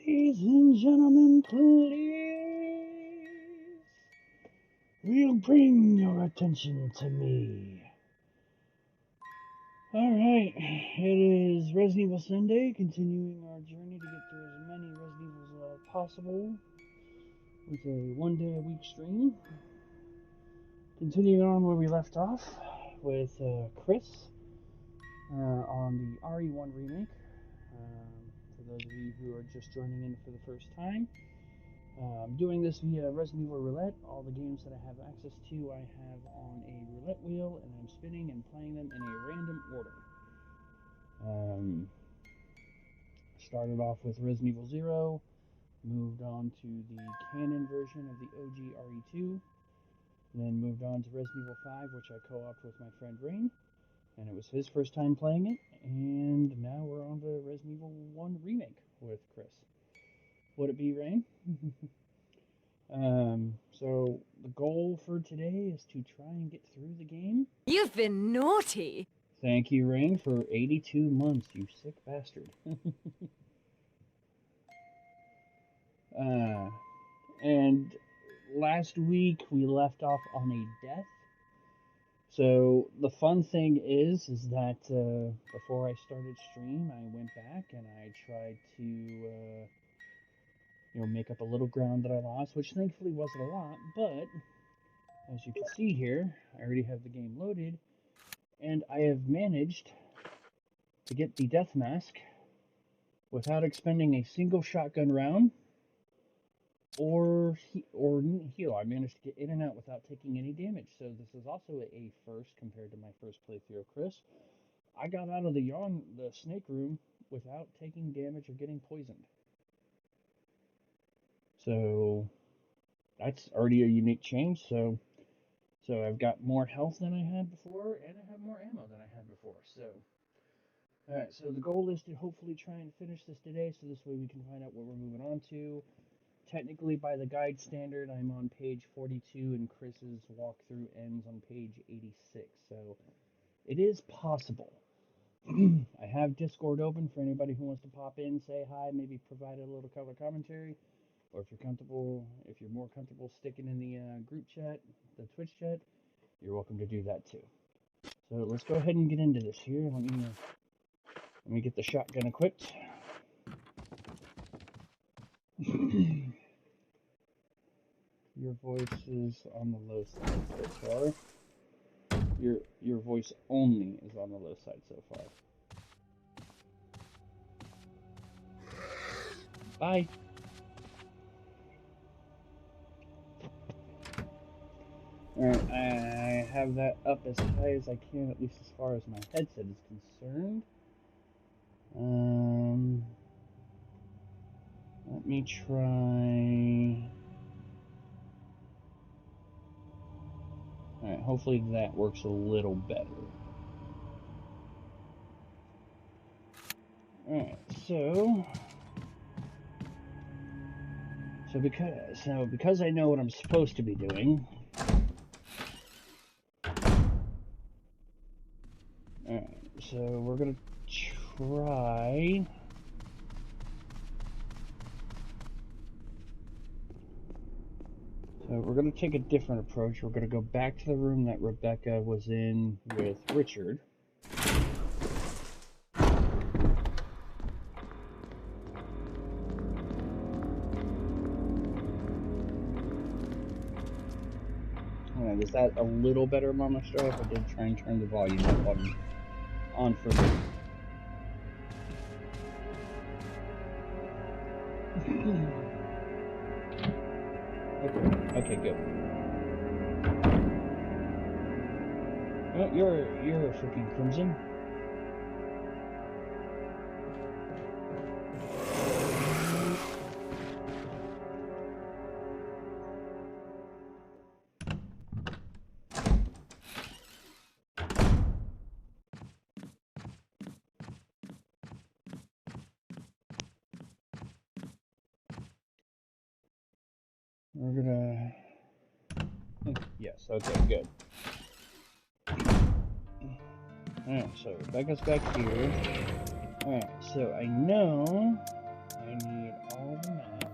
Ladies and gentlemen, please, will bring your attention to me. Alright, it is Resident Evil Sunday, continuing our journey to get through as many Resident Evils as possible with a one-day-a-week stream. Continuing on where we left off with Chris on the RE1R remake. For those of you who are just joining in for the first time, I'm doing this via Resident Evil Roulette. All the games that I have access to, I have on a roulette wheel, and I'm spinning and playing them in a random order. Started off with Resident Evil 0, moved on to the canon version of the OG RE2, then moved on to Resident Evil 5, which I co-opted with my friend Rain, and it was his first time playing it, and now we're on to Resident Evil 1 Remake with Chris. Would it be, Rain? So the goal for today is to try and get through the game. You've been naughty. Thank you, Rain, for 82 months, you sick bastard. And last week we left off on a death. So the fun thing is that before I started stream, I went back and I tried to make up a little ground that I lost, which thankfully wasn't a lot, but as you can see here, I already have the game loaded, and I have managed to get the death mask without expending a single shotgun round or heal. I managed to get in and out without taking any damage, so this is also a first compared to my first playthrough of Chris. I got out of the snake room without taking damage or getting poisoned. So that's already a unique change. So I've got more health than I had before, and I have more ammo than I had before. So, alright, so the goal is to hopefully try and finish this today, so this way we can find out what we're moving on to. Technically, by the guide standard, I'm on page 42, and Chris's walkthrough ends on page 86. So it is possible. I have Discord open for anybody who wants to pop in, say hi, maybe provide a little color commentary. Or if you're more comfortable sticking in the group chat, the Twitch chat, you're welcome to do that too. So let's go ahead and get into this here. Let me get the shotgun equipped. Your voice is on the low side so far. Your voice only is on the low side so far. Bye. Alright, I have that up as high as I can, at least as far as my headset is concerned. Let me try... Alright, hopefully that works a little better. Alright, so because I know what I'm supposed to be doing... Alright, so we're gonna try... So we're gonna take a different approach. We're gonna go back to the room that Rebecca was in with Richard. Alright, is that a little better, Mama Strife? I did try and turn the volume up on for me. Okay, good. Oh, you're a freaking crimson. We're gonna... Yes, okay, good. Alright, so Rebecca's back here. Alright, so I know I need all the masks.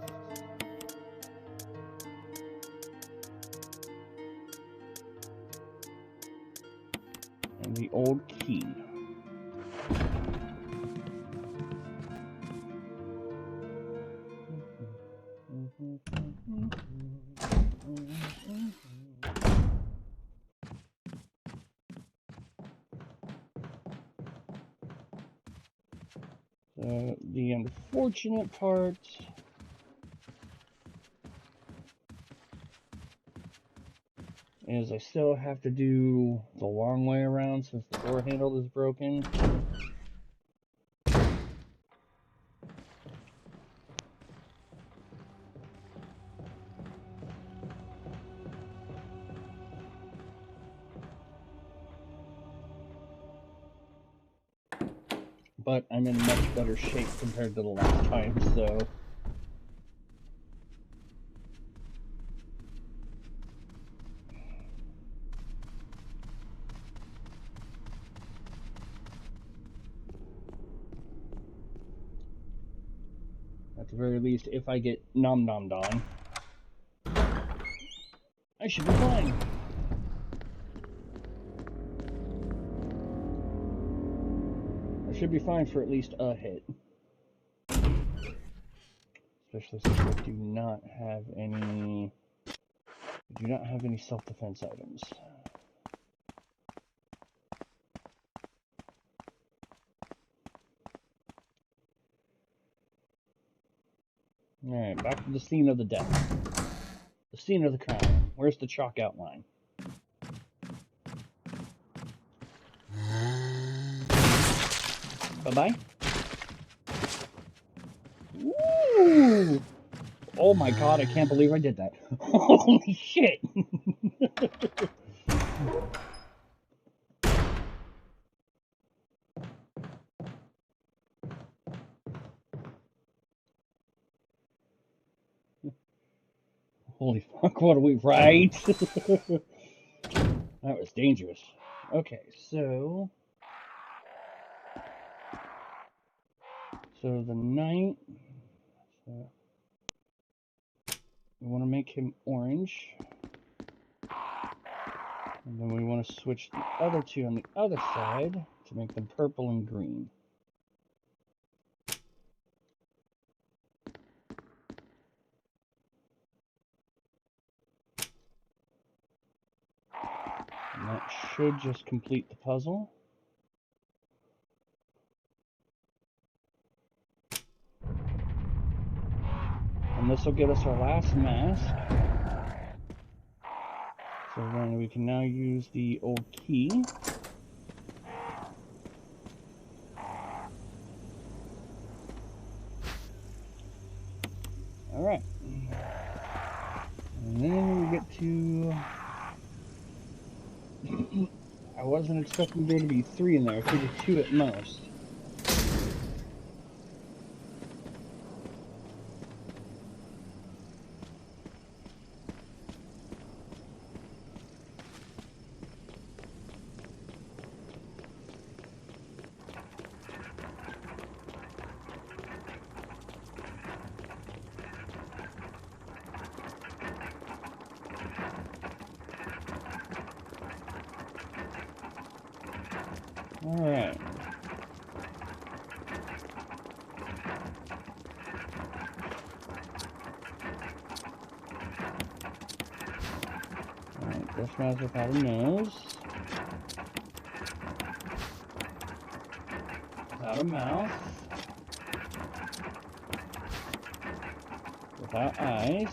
And the old key. So the unfortunate part is I still have to do the long way around since the door handle is broken. But I'm in much better shape compared to the last time, so... At the very least, if I get Nom Nom Don, I should be fine. I should be fine for at least a hit. Especially since I do not have any self-defense items. Alright, back to the scene of the death. The scene of the crime. Where's the chalk outline? Bye-bye. Woo! Oh my god, I can't believe I did that. Holy shit! Holy fuck, what are we, right? That was dangerous. Okay, so the knight, so we want to make him orange. And then we want to switch the other two on the other side to make them purple and green. And that should just complete the puzzle. And this will get us our last mask. So then we can now use the old key. Alright. And then we get to... I wasn't expecting there to be 3 in there. I figured 2 at most. Alright. Alright, this mouse without a nose. Without a mouth. Without eyes.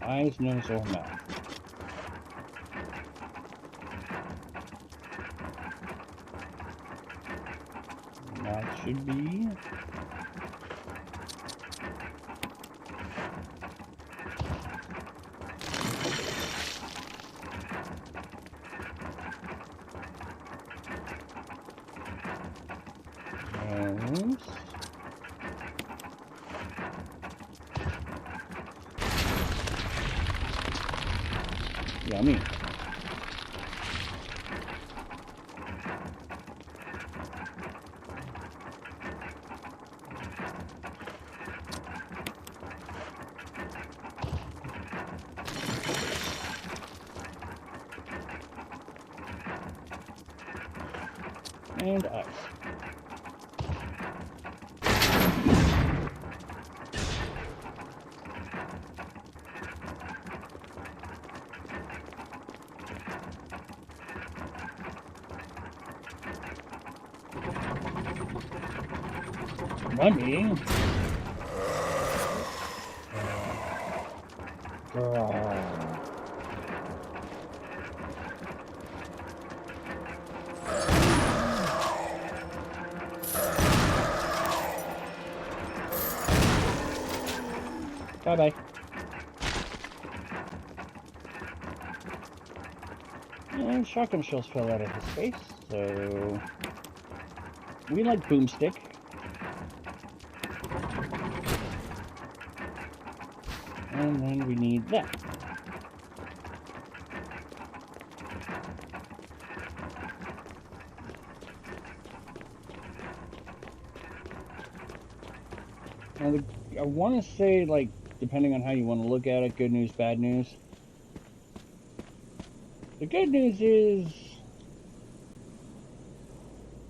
Eyes, nose, or mouth. Mouth should be... nose. Yummy. And ice. Money. Bye-bye. And shotgun shells fell out of his face, so we like boomstick. And then we need that. Now, I want to say, like, depending on how you want to look at it, good news, bad news. The good news is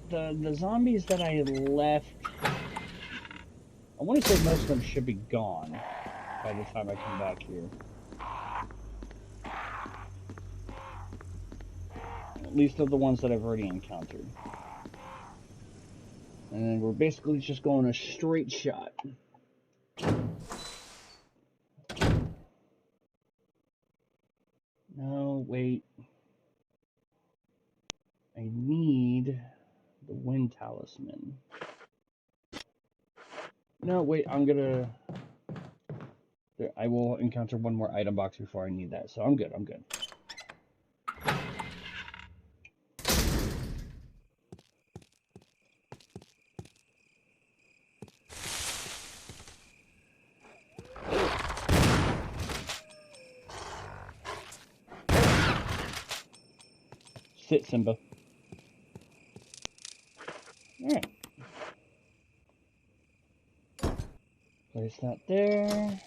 the zombies that I left, I want to say most of them should be gone by the time I come back here. At least of the ones that I've already encountered. And then we're basically just going a straight shot. No, wait. I need the wind talisman. No, wait, I'm gonna... I will encounter one more item box before I need that, so I'm good, I'm good. Sit, Simba. Alright. Place that there.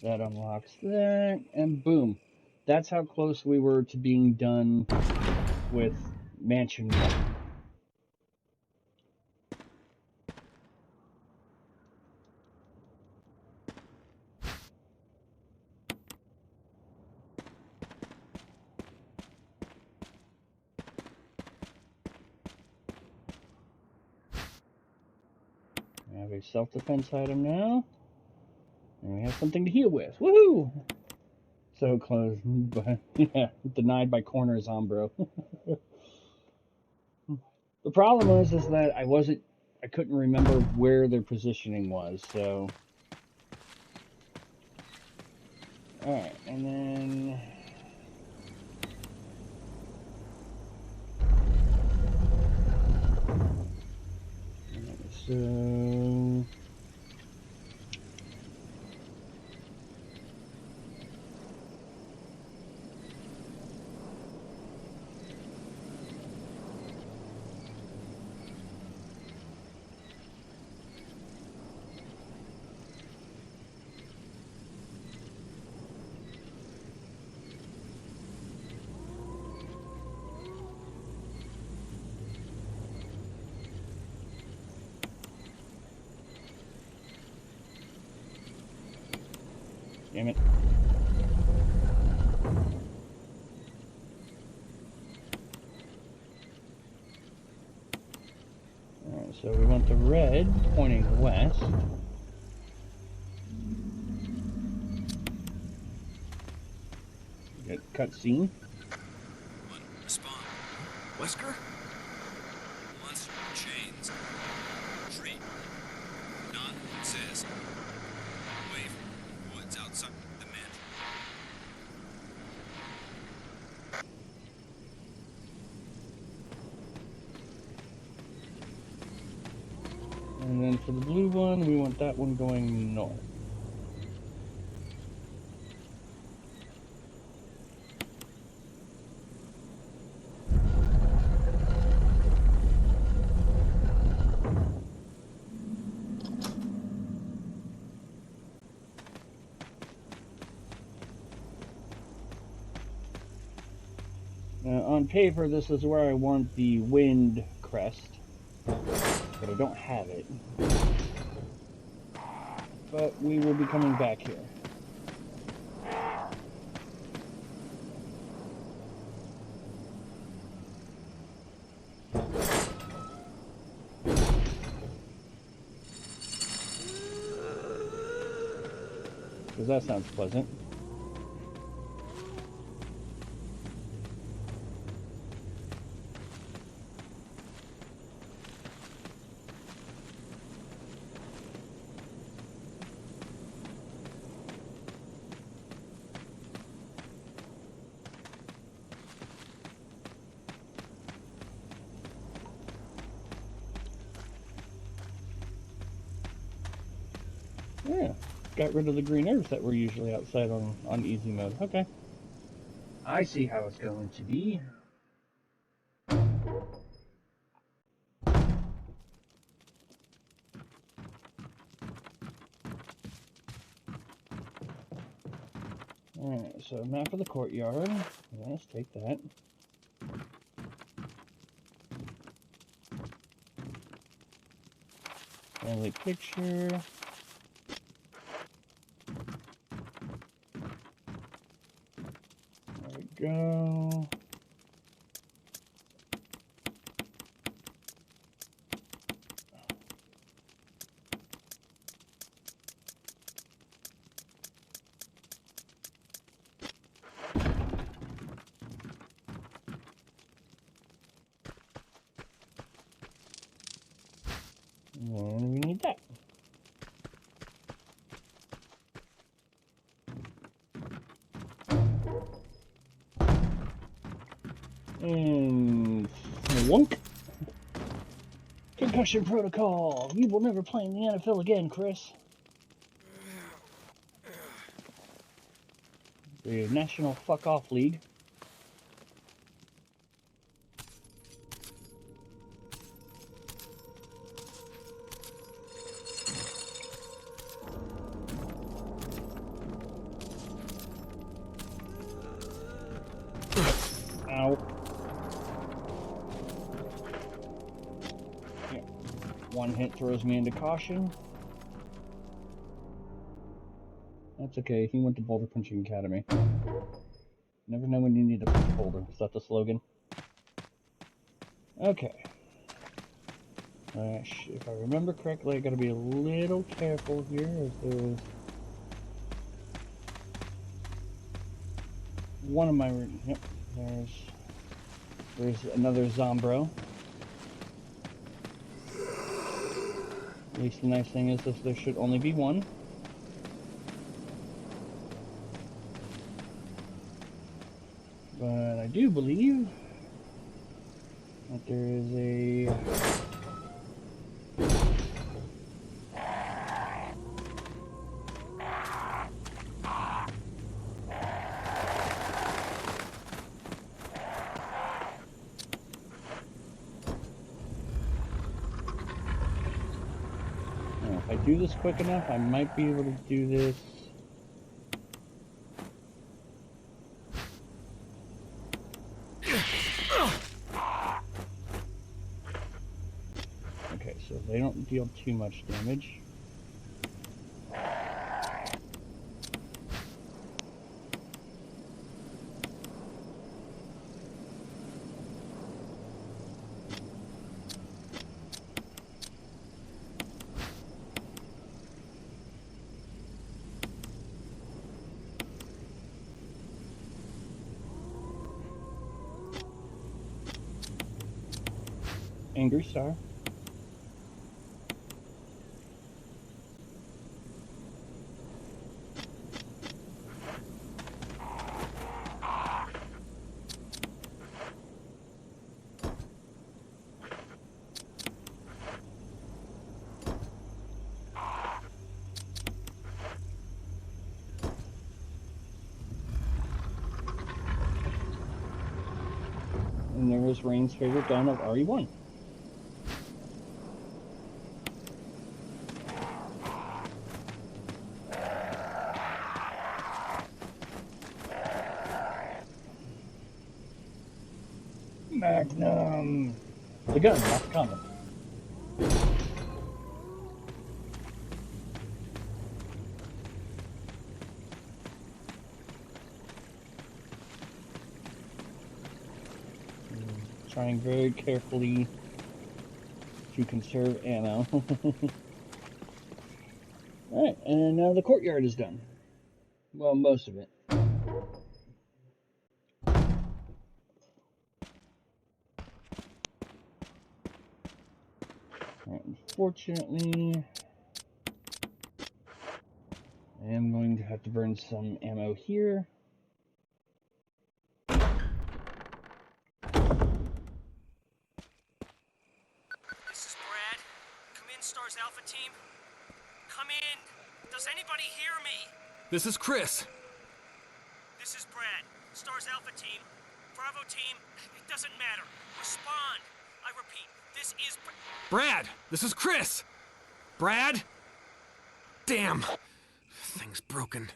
That unlocks that, and boom. That's how close we were to being done with Mansion 1. We have a self-defense item now. And we have something to heal with. Woohoo! So close, but yeah, denied by corner Zombro. The problem was is that I couldn't remember where their positioning was, so. Alright, and then so damn it. Alright, so we want the red pointing west. Get cutscene. One, respond. Wesker? Monster chains. Treat. Not exist. Away from woods outside the mansion. And then for the blue one, we want that one going north. Now, on paper, this is where I want the wind crest, but I don't have it. But we will be coming back here. Because that sounds pleasant. Yeah, got rid of the green herbs that were usually outside on easy mode. Okay. I see how it's going to be. Alright, so map of the courtyard. Let's take that. Family picture. There we go. And we need that. And wonk. Concussion protocol. You will never play in the NFL again, Chris. The National Fuck Off League. Ow. Yeah. One hit throws me into caution. That's okay, he went to Boulder Punching Academy. Never know when you need to punch a boulder. Is that the slogan? Okay. If I remember correctly, I gotta be a little careful here as there's one of my... Yep, there's another Zombro. At least the nice thing is that there should only be one. But I do believe that there is a... If I do this quick enough, I might be able to do this. Okay, so they don't deal too much damage. Angry Star. And there is Rain's favorite gun of RE1. Magnum. The gun, not the condom. Trying very carefully to conserve ammo. Alright, and now the courtyard is done. Well, most of it. Unfortunately, I am going to have to burn some ammo here. This is Brad. Come in, Stars Alpha Team. Come in. Does anybody hear me? This is Chris. This is Brad. Stars Alpha Team. Bravo Team. It doesn't matter. Respond. I repeat, this is Brad, this is Chris. Brad? Damn. Thing's broken.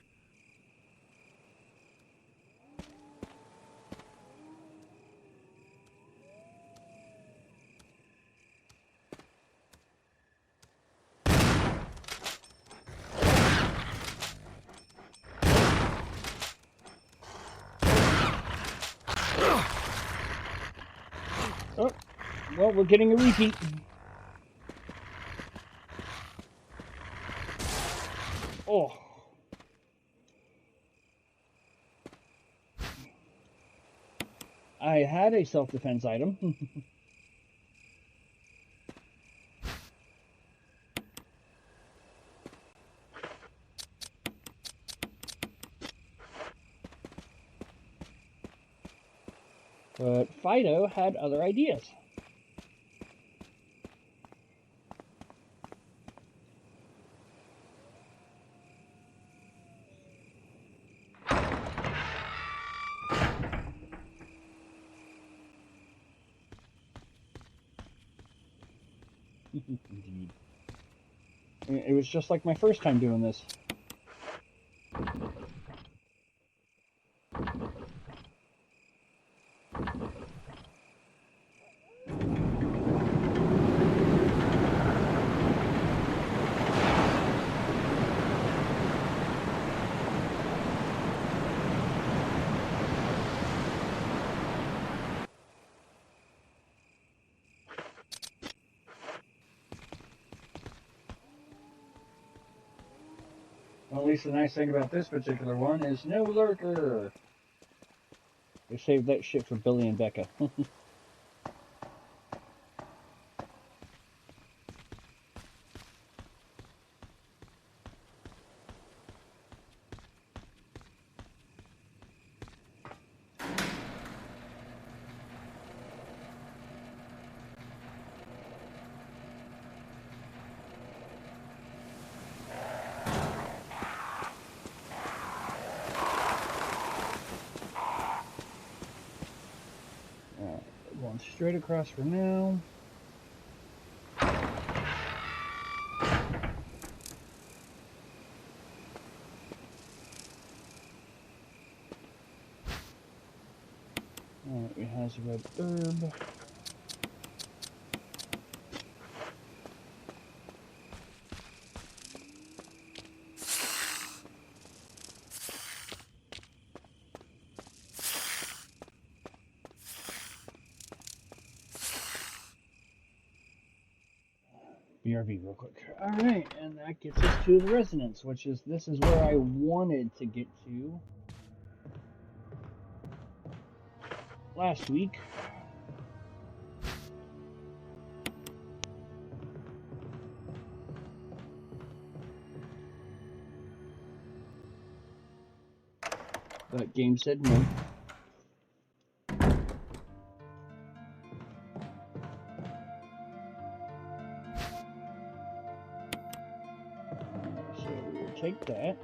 Oh, well, we're getting a repeat. Oh. I had a self-defense item. But Fido had other ideas. Indeed. It was just like my first time doing this. Well, at least the nice thing about this particular one is no lurker. They saved that shit for Billy and Becca. Going straight across for now. Alright, we have a red herb. BRB real quick. Alright, and that gets us to the residence, which is, this is where I wanted to get to last week. But game said no. Take that.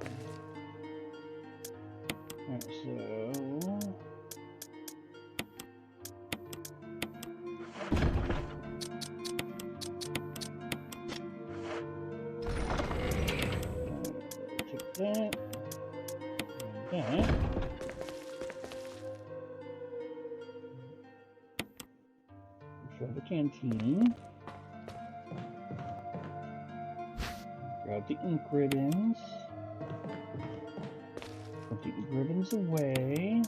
Alright, so take that and that. Try to canteen. Grab the ink ribbons. Put the ink ribbons away.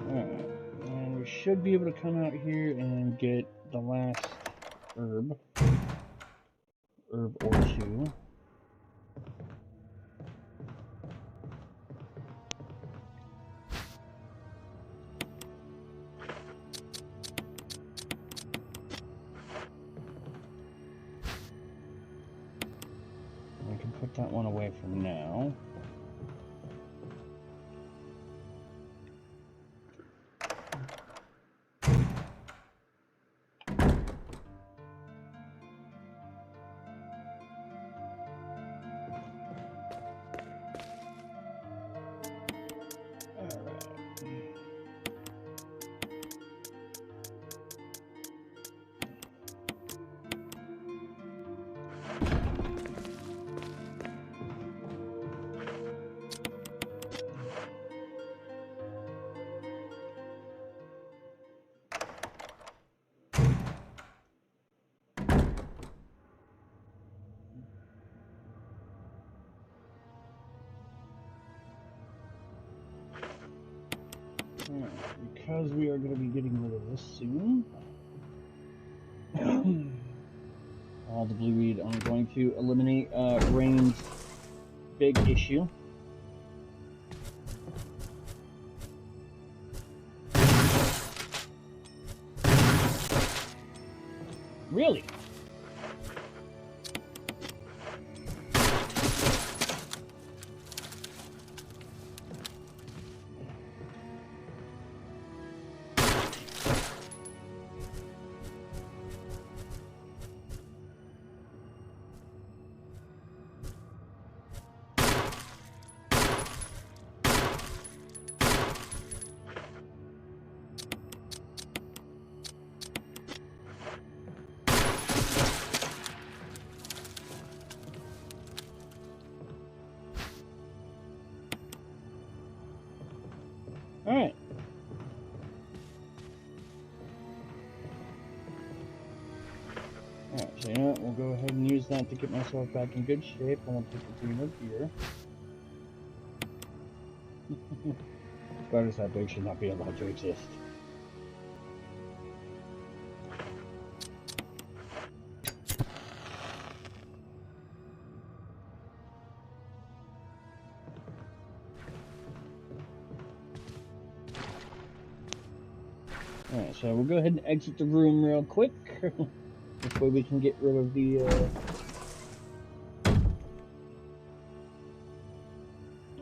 Alright, and we should be able to come out here and get the last herb or two. I can put that one away for now. Because we are going to be getting rid of this soon, all the blue weed, I'm going to eliminate Rain's big issue. Really? Alright. Alright, so you know what? We'll go ahead and use that to get myself back in good shape, and I'll take the green up here. Spiders that big should not be allowed to exist. Alright, so we'll go ahead and exit the room real quick. This way we can get rid of the,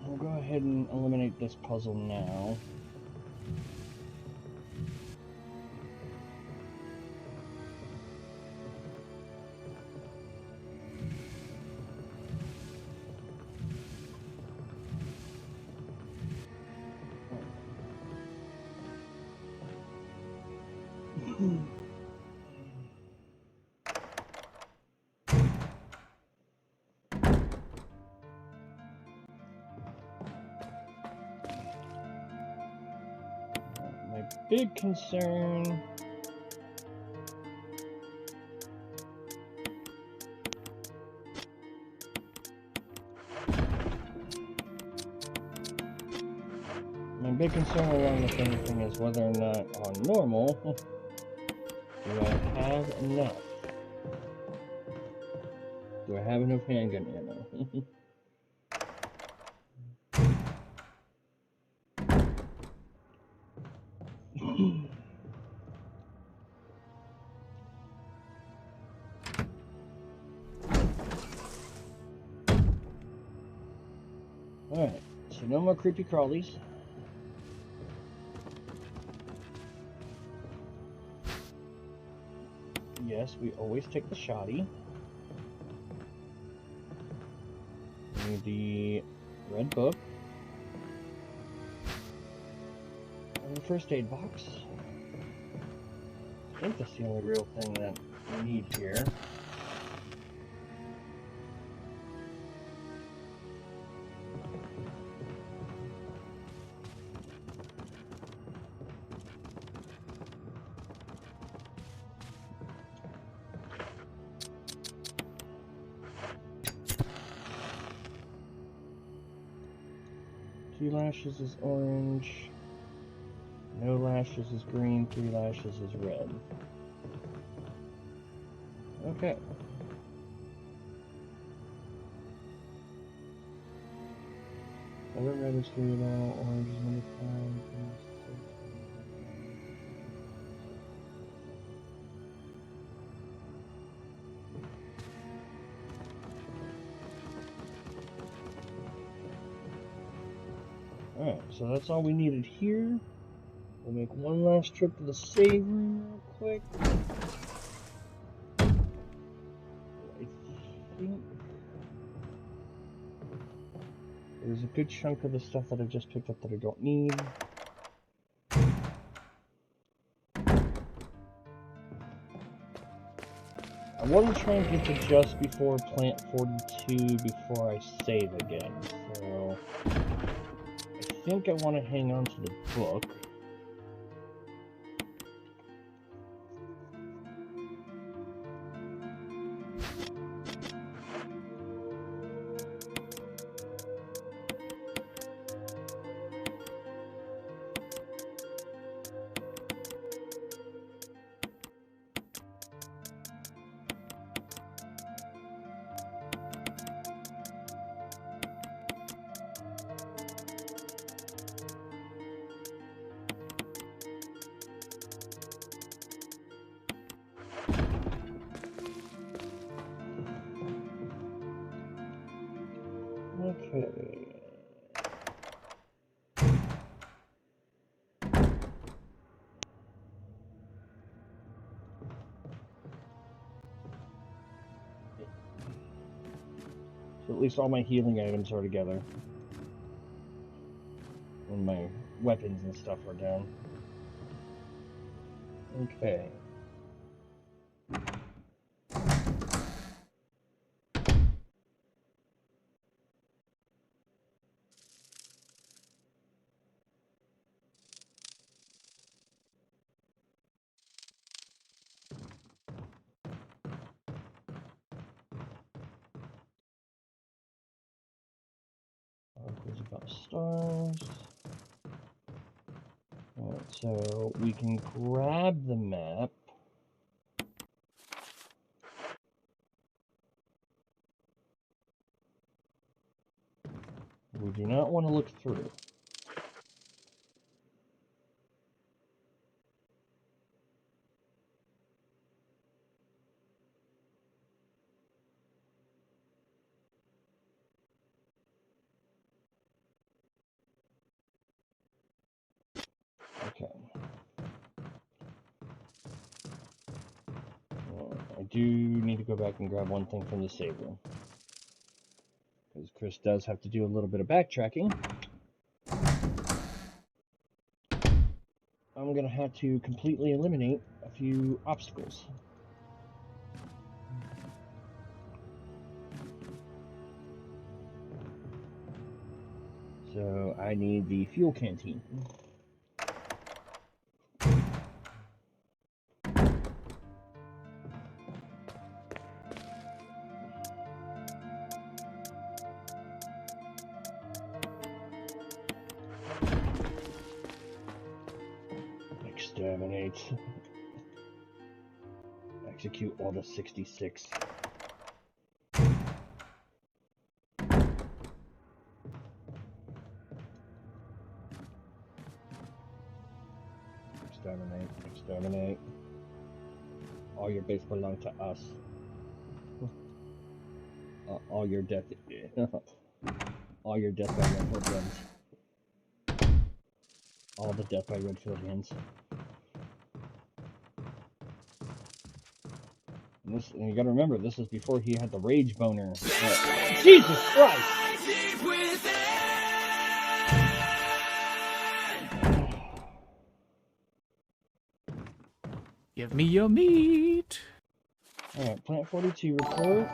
We'll go ahead and eliminate this puzzle now. My big concern along with anything is whether or not on normal do I have enough? Do I have enough handgun ammo? Alright, so no more creepy crawlies. Yes, we always take the shoddy. Need the red book. And the first aid box. I think that's the only real thing that we need here. 2 lashes is orange. No lashes is green. 3 lashes is red. Okay. Other red is 3 now. Orange is number 5. Alright, so that's all we needed here. We'll make one last trip to the save room real quick. I think there's a good chunk of the stuff that I just picked up that I don't need. I want to try and get to just before plant 42 before I save again, so I think I want to hang on to the book. Okay. So at least all my healing items are together. And my weapons and stuff are down. Okay. Articles about stars. Alright, so we can grab the map. We do not want to look through. Okay. I do need to go back and grab one thing from the save room. Because Chris does have to do a little bit of backtracking. I'm going to have to completely eliminate a few obstacles. So I need the fuel canteen. Exterminate. Execute all the 66. Exterminate, exterminate. All your base belong to us. All your death, all your death by Redfieldians. All the death by Redfieldians. And you gotta remember, this is before he had the rage boner. Jesus Christ! Give me your meat. Alright, Plant 42 report.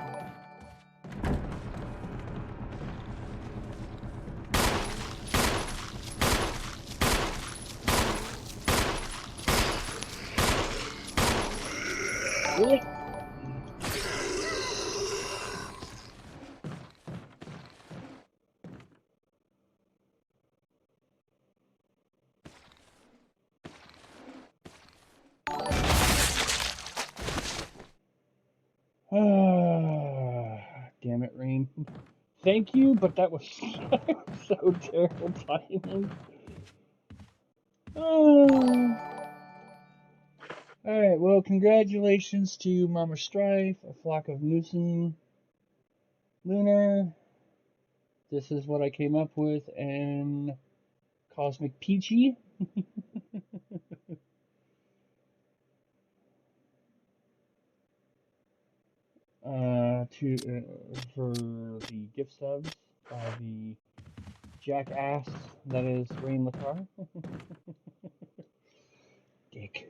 Really? thank you, but that was so terrible timing. Oh. Alright, well, congratulations to Mama Strife, a flock of Moosin Lunar. This is what I came up with, and Cosmic Peachy. For the gift subs by the jackass that is Rain Lacar. Dick.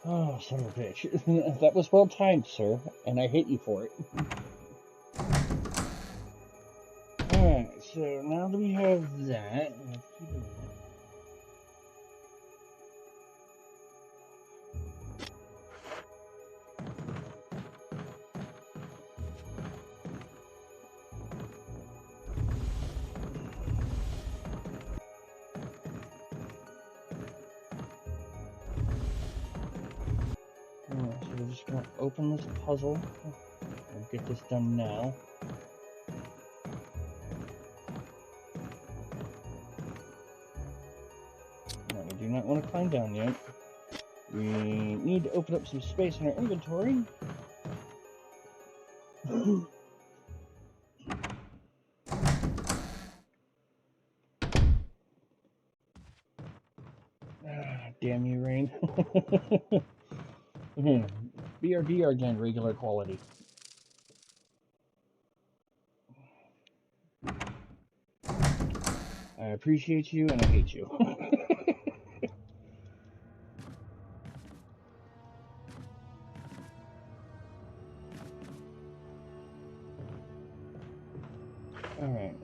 Oh, son of a bitch. That was well timed, sir, and I hate you for it. Alright, so now that we have that, let's keep it that. Alright, so we're just gonna open this puzzle. We'll get this done now. No, we do not want to climb down yet. We need to open up some space in our inventory. Damn you, Rain. BRDR again, regular quality. I appreciate you and I hate you. Alright,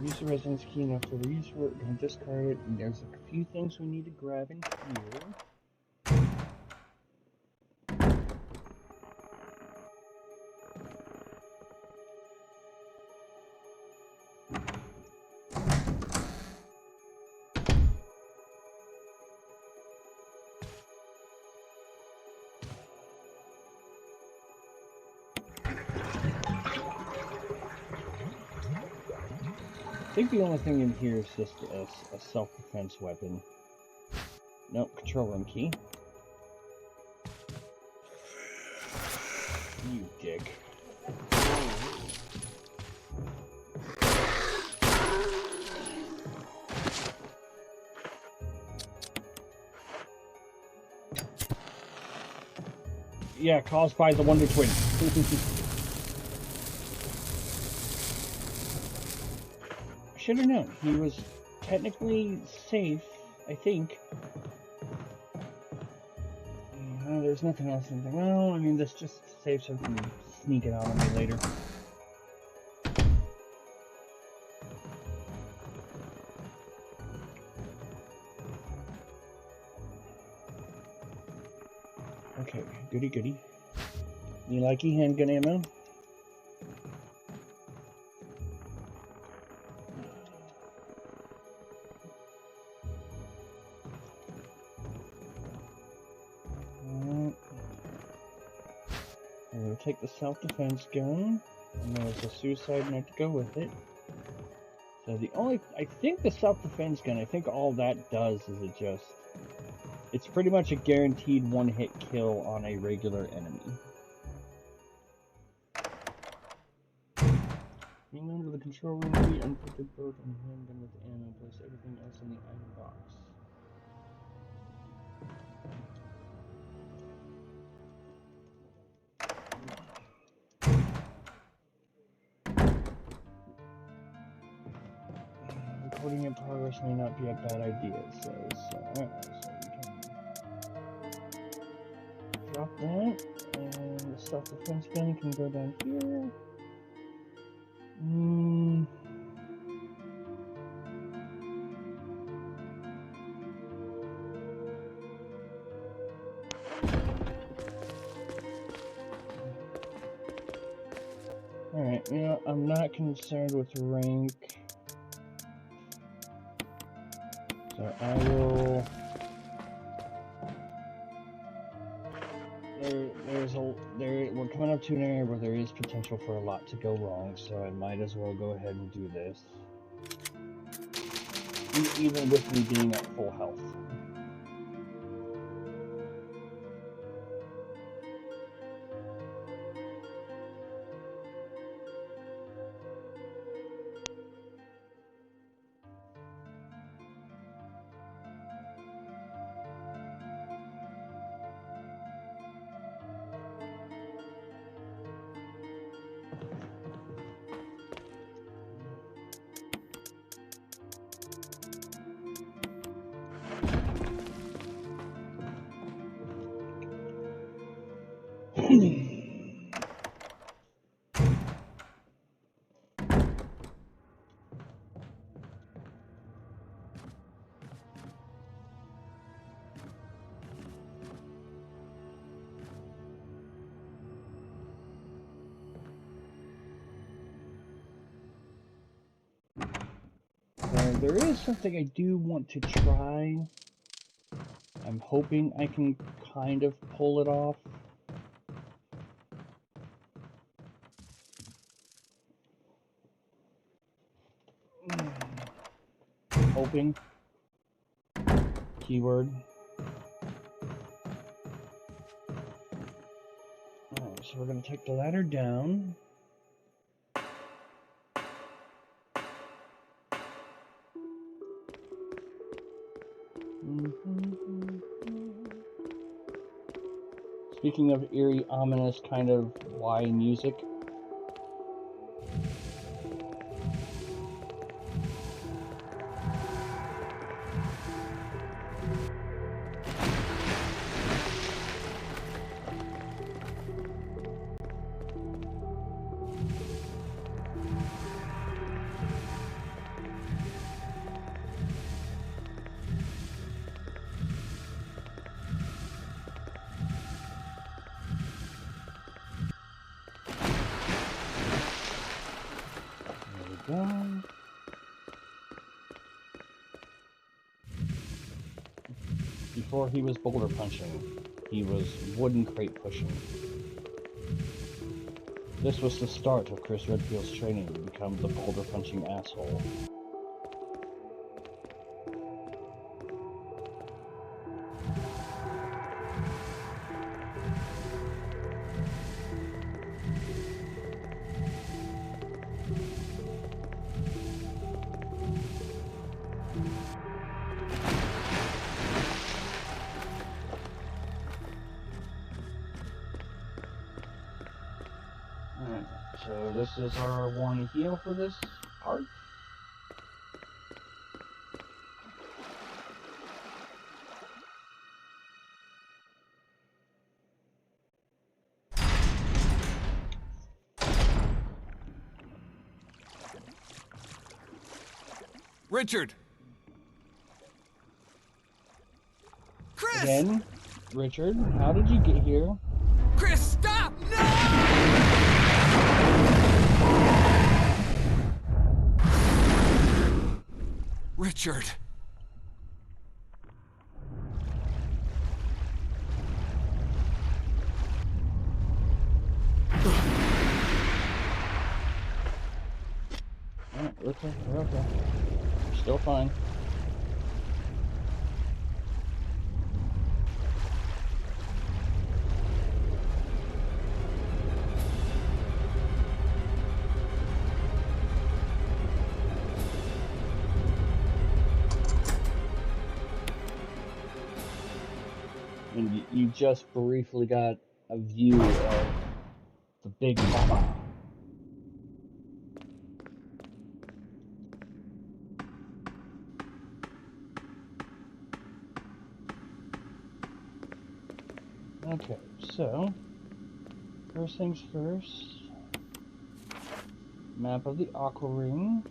use the residence key enough to use we're gonna discard it, and there's a few things we need to grab in here. I think the only thing in here is just a self-defense weapon. Nope, control room key. You dick. Yeah, caused by the Wonder Twin. Should have known. He was technically safe, I think. There's nothing else in there. Well, I mean, this just saves him from sneaking out on me later. Okay, goody goody. You likey handgun ammo? We'll take the self-defense gun, and there's a suicide knife to go with it. So I think the self-defense gun, I think all that does is it's pretty much a guaranteed one-hit kill on a regular enemy. Remember the control room key, unput the boat and handgun with ammo, place everything else in the item box. Recording in progress may not be a bad idea, it says. So we can drop that, and the self-defense gun can go down here. You know, I'm not concerned with rank. So I will... We're coming up to an area where there is potential for a lot to go wrong, so I might as well go ahead and do this. Even with me being at full health. There is something I do want to try. I'm hoping I can kind of pull it off. Hoping. Keyword. Alright, so we're going to take the ladder down. Speaking of eerie, ominous kind of Y music. Before he was boulder punching, he was wooden crate pushing. This was the start of Chris Redfield's training to become the boulder punching asshole. So this is our one heal for this part. Richard! Chris! Again, Richard, how did you get here? Chris, stop! No! Richard. Alright, we're okay. We're still fine. And you just briefly got a view of the big mama. Okay, so first things first. Map of the Aqua Ring.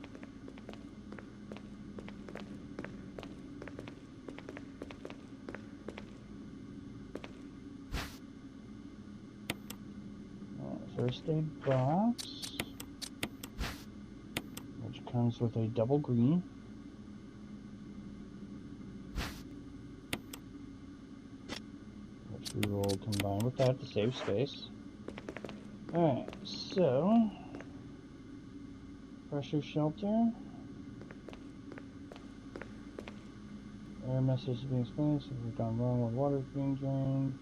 First aid box. comes with a double green. Which we will combine with that to save space. Alright, so pressure shelter. Air message is being explained, so we've gone wrong when water is being drained.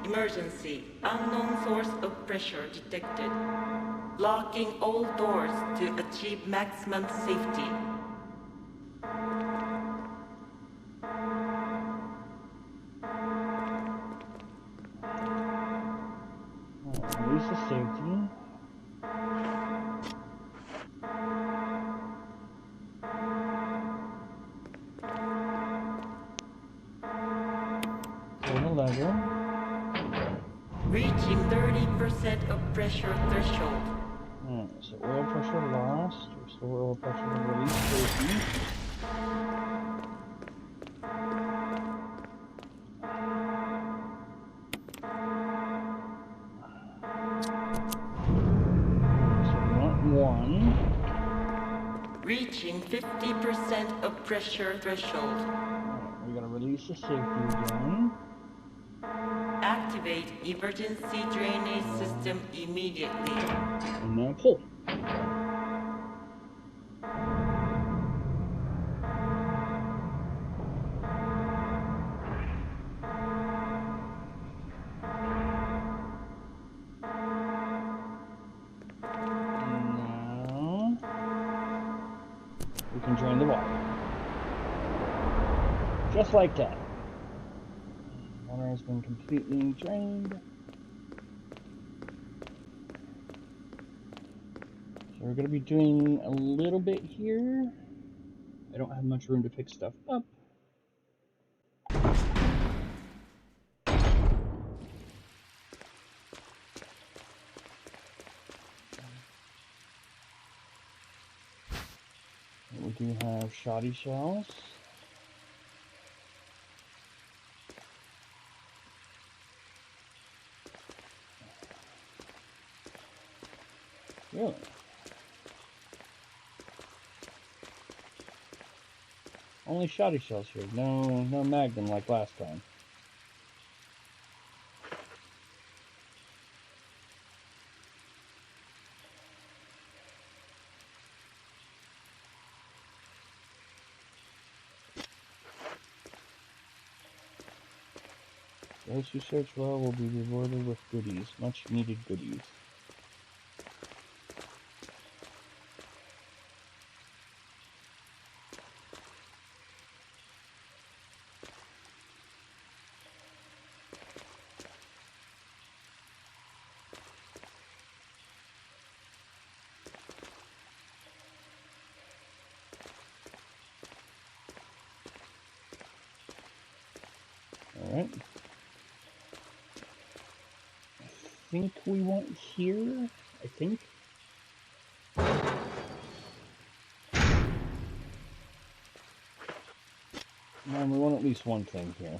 Emergency. Unknown source of pressure detected. Locking all doors to achieve maximum safety. Release the safety. Pull the lever. Reaching 30% of pressure threshold. Alright, so oil pressure lost. Restore oil pressure to release safety. So we want 1. Reaching 50% of pressure threshold. Alright, we gotta release the safety again. Activate emergency drainage system immediately. And now pull. Now we can drain the water. Just like that. Water has been completely drained. So we're going to be doing a little bit here. I don't have much room to pick stuff up. We do have shoddy shells. Really? Only shoddy shells here. No magnum like last time. Those who search well will be rewarded with goodies, much needed goodies. Alright. I think we want here. I think. And we want at least one thing here.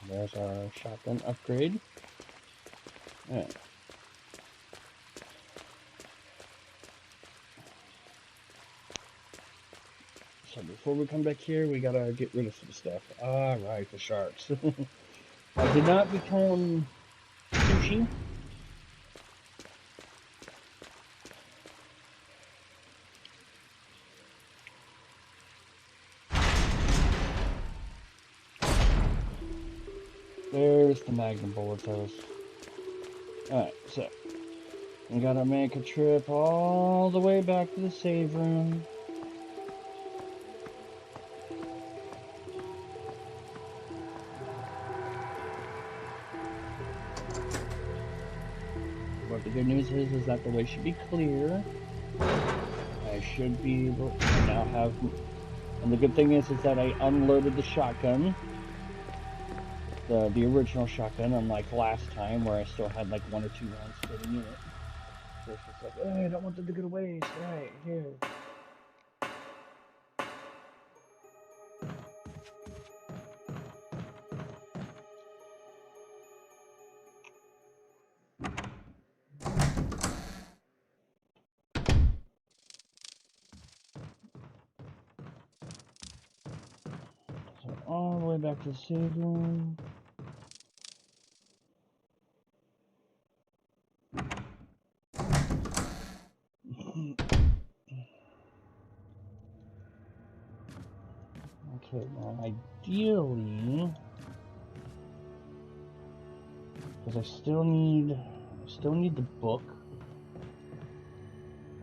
There's our shotgun upgrade. Alright. So before we come back here, we gotta get rid of some stuff. Alright, the sharks. I did not become sushi. There's the magnum bullets. Alright, so we gotta make a trip all the way back to the save room. But the good news is that the way should be clear. I should be able to now have, and the good thing is that I unloaded the shotgun. the original shotgun, unlike last time where I still had like 1 or 2 rounds sitting in it. So it's just like, hey, I don't want them to go to waste. Right, here. So all the way back to the save room. Okay, now ideally, because I still need the book.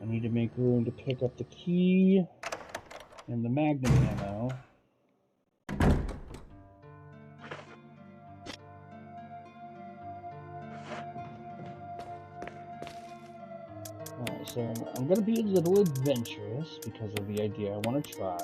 I need to make room to pick up the key and the magnum ammo. Alright, so I'm going to be a little adventurous because of the idea I want to try.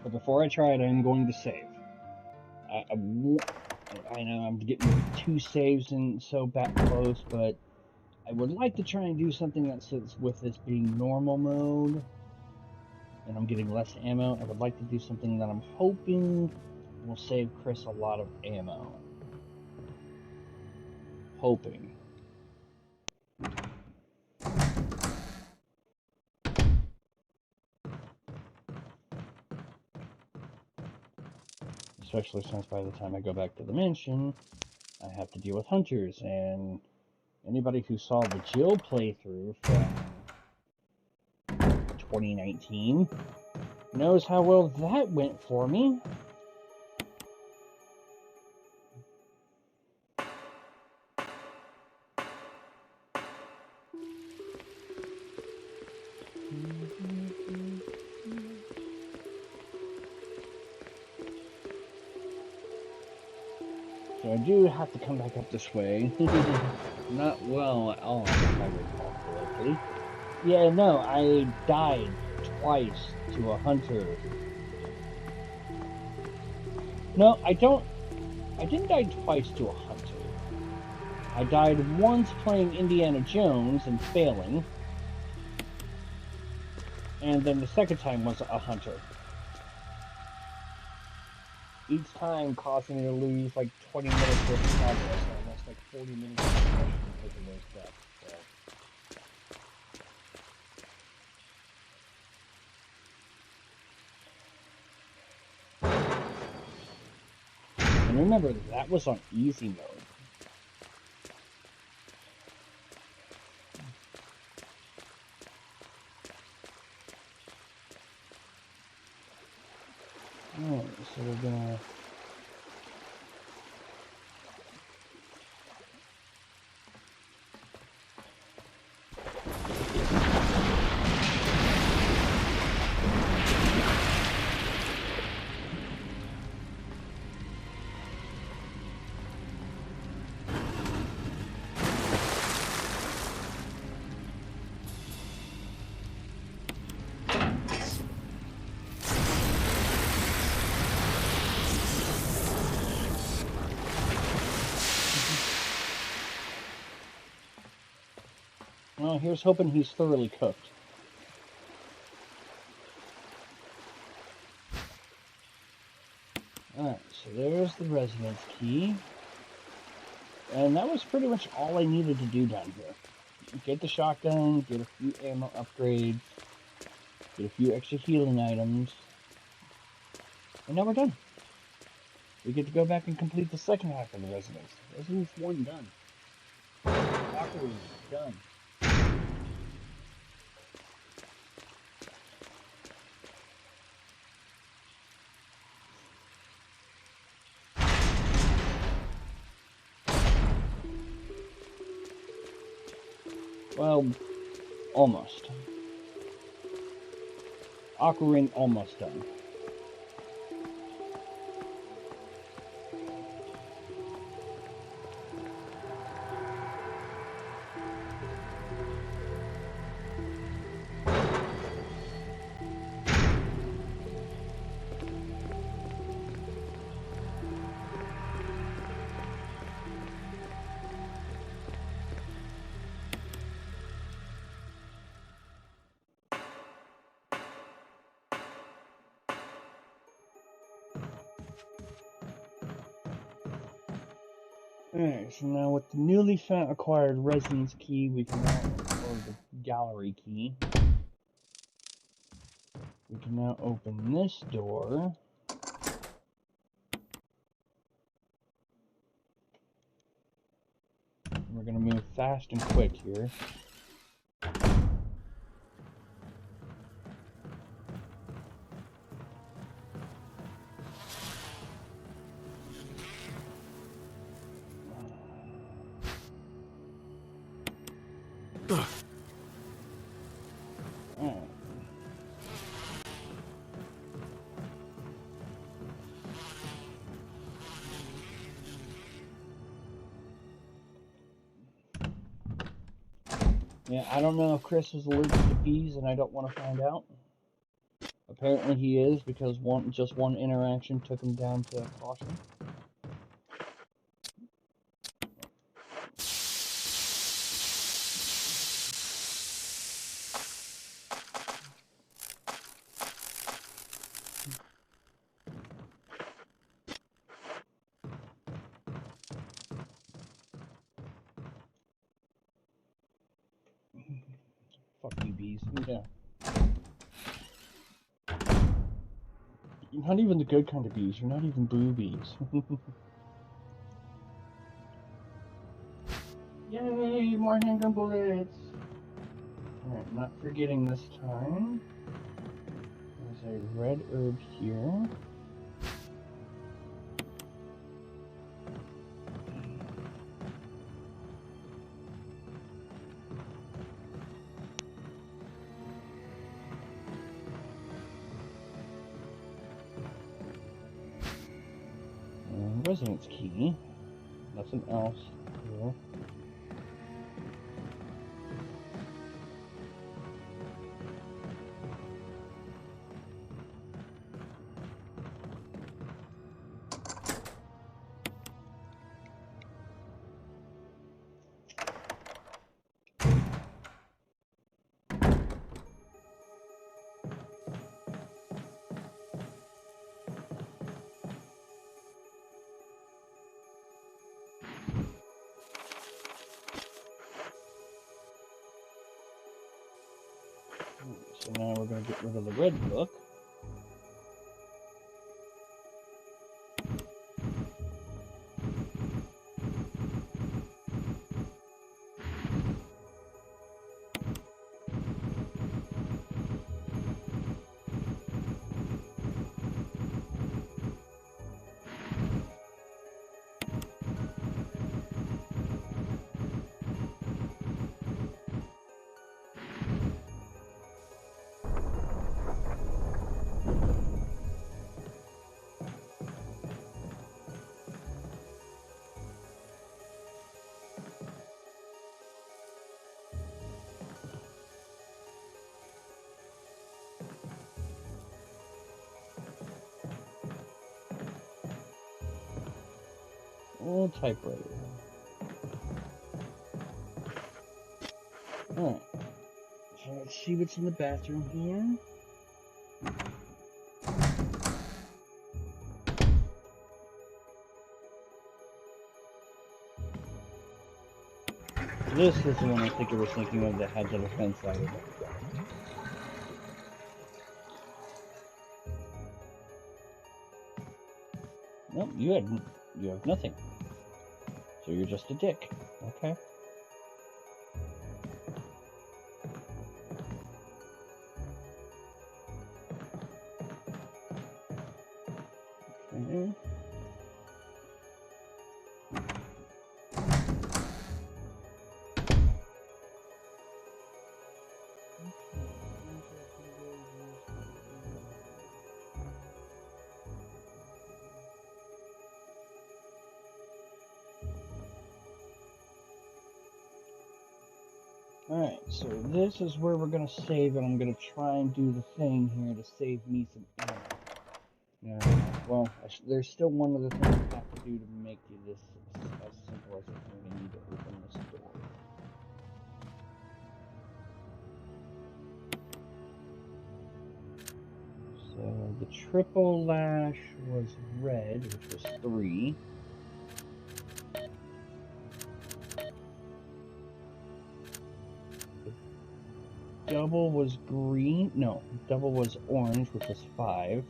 But before I try it, I'm going to save. I know I'm getting 2 saves and so back close, but I would like to try and do something that sits with this being normal mode, and I'm getting less ammo. I would like to do something that I'm hoping will save Chris a lot of ammo. Hoping. Especially since by the time I go back to the mansion, I have to deal with hunters, and anybody who saw the Jill playthrough from 2019 knows how well that went for me. So I do have to come back up this way. Not well at all, if I recall correctly. Yeah, no, I died twice to a hunter. No, I didn't die twice to a hunter. I died once playing Indiana Jones and failing. And then the second time was a hunter. Each time causing me to lose like 20 minutes worth of progress, almost like 40 minutes of progression because of those deaths. So. And remember, that was on easy mode. Alright, so we're gonna... Well, here's hoping he's thoroughly cooked. Alright, so there's the residence key. And that was pretty much all I needed to do down here. Get the shotgun, get a few ammo upgrades, get a few extra healing items. And now we're done. We get to go back and complete the second half of the residence. Residence 1 done. Locker room done. Well, almost. Aquarin almost done. Alright, so now with the newly acquired residence key, we can now, or the gallery key, we can now open this door. We're gonna move fast and quick here. Alright. Yeah, I don't know if Chris was allergic to bees, and I don't want to find out. Apparently he is, because just one interaction took him down to caution. Fuck you, bees. Yeah. You're not even the good kind of bees. You're not even boobies. Yay, more handgun bullets! Alright, not forgetting this time. There's a red herb here. Residence key. Nothing else here. So now we're going to get rid of the red book. Old typewriter. Alright. So let's see what's in the bathroom here. This is the one I think I was thinking of that had the defense lighted. Nope, you have nothing. So you're just a dick. Okay. Okay. Alright, so this is where we're gonna save, and I'm gonna try and do the thing here to save me some ammo. Well, there's still one other thing I have to do to make this as simple as I can. I need to open this door. So the triple lash was red, which was 3. The double was green. No, double was orange, which was 5.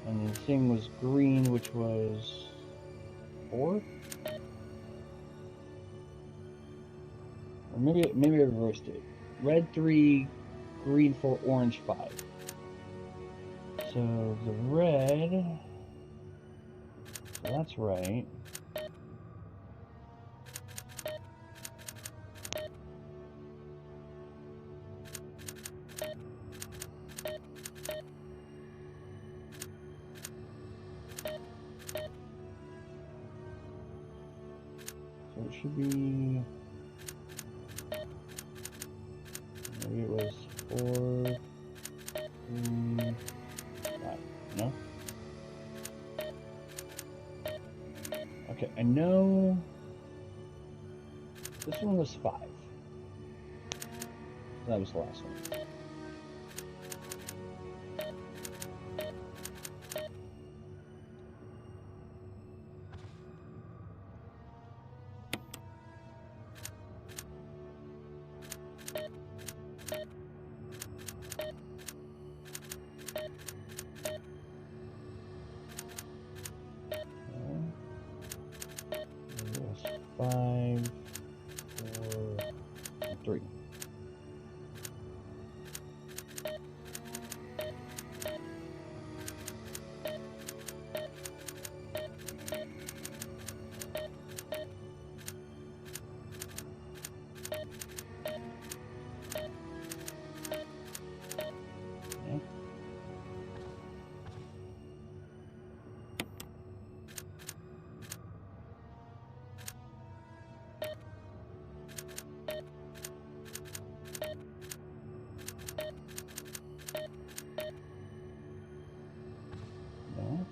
And the thing was green, which was 4? Or maybe I reversed it. Red 3, green 4, orange 5. So the red, so that's right. So it should be, maybe it was 4, 3, 5, no? Okay, I know this one was 5. That was the last one. It was 5, 4, and 3. No.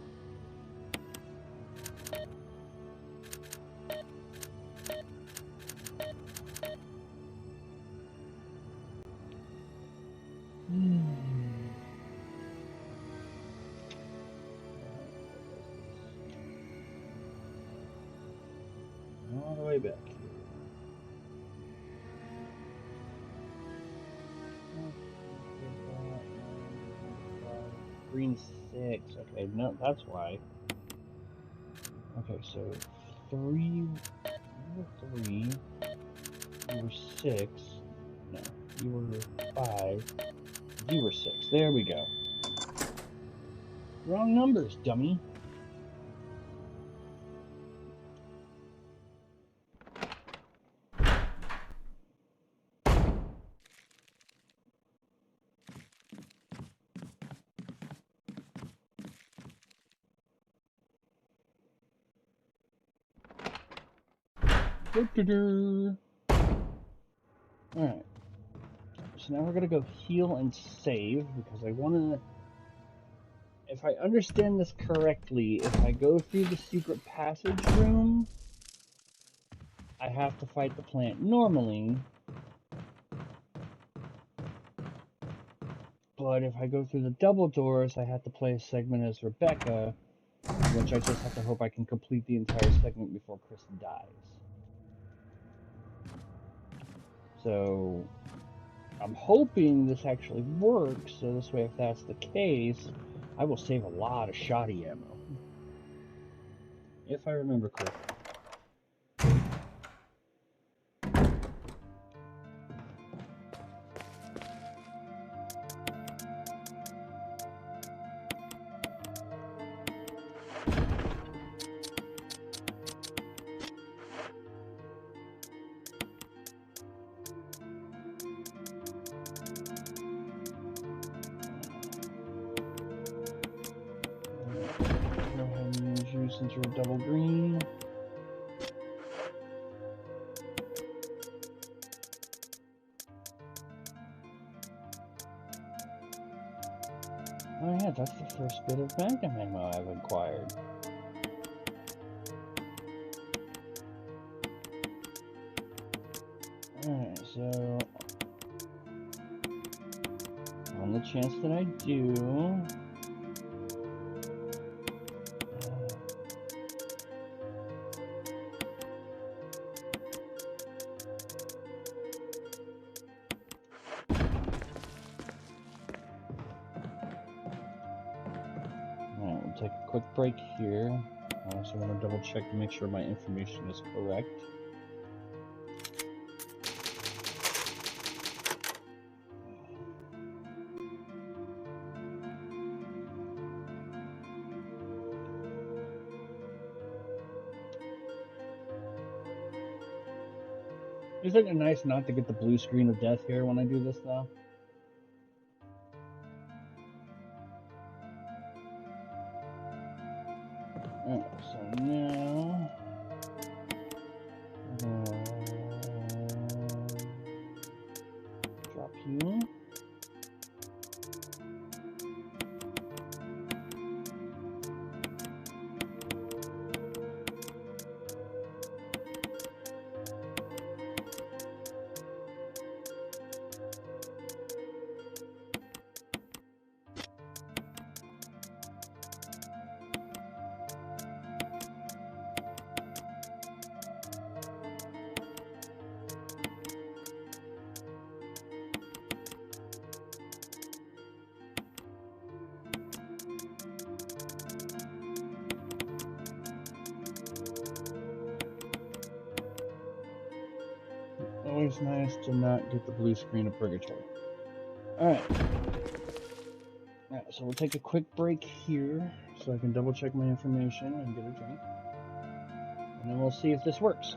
All the way back here. Green 6. Okay, no, that's why. Okay, so 3. You were 3. You were 6. No, you were 5. You were 6. There we go. Wrong numbers, dummy. Alright. So now we're gonna go heal and save because I wanna. If I understand this correctly, if I go through the secret passage room, I have to fight the plant normally. But if I go through the double doors, I have to play a segment as Rebecca, which I just have to hope I can complete the entire segment before Chris dies. So I'm hoping this actually works, so this way if that's the case, I will save a lot of shoddy ammo. If I remember correctly. Since you're double green. Oh yeah, that's the first bit of Magnum ammo I've acquired. Alright, so on the chance that I do, alright, we'll take a quick break here. I also want to double check to make sure my information is correct. Isn't it nice not to get the blue screen of death here when I do this, though? Alright, so now... drop you. Always nice to not get the blue screen of purgatory. Alright. Alright, so we'll take a quick break here so I can double check my information and get a drink. And then we'll see if this works.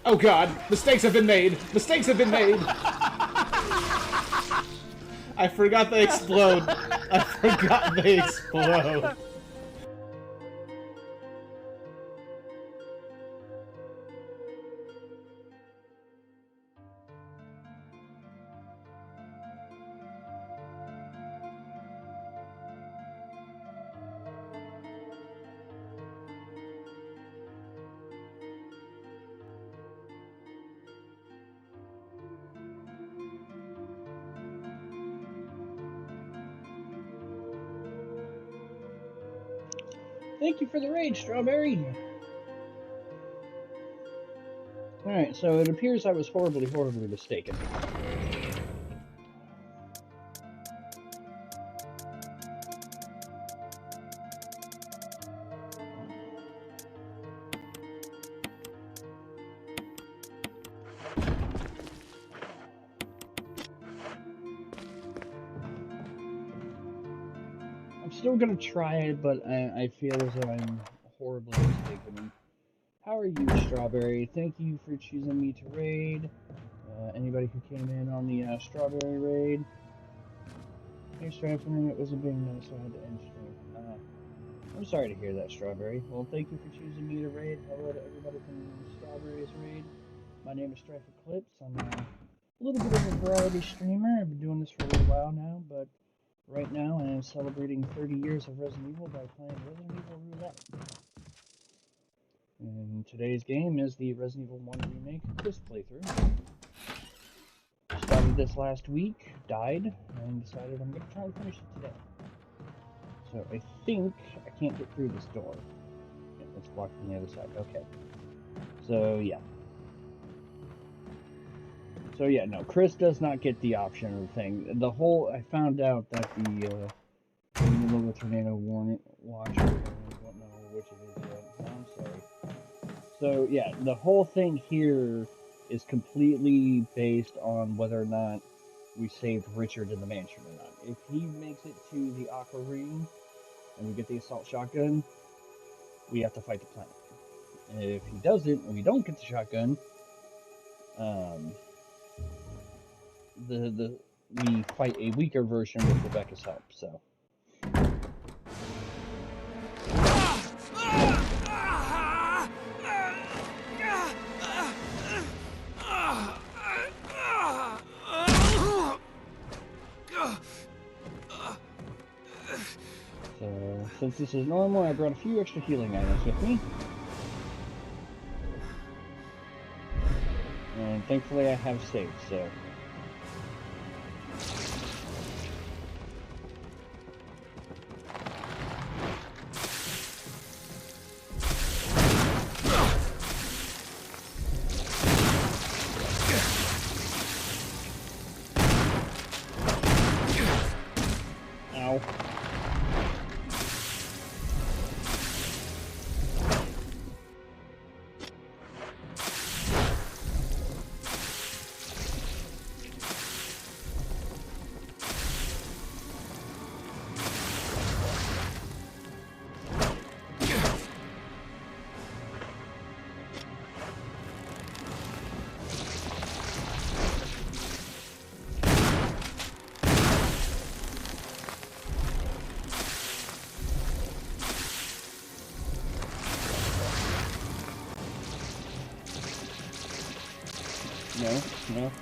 Oh god, mistakes have been made! Mistakes have been made! I forgot they explode. I forgot they explode. Thank you for the raid, Strawberry. Alright, so it appears I was horribly, horribly mistaken. I'm still gonna try it, but I feel as though I'm horribly mistaken. How are you, Strawberry? Thank you for choosing me to raid. Anybody who came in on the Strawberry raid. Hey, Strife, it was a big no, so I had to end stream. I'm sorry to hear that, Strawberry. Well, thank you for choosing me to raid. Hello to everybody from Strawberry's raid. My name is Strife Eclipse. I'm a little bit of a variety streamer. I've been doing this for a little while now, but right now I am celebrating 30 years of Resident Evil by playing Resident Evil Roulette. And today's game is the Resident Evil 1 Remake Quiz playthrough. Started this last week, died, and decided I'm going to try and finish it today. So I think I can't get through this door. Yeah, it's blocked from the other side. Okay. So yeah, no, Chris does not get the option of the thing. I found out that the in the middle of the tornado warning watch, I don't know which it is yet. Oh, I'm sorry. So yeah, the whole thing here is completely based on whether or not we saved Richard in the mansion or not. If he makes it to the Aqua Ring and we get the assault shotgun, we have to fight the planet. And if he doesn't, and we don't get the shotgun, we fight a weaker version with Rebecca's help. So. So, since this is normal, I brought a few extra healing items with me. And thankfully I have saved, so... Ow.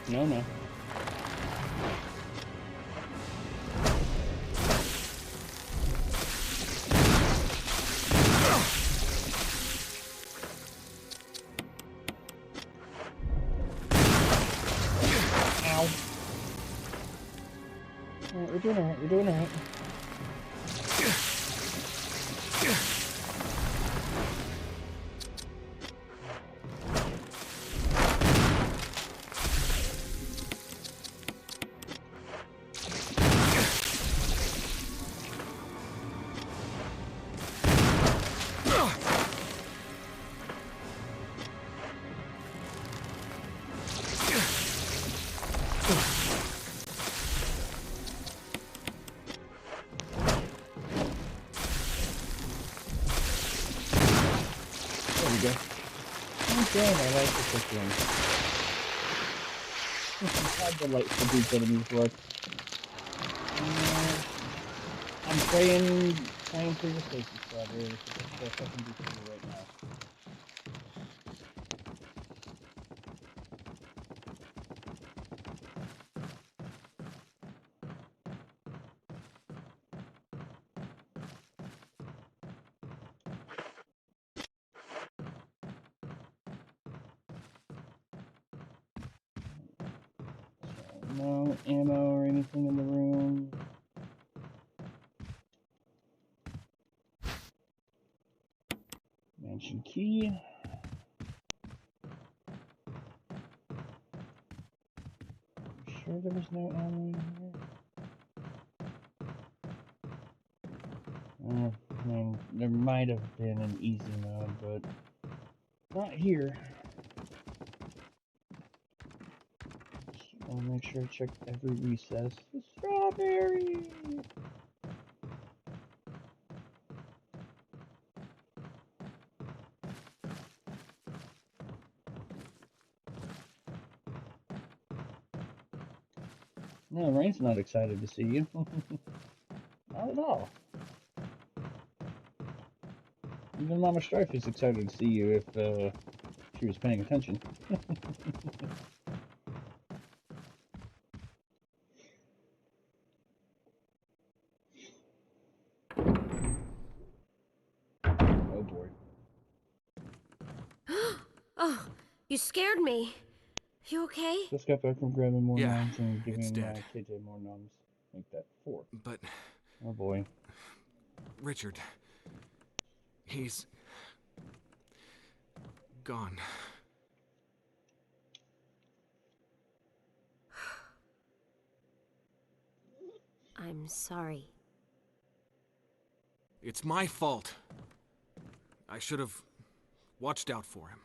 No. Ow. Alright, we're doing alright. There we go. Okay, I like the quick one. How delightful these enemies look. I'm praying for your safety, Strawberry. This is the best I can do for you right now. So, no ammo or anything in the room. Mansion key. You sure there was no ammo in here? I mean, there might have been an easy mode, but not here. I'll make sure to check every recess. The strawberry! No, Rain's not excited to see you. Not at all. Even Mama Strife is excited to see you if she was paying attention. Oh boy. Oh, you scared me. You okay? Just got back from grabbing more Yeah, noms and it's giving dead. KJ more noms. Make that 4. But Oh boy. Richard, he's gone. I'm sorry. It's my fault. I should have watched out for him.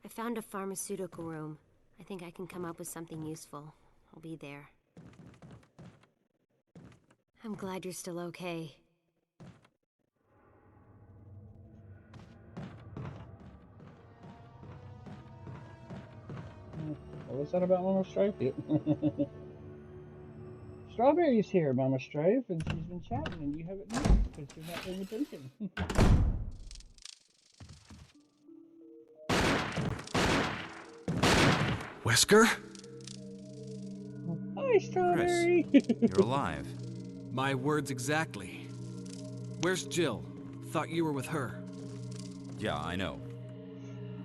I found a pharmaceutical room. I think I can come up with something useful. I'll be there. I'm glad you're still okay. What was that about Mama Strife? Strawberry's here, Mama Strife, and she's been chatting, and you haven't noticed because you're not paying attention. Wesker? Hi, Strawberry! You're alive. My words exactly. Where's Jill? Thought you were with her. Yeah, I know.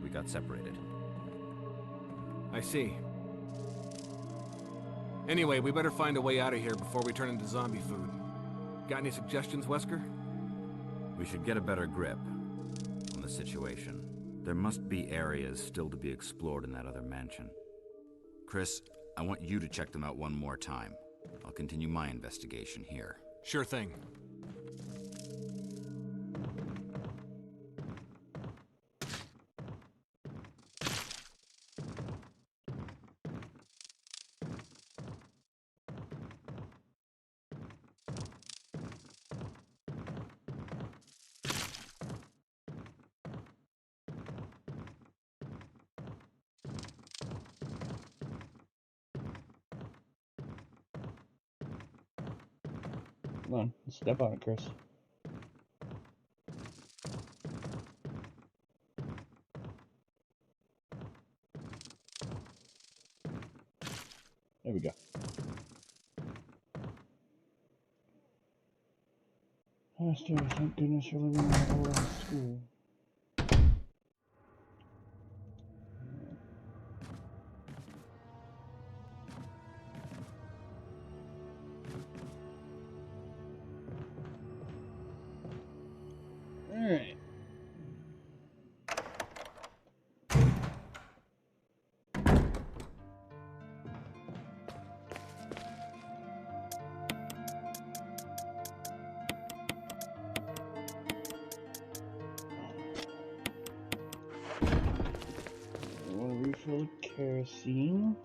We got separated. I see. Anyway, we better find a way out of here before we turn into zombie food. Got any suggestions, Wesker? We should get a better grip on the situation. There must be areas still to be explored in that other mansion. Chris, I want you to check them out one more time. I'll continue my investigation here. Sure thing. Come on, step on it, Chris. There we go. Master, thank goodness you're living in the old school. Alright. I want to refill the kerosene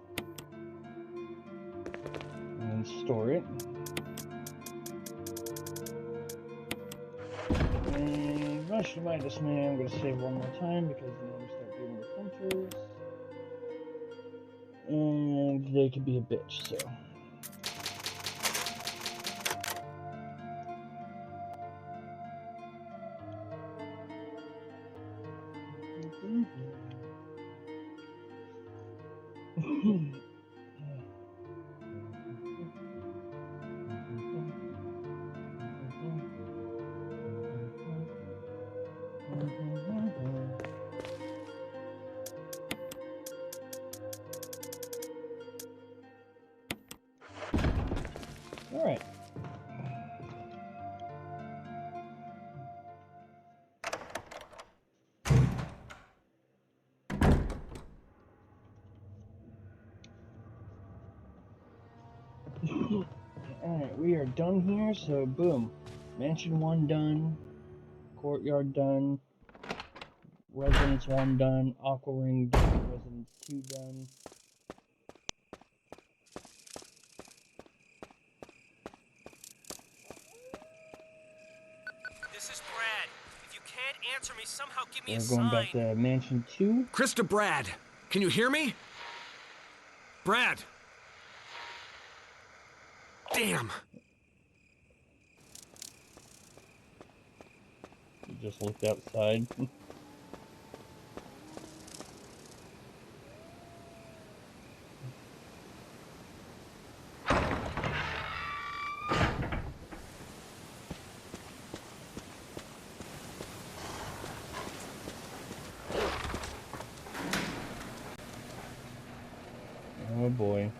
and then store it. And much to my dismay, I'm going to save one more time because then we start dealing with hunters. And they could be a bitch, so. All right. Alright, we are done here, so boom. Mansion 1 done, Courtyard done, Residence 1 done, Aqua Ring done, Residence 2 done. This is Brad. If you can't answer me, somehow give me a We're going back sign. to Mansion 2. Krista, Brad, can you hear me? Brad! Damn! You just looked outside. Oh boy.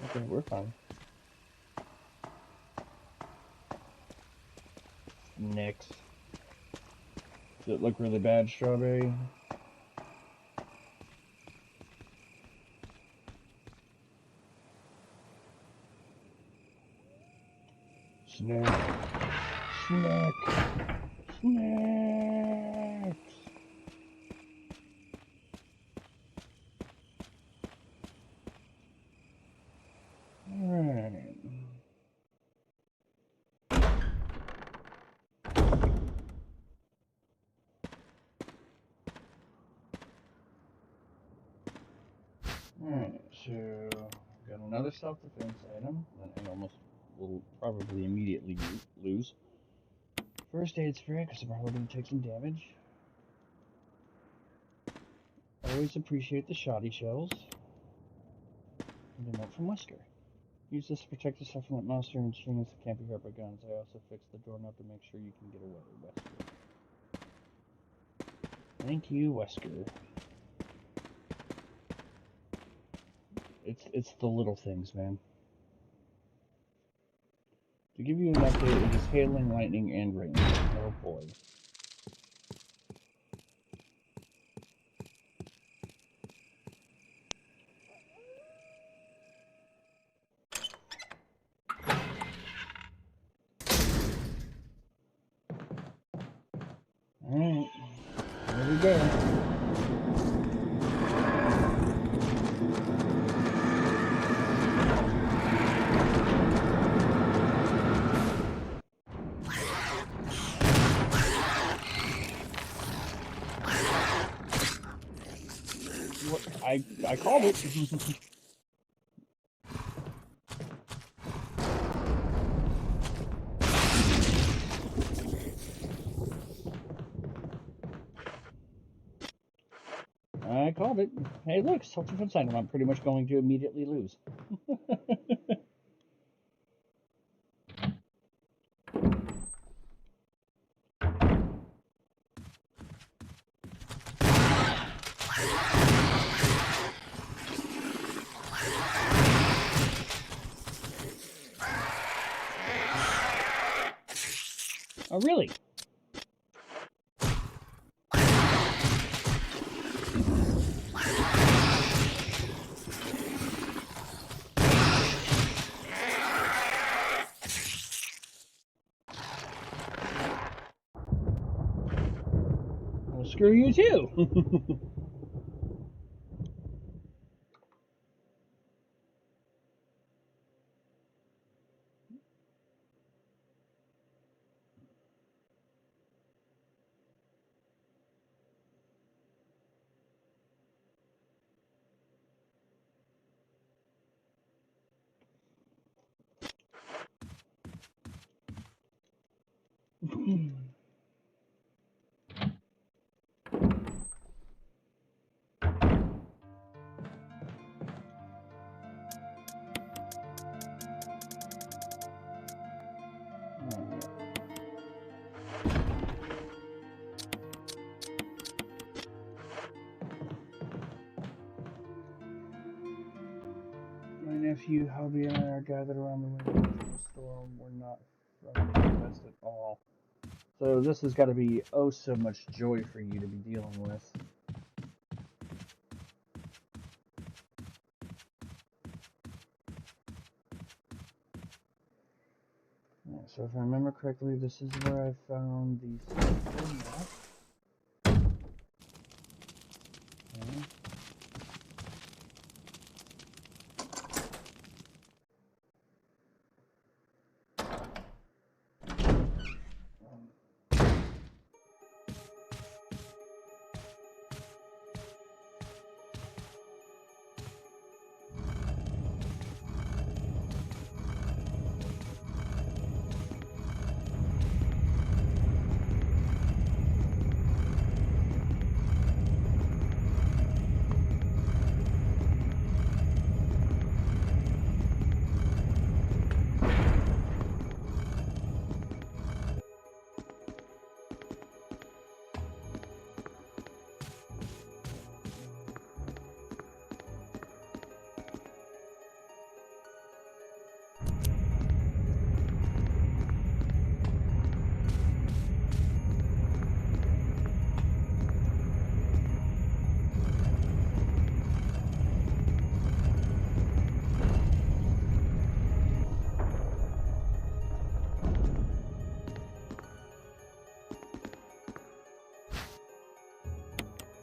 Okay, we're fine. Next. Does it look really bad, Strawberry? Snack. Snack. Snacks. Alright. Alright, so got another self-defense item that I almost will probably immediately lose. First aid spray, because I'm probably going to take some damage. Always appreciate the shoddy shells. And a note from Wesker. Use this to protect yourself from that monster and machines that can't be hurt by guns. I also fixed the doorknob to make sure you can get away, Wesker. Thank you, Wesker. It's the little things, man. To give you an update, it is hailing, lightning, and rain. Oh boy. Alright, here we go. I called it. I called it. Hey, look, self-defense item. I'm pretty much going to immediately lose. Oh, really? screw you too. My nephew, Hobby, and I are gathered around the window of the storm. We're not from the west at all. So this has got to be oh so much joy for you to be dealing with. Right, so if I remember correctly, this is where I found the map. Okay.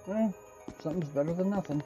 Well, something's better than nothing.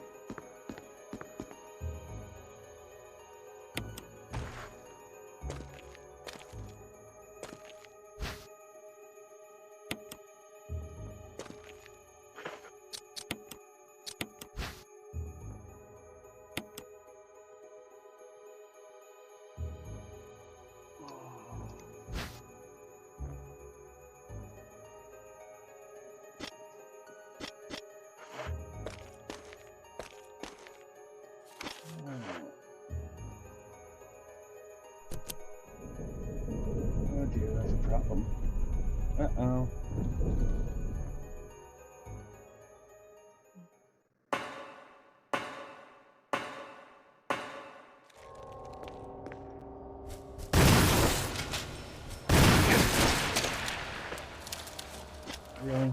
Oh dear, that's a problem. Uh-oh. Really?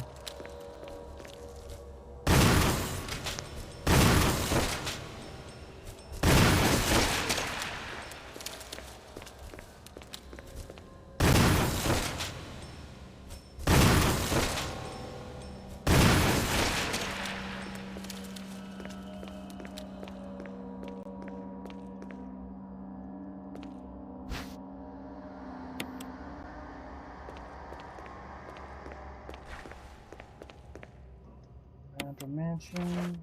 The mansion.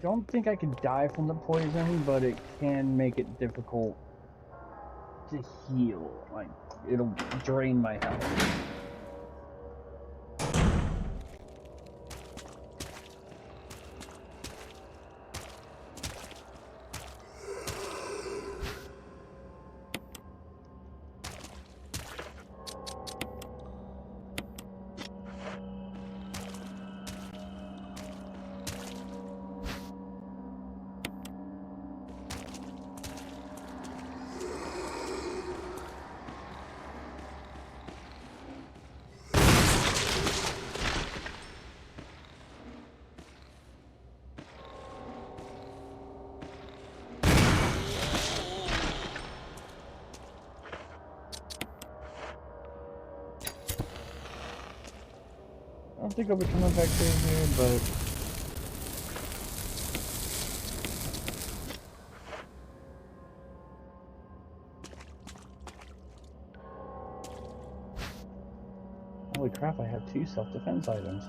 Don't think I could die from the poison, but it can make it difficult to heal. Like, it'll drain my health. don't think I'll be coming back down here, but... Holy crap, I have 2 self-defense items.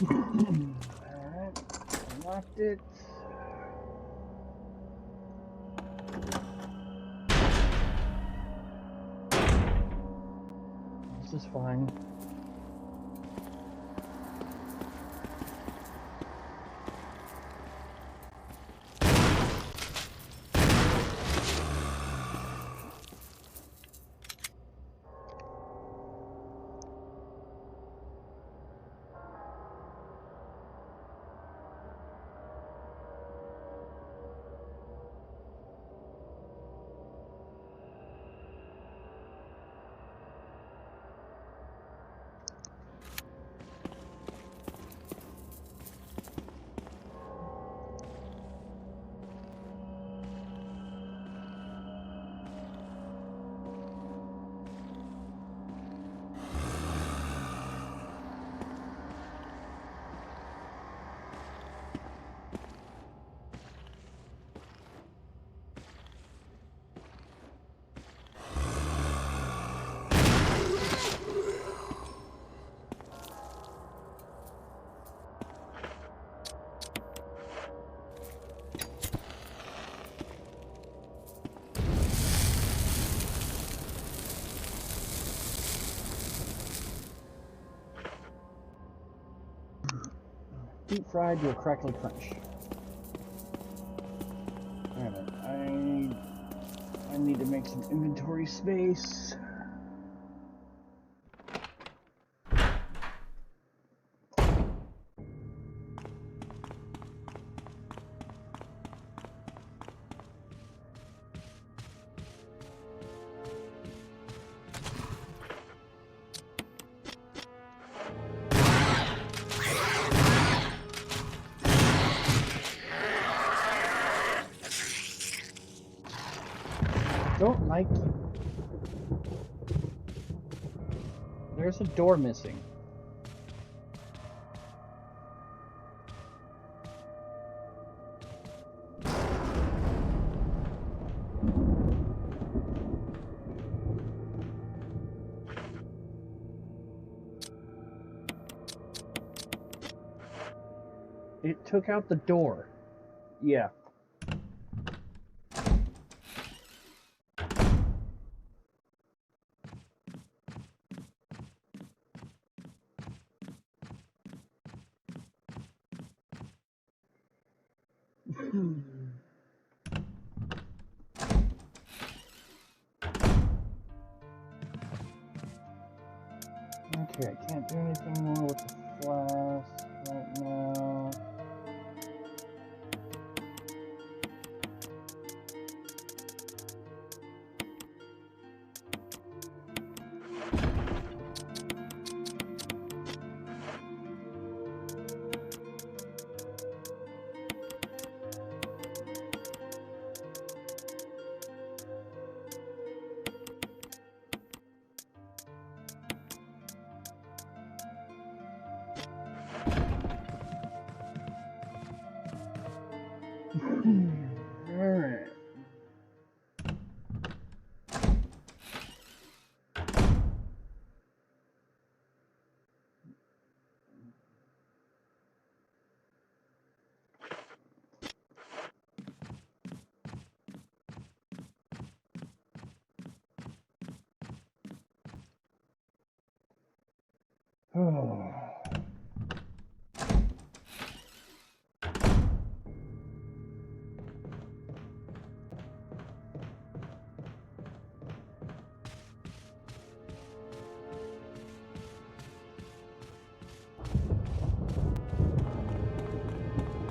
Alright, unlocked it. This is fine. Deep fried to a crackly crunch. Alright, I need to make some inventory space. Don't like you. There's a door missing. It took out the door. Yeah. Okay, I can't do anything more with the flask right now. Alright. Oh.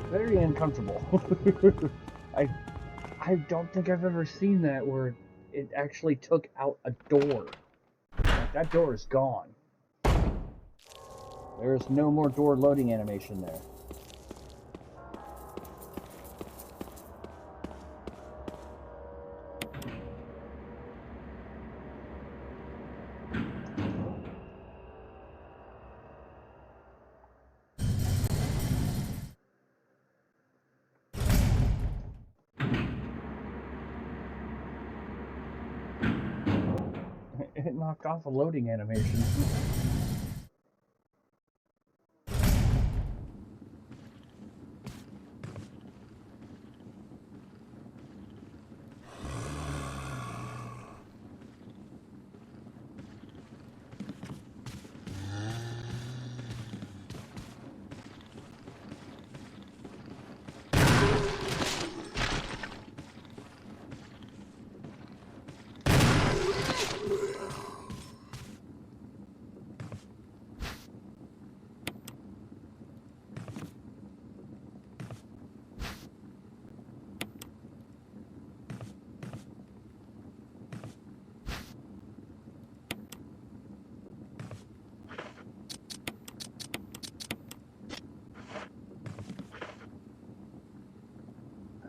Very uncomfortable. I I don't think I've ever seen that where it actually took out a door. Like, that door is gone. There is no more door loading animation there. It knocked off a loading animation.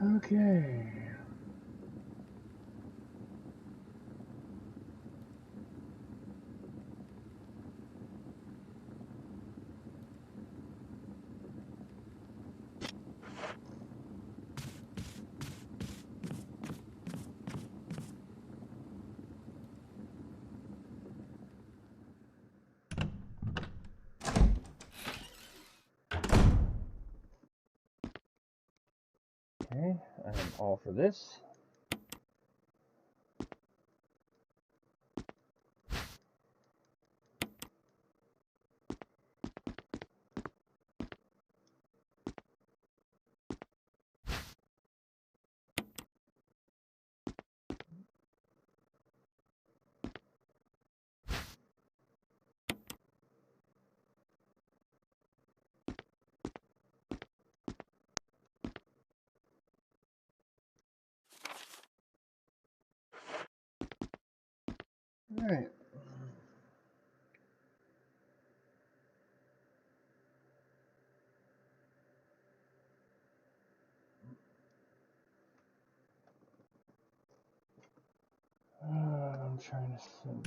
Okay. Okay, I'm all for this. All right. I'm trying to think.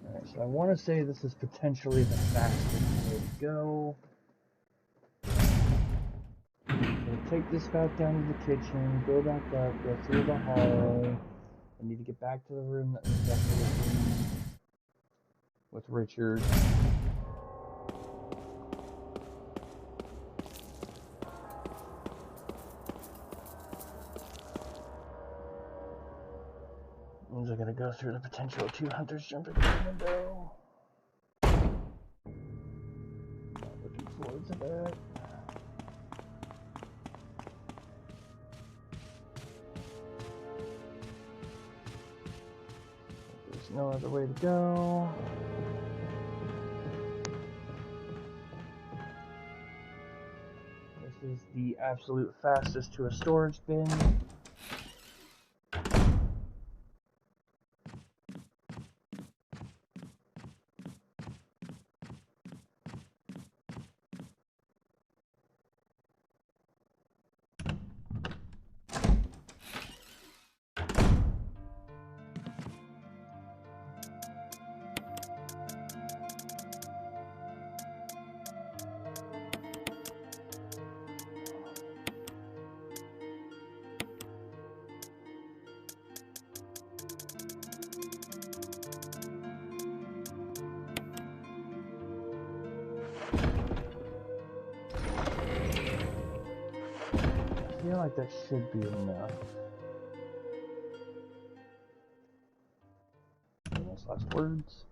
Alright, so I want to say this is potentially the fastest way to go. So take this back down to the kitchen, go back up, go through the hallway. I need to get back to the room that was decorated with Richard. Means I gotta go through the potential of 2 hunters jumping through the window. Not looking forward to that. There's no other way to go. This is the absolute fastest to a storage bin. I feel like that should be enough. Famous last words.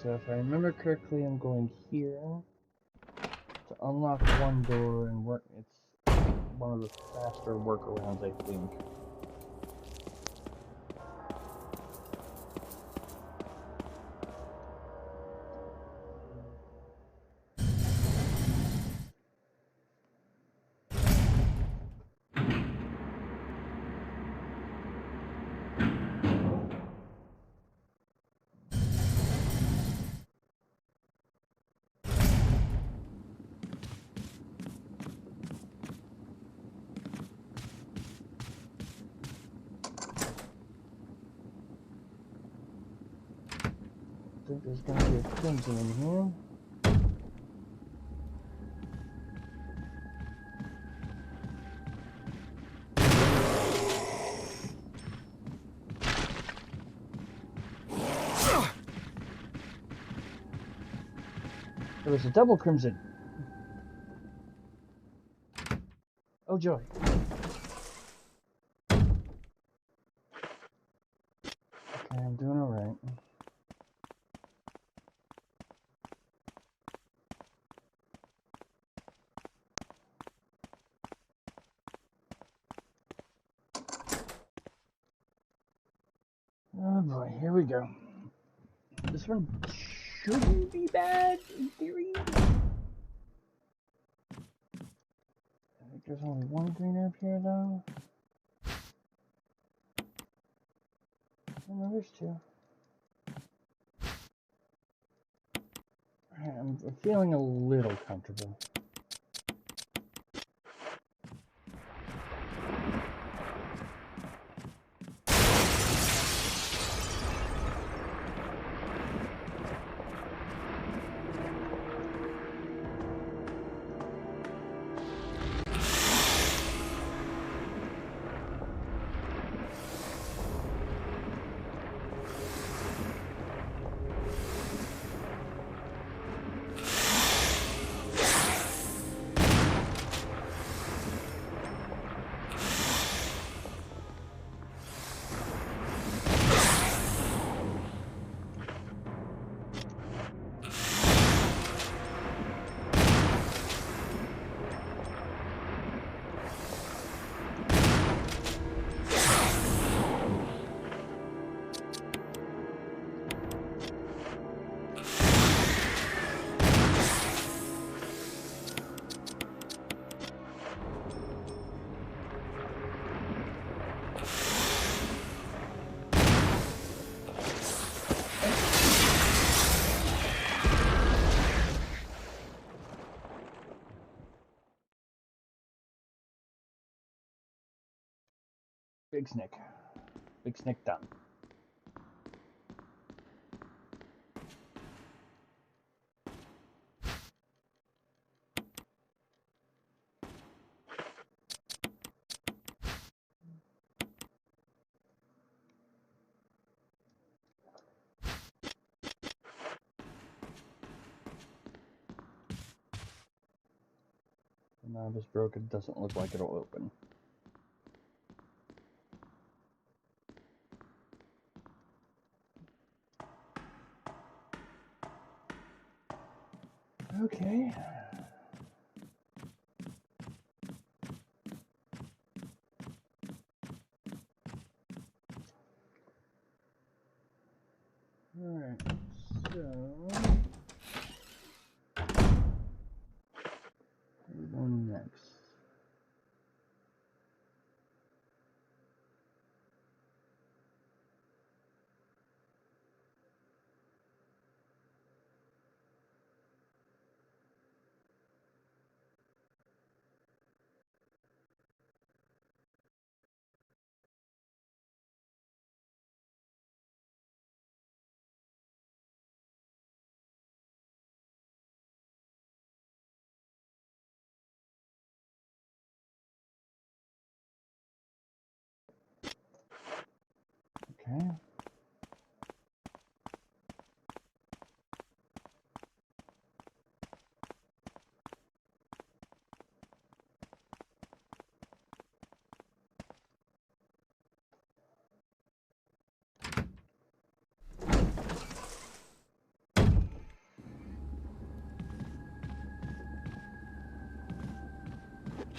so if I remember correctly, I'm going here to unlock one door and work. It's one of the faster workarounds, I think. I think there's going to be a crimson in here. There was a double crimson. Oh joy. Okay, I'm doing alright. Oh boy, here we go. This one shouldn't be bad, in theory. I think there's only one green herb here, though. Oh, no, there's two. Alright, I'm feeling a little comfortable. Big Snick. Big Snick done. Now this broke, it doesn't look like it'll open. Okay. Alright, so where are we going next? Okay.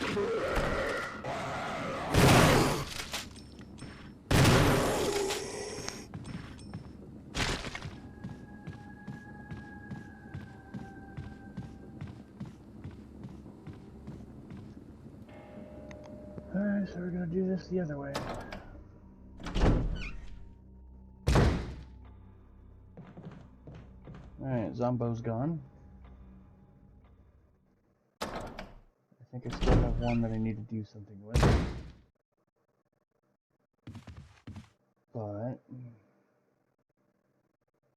Alright, so we're gonna do this the other way. Alright, Zombo's gone. I think I still have one that I need to do something with. But let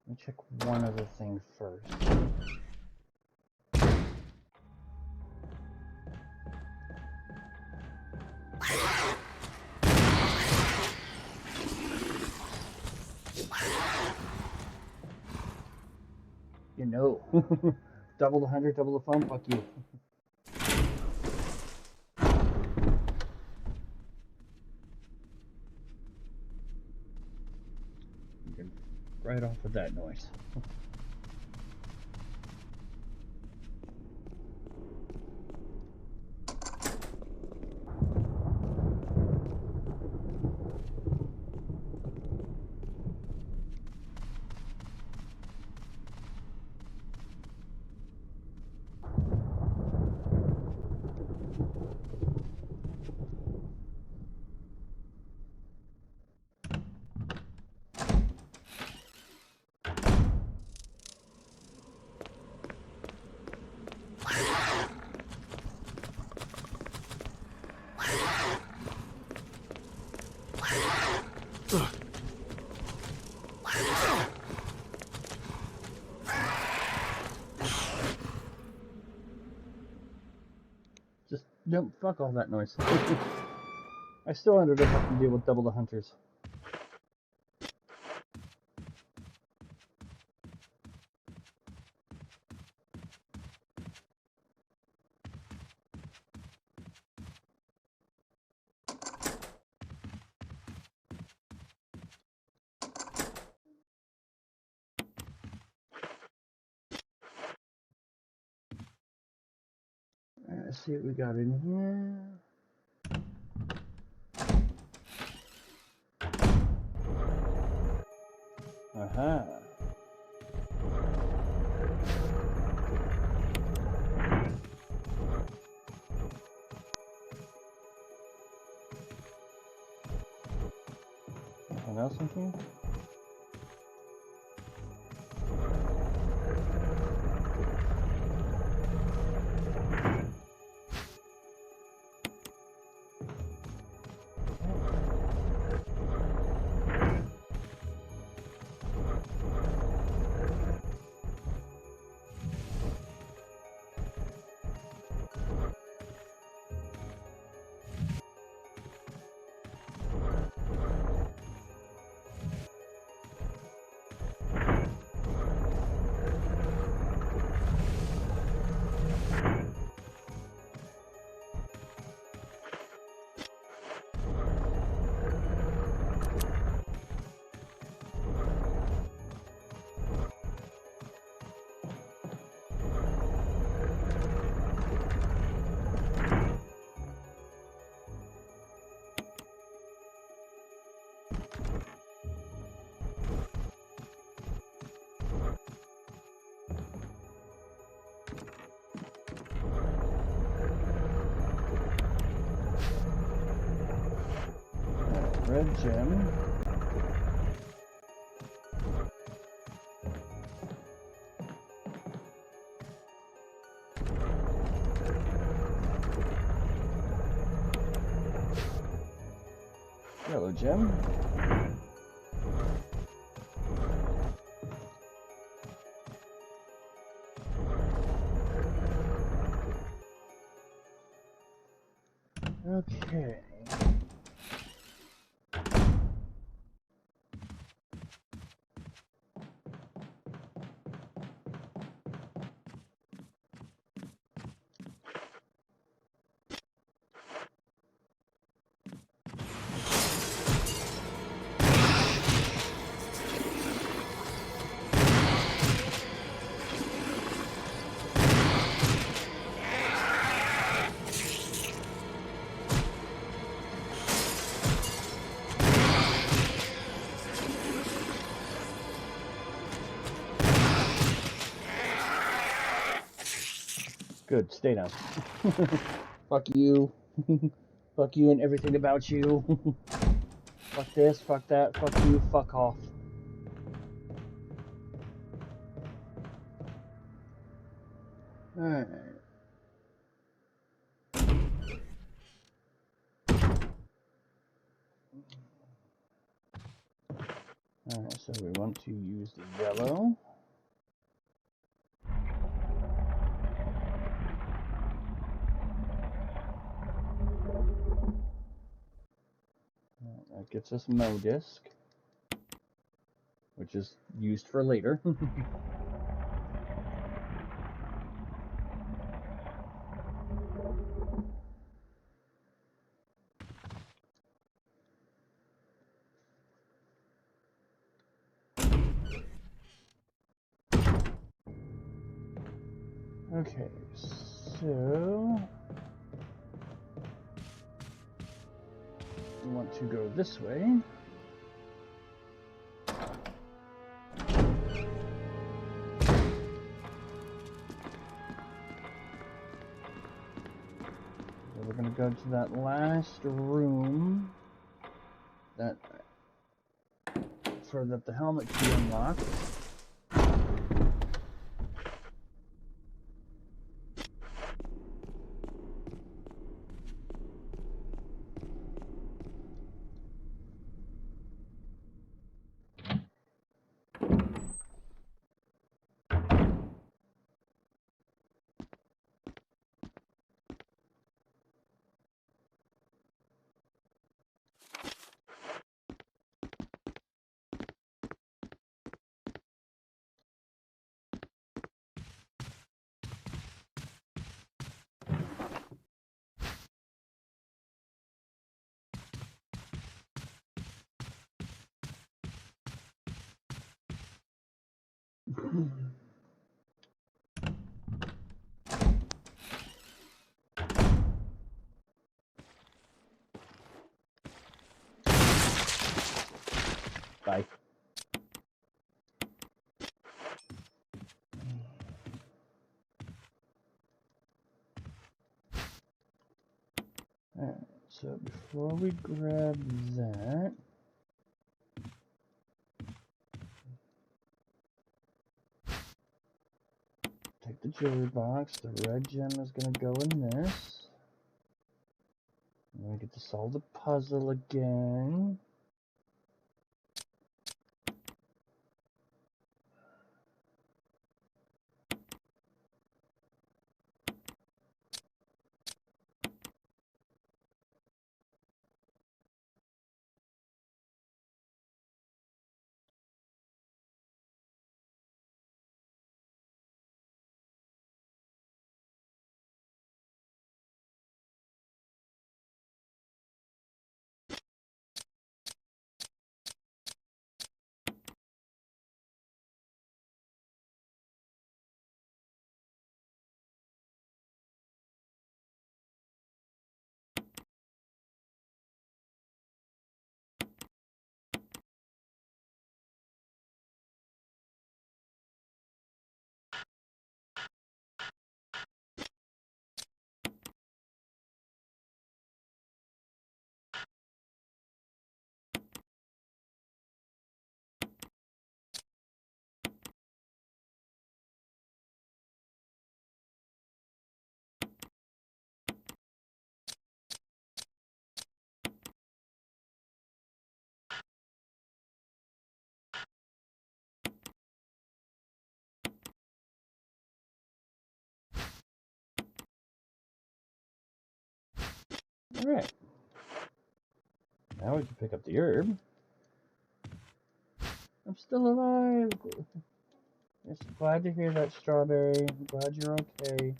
me check one other thing first. You know. Double the 100, double the fun, fuck you. You can right off with that noise. Just, no, fuck all that noise. I still ended up having to deal with double the hunters. Let's see what we got in here. Aha. Anything else in here? Red gem. Yellow gem. Okay. Good, stay down. Fuck you. Fuck you and everything about you. Fuck this, fuck that, fuck you, fuck off. Alright. Alright, so we want to use the yellow. That gets us Mo disc, which is used for later. Okay, so we want to go this way. So we're going to go to that last room that the helmet key unlocked. Bye. Alright, so before we grab that, take the jewelry box. The red gem is going to go in this. And we get to solve the puzzle again. Alright. Now we can pick up the herb. I'm still alive. Yes, glad to hear that, Strawberry. I'm glad you're okay.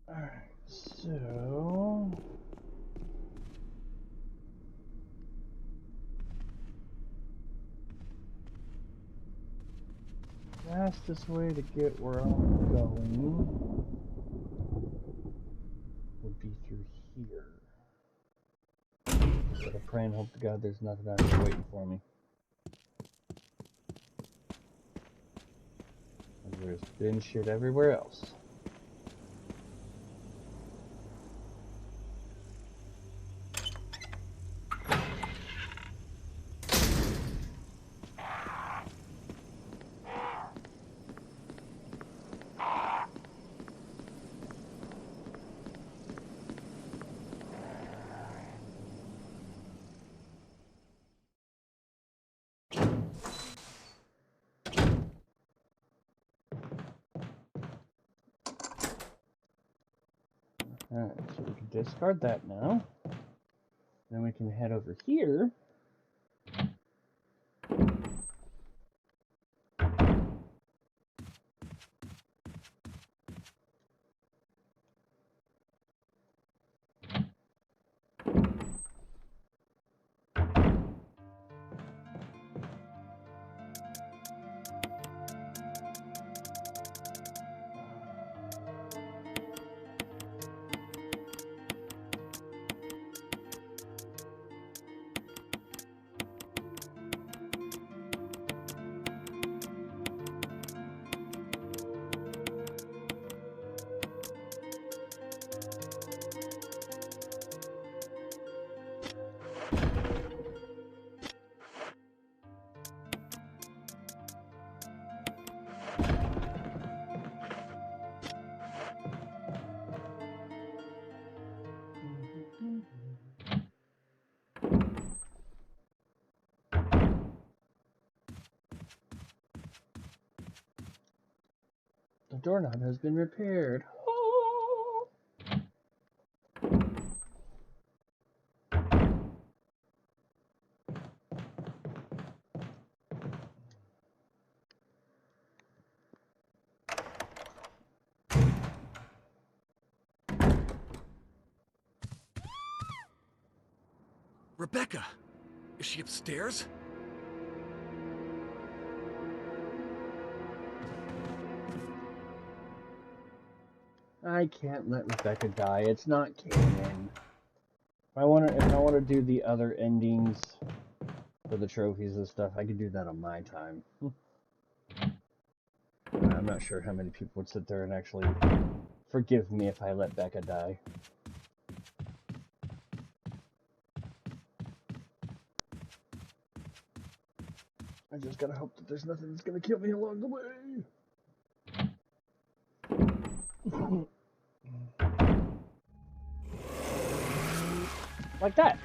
Alright, so fastest way to get where I'm going would be through here. But I pray and hope to God there's nothing out here waiting for me. There's been shit everywhere else. Alright, so we can discard that now. Then we can head over here. The doorknob has been repaired. Oh! Rebecca! Is she upstairs? I can't let Rebecca die. It's not canon. If I want to do the other endings for the trophies and stuff, I can do that on my time. I'm not sure how many people would sit there and actually forgive me if I let Becca die. I just gotta hope that there's nothing that's gonna kill me along the way. Like that.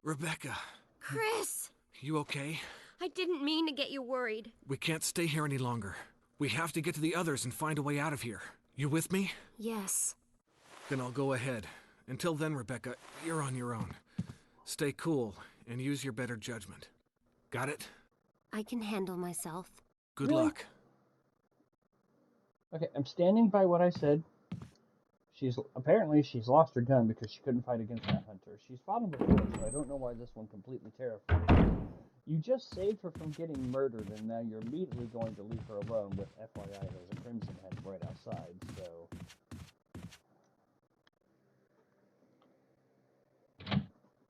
Rebecca. Chris! You okay? I didn't mean to get you worried. We can't stay here any longer. We have to get to the others and find a way out of here. You with me? Yes. Then I'll go ahead. Until then, Rebecca, you're on your own. Stay cool and use your better judgment. Got it? I can handle myself. Good Really? luck. Okay, I'm standing by what I said. Apparently she's lost her gun because she couldn't fight against that hunter. She's fought him before, so I don't know why this one completely terrified her. You just saved her from getting murdered, and now you're immediately going to leave her alone with FYI there's a Crimson Head right outside, so...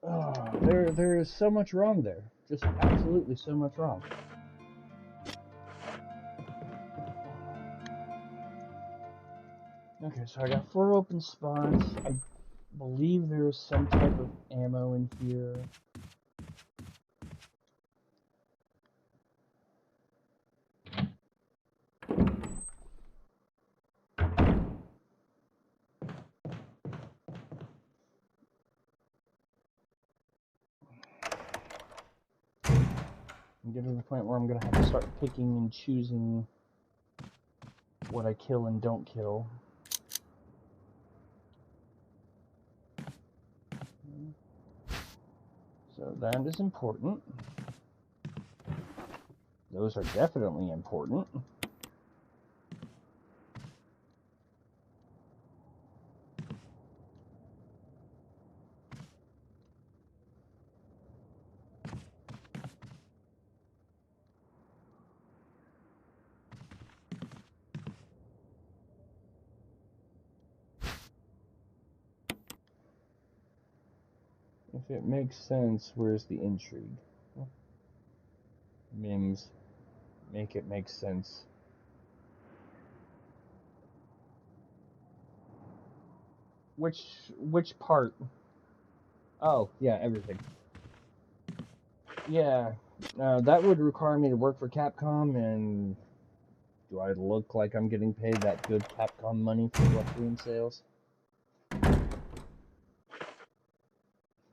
Oh, there is so much wrong there. Just absolutely so much wrong. Okay, so I got 4 open spots. I believe there's some type of ammo in here. I'm getting to the point where I'm gonna have to start picking and choosing what I kill and don't kill. So that is important. Those are definitely important. If it makes sense, where's the intrigue? Mims, make it make sense. Which part? Oh, yeah, everything. Yeah, that would require me to work for Capcom, and do I look like I'm getting paid that good Capcom money for Requiem sales?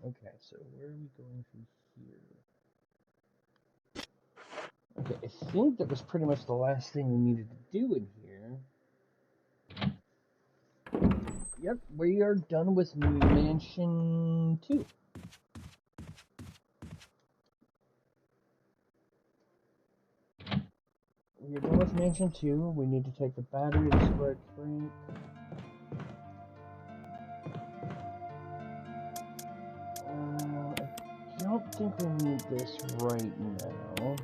Okay, so where are we going from here? Okay, I think that was pretty much the last thing we needed to do in here. Yep, we are done with Mansion 2. We are done with Mansion 2. We need to take the battery to Square Frank. I don't think we need this right now.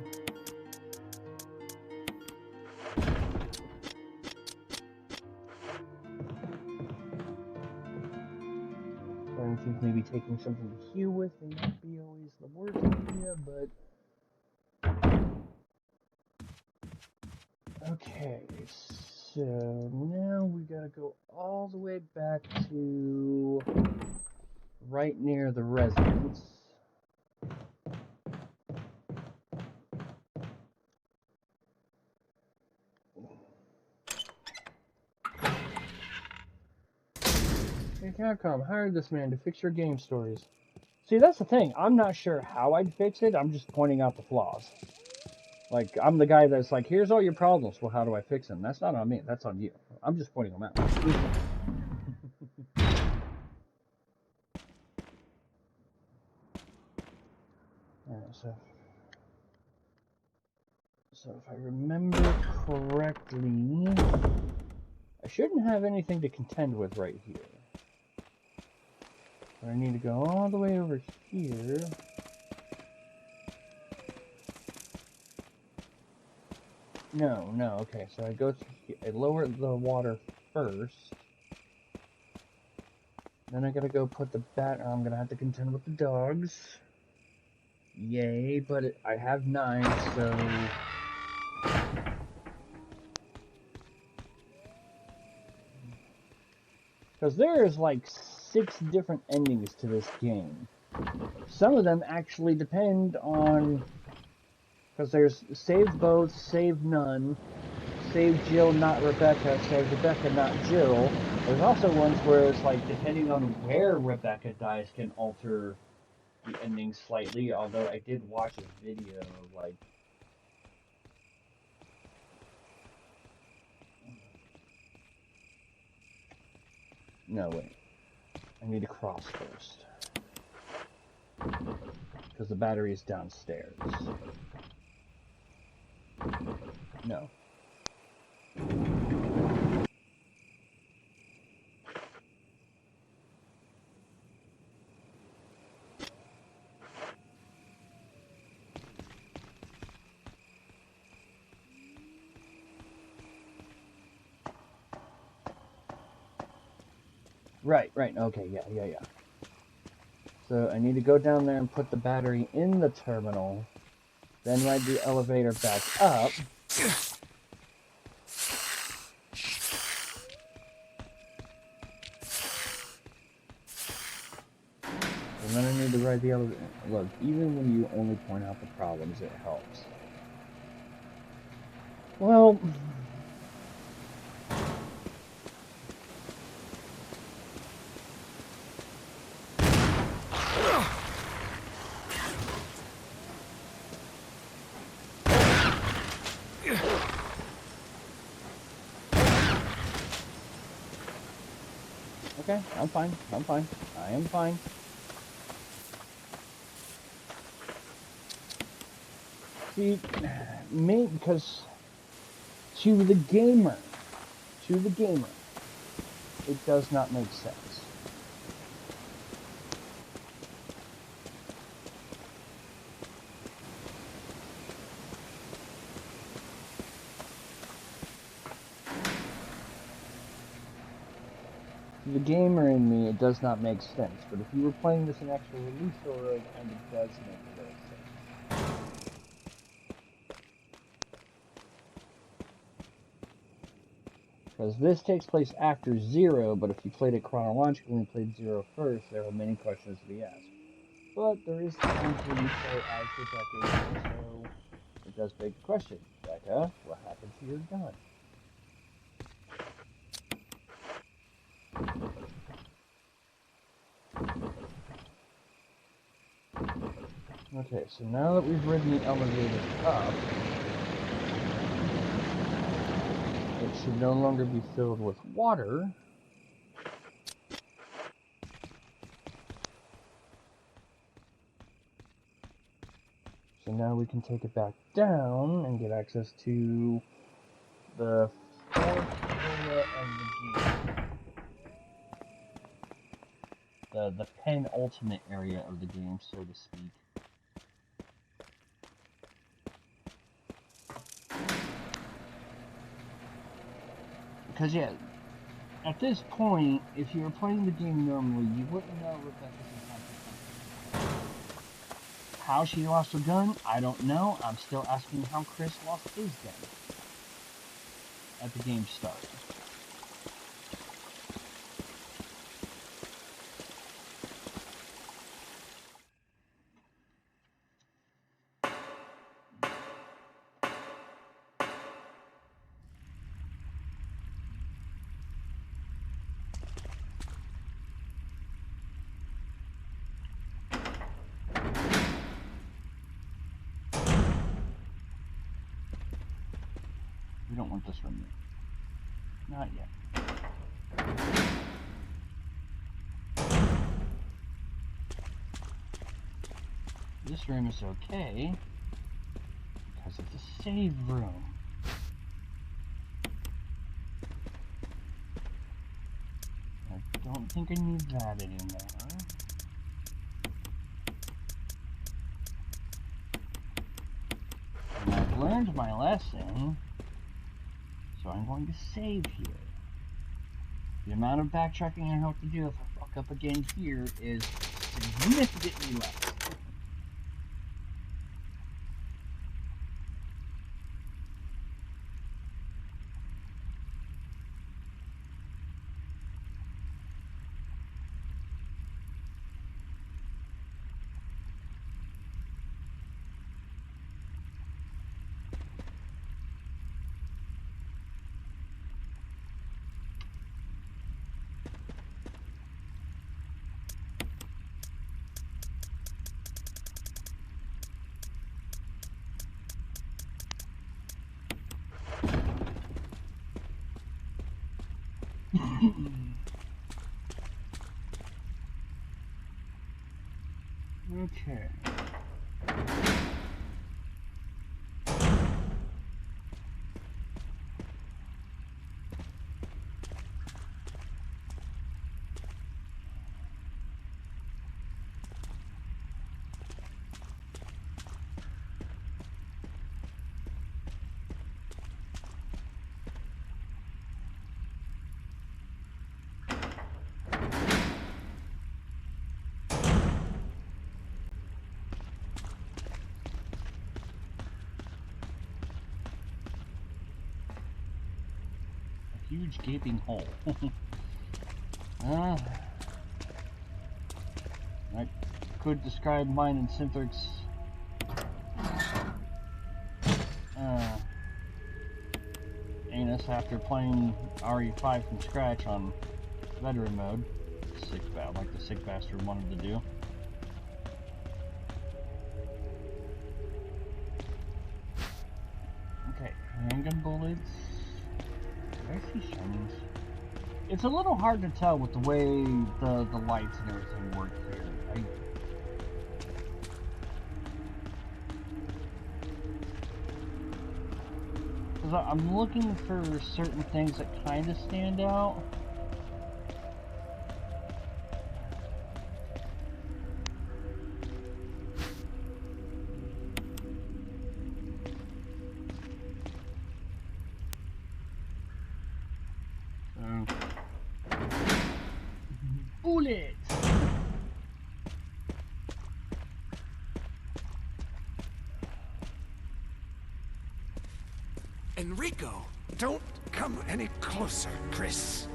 I think maybe taking something to heal with may not be always the worst idea, but... Okay, so now we gotta go all the way back to right near the residence. Hey Capcom, hired this man to fix your game stories. See, that's the thing. I'm not sure how I'd fix it. I'm just pointing out the flaws. Like, I'm the guy that's like, here's all your problems. Well, how do I fix them? That's not on me. That's on you. I'm just pointing them out. Alright, so if I remember correctly, I shouldn't have anything to contend with right here. But I need to go all the way over here. No, okay, so I go to here, I lower the water first. Then I gotta go put the I'm gonna have to contend with the dogs. Yay, but I have knives, so... Because there's like 6 different endings to this game. Some of them actually depend on... Because there's save both, save none, save Jill, not Rebecca, save Rebecca, not Jill. There's also ones where it's like, depending on where Rebecca dies can alter the ending slightly, although I did watch a video, like... No, wait. I need to cross first. Because the battery is downstairs. No. Right, okay, yeah. So I need to go down there and put the battery in the terminal, then ride the elevator back up. And then I need to ride the elevator. Look, even when you only point out the problems, it helps. Well... Okay, I'm fine. I'm fine. I am fine. See, me, because to the gamer, it does not make sense. To the gamer in me, it does not make sense. But if you were playing this in actual release order, it kind of does make a little sense. Because this takes place after 0, but if you played it chronologically and played 0 first, there are many questions to be asked. But there is times when you play as Rebecca, so it does beg the question. Becca, what happened to your gun? Okay, so now that we've ridden the elevator up, it should no longer be filled with water. So now we can take it back down and get access to the fourth area of the game. The penultimate area of the game, so to speak. Because, yeah, at this point, if you were playing the game normally, you wouldn't know Rebecca's intention. How she lost her gun, I don't know. I'm still asking how Chris lost his gun at the game start. We don't want this room yet. Not yet. This room is okay because it's a save room. I don't think I need that anymore. And I've learned my lesson, so I'm going to save here. The amount of backtracking I have to do if I fuck up again here is significantly less. Okay. Huge gaping hole. I could describe mine in Synthix anus after playing RE5 from scratch on veteran mode. Like the sick bastard wanted to do. Okay, handgun bullets. Did I see shinings? It's a little hard to tell with the way the lights and everything work here. Because I'm looking for certain things that kind of stand out. Bullets! Enrico! Don't come any closer, Chris.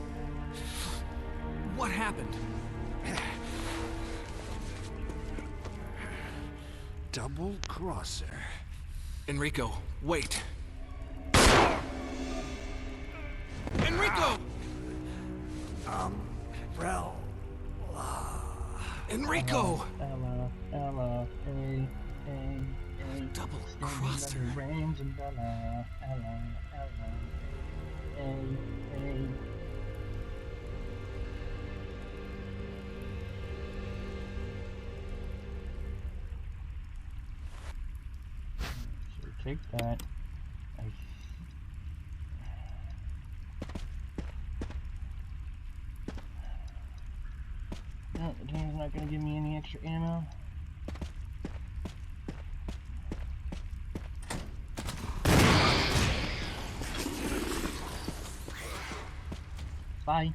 What happened? Double crosser. Enrico, wait. Enrico! Umbrella. Enrico! Ella, hey. Double crosser. Range and Ella, hey. So take that. No, the game's not gonna give me any extra ammo. Bye.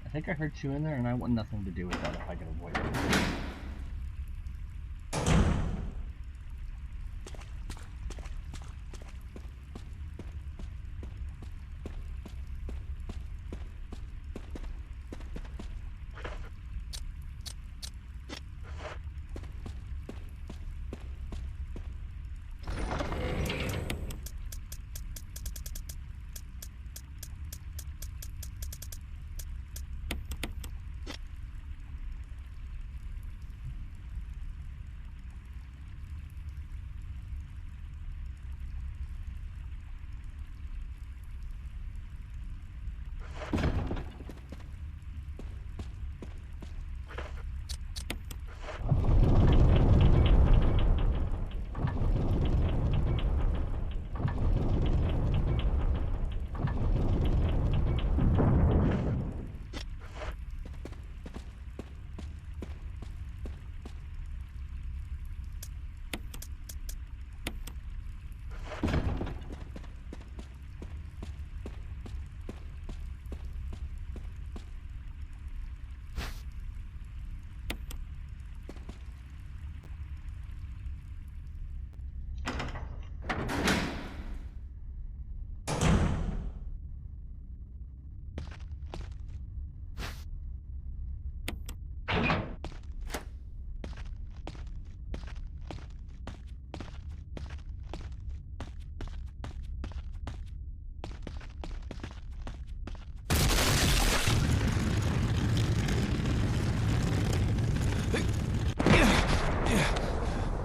I think I heard two in there, and I want nothing to do with that if I can avoid it.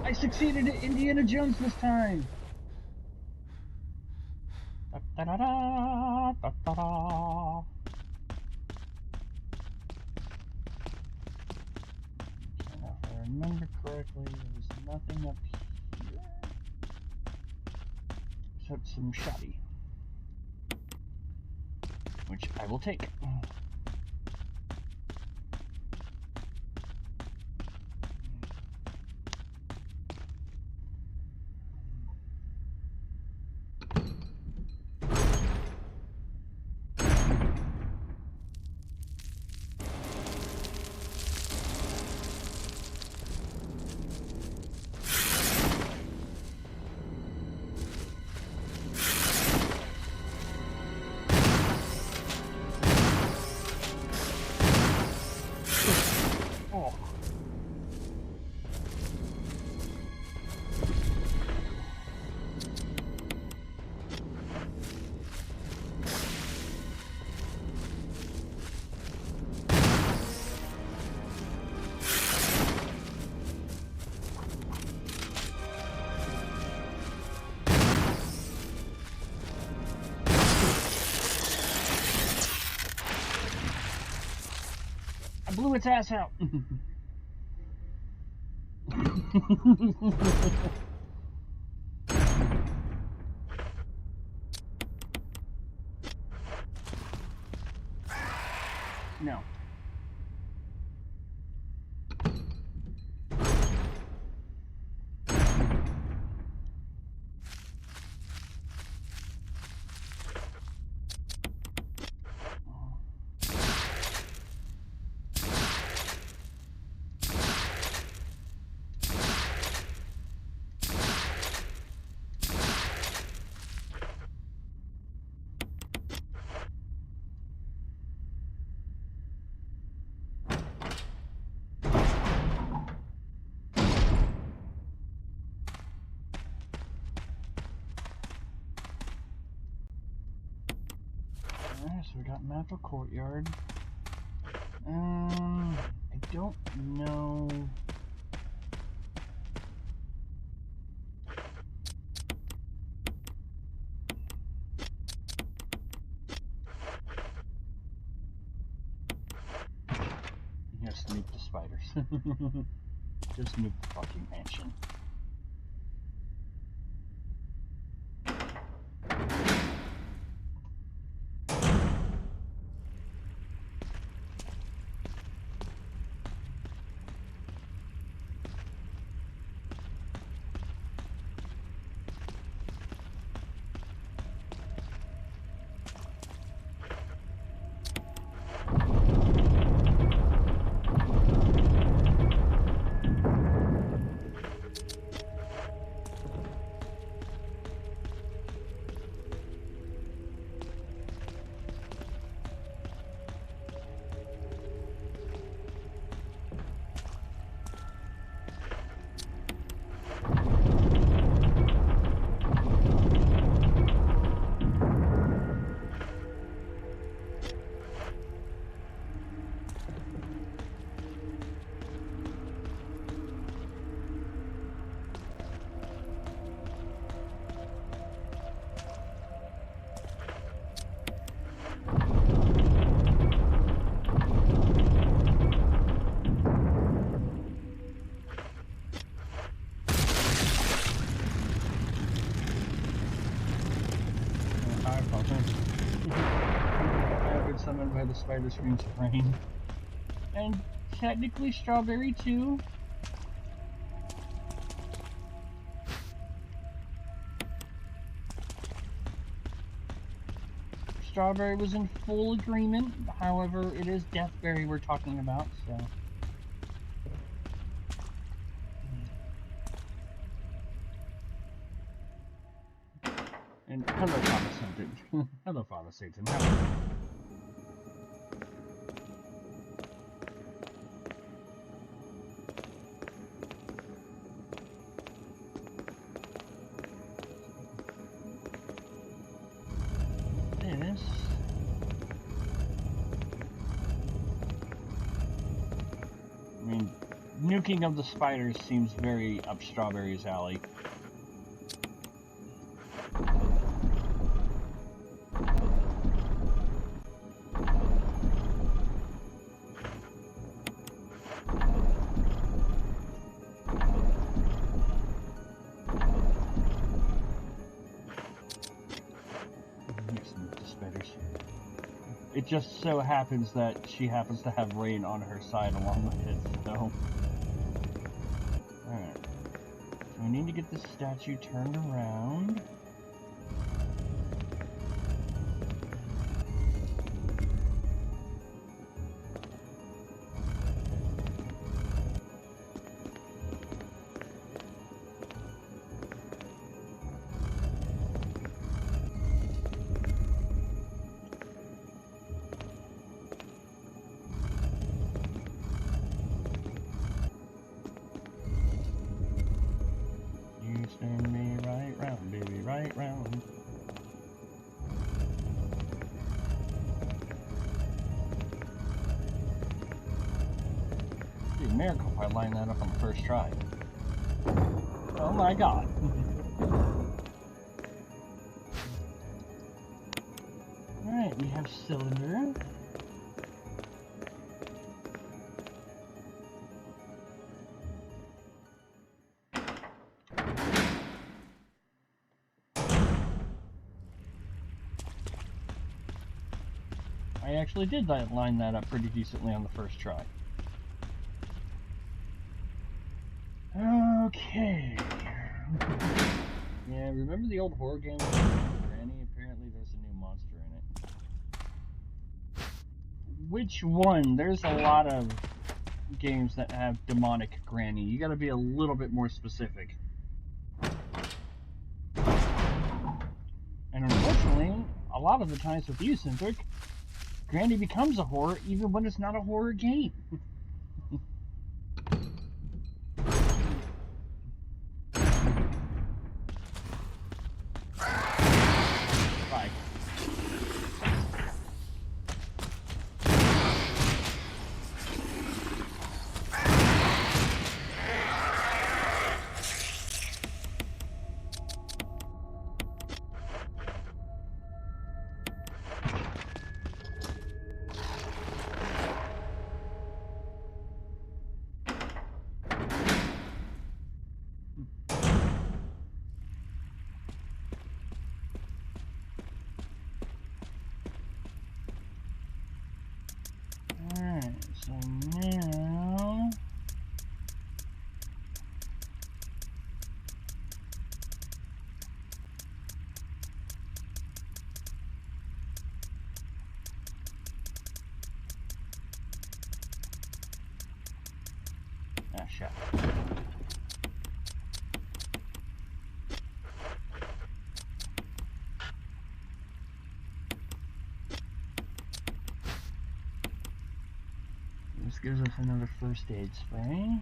I succeeded at Indiana Jones this time! Da-da-da-da, da-da-da. Okay, now if I remember correctly, there was nothing up here. Except some shoddy. Which I will take. I blew its ass out. No. Alright, so we got map of courtyard. I don't know. Just nuke the spiders. Just nuke the fucking mansion. I've been summoned by the spider screams of rain. And technically strawberry too. Strawberry was in full agreement, however it is Deathberry we're talking about, so. And hello, Father Satan. Hello, Father Satan. How are you? This. I mean, nuking of the spiders seems very up Strawberry's alley. It just so happens that she happens to have rain on her side along with it, so... Alright. So we need to get this statue turned around. Spin me right round, baby, right round. It'd be a miracle if I line that up on the first try. Oh my god. Alright, we have cylinder. I actually did line that up pretty decently on the first try. Okay. Yeah, remember the old horror game with Granny? Apparently there's a new monster in it. Which one? There's a lot of games that have demonic Granny. You gotta be a little bit more specific. And unfortunately, a lot of the times with you, Centric, Granny becomes a horror even when it's not a horror game. Bye. Alright, so now... Ah, shit. This gives us another first aid spray.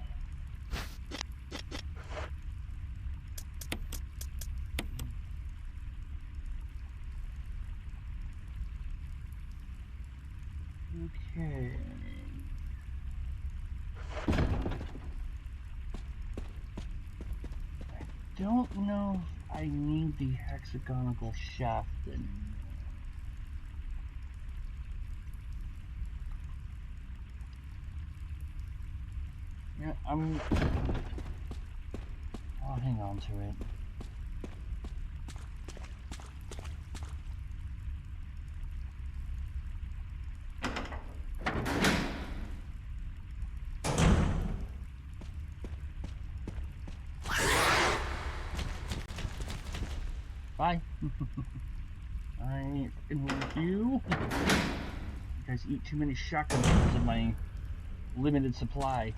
Okay. I don't know if I need the hexagonal shaft anymore. Yeah, I'll hang on to it. Bye. I ain't fucking with you. You guys eat too many shotgun shells of my limited supply.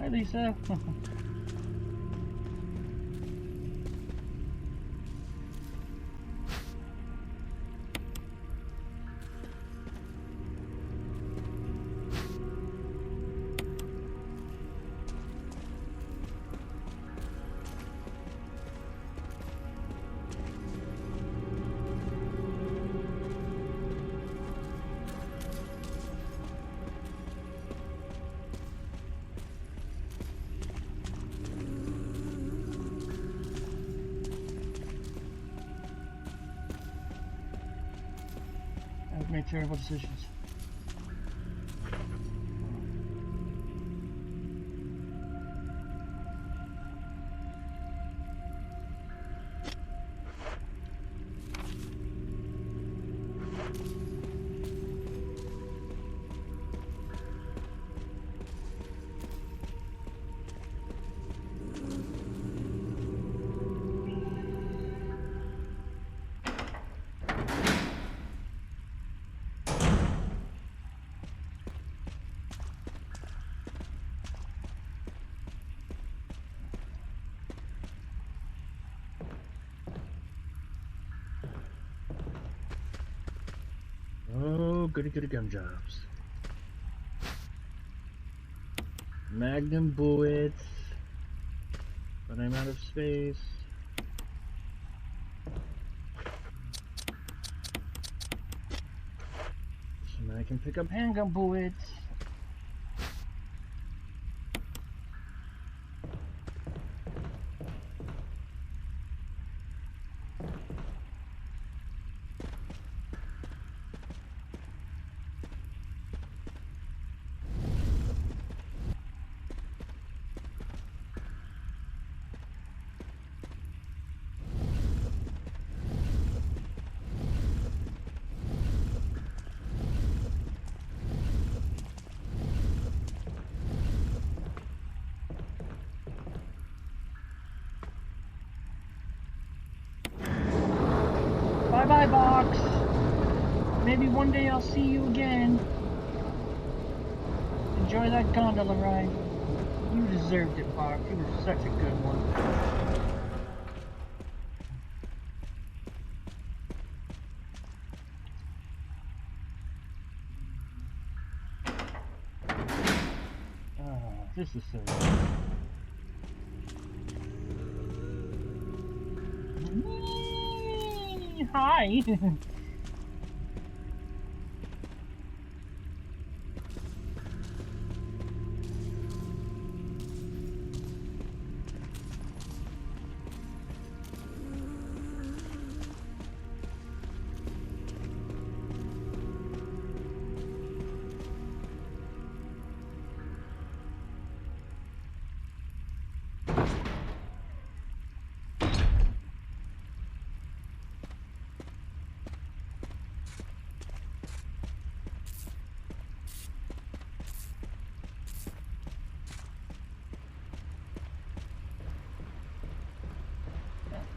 Hi, Lisa. I've made terrible decisions. Oh, goody goody gum jobs. Magnum bullets. But I'm out of space. So now I can pick up handgun bullets. Bye-bye, box. Maybe one day I'll see you again. Enjoy that gondola ride. You deserved it, Box. You were such a good one. Oh, this is so good. Hi.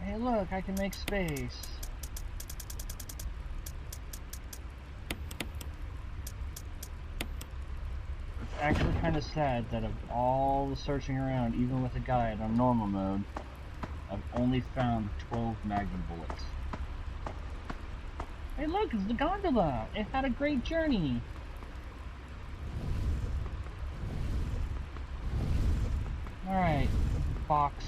Hey, look, I can make space. It's actually kind of sad that of all the searching around, even with a guide on normal mode, I've only found 12 Magnum bullets. Hey, look, it's the gondola. It had a great journey. Alright, Fox.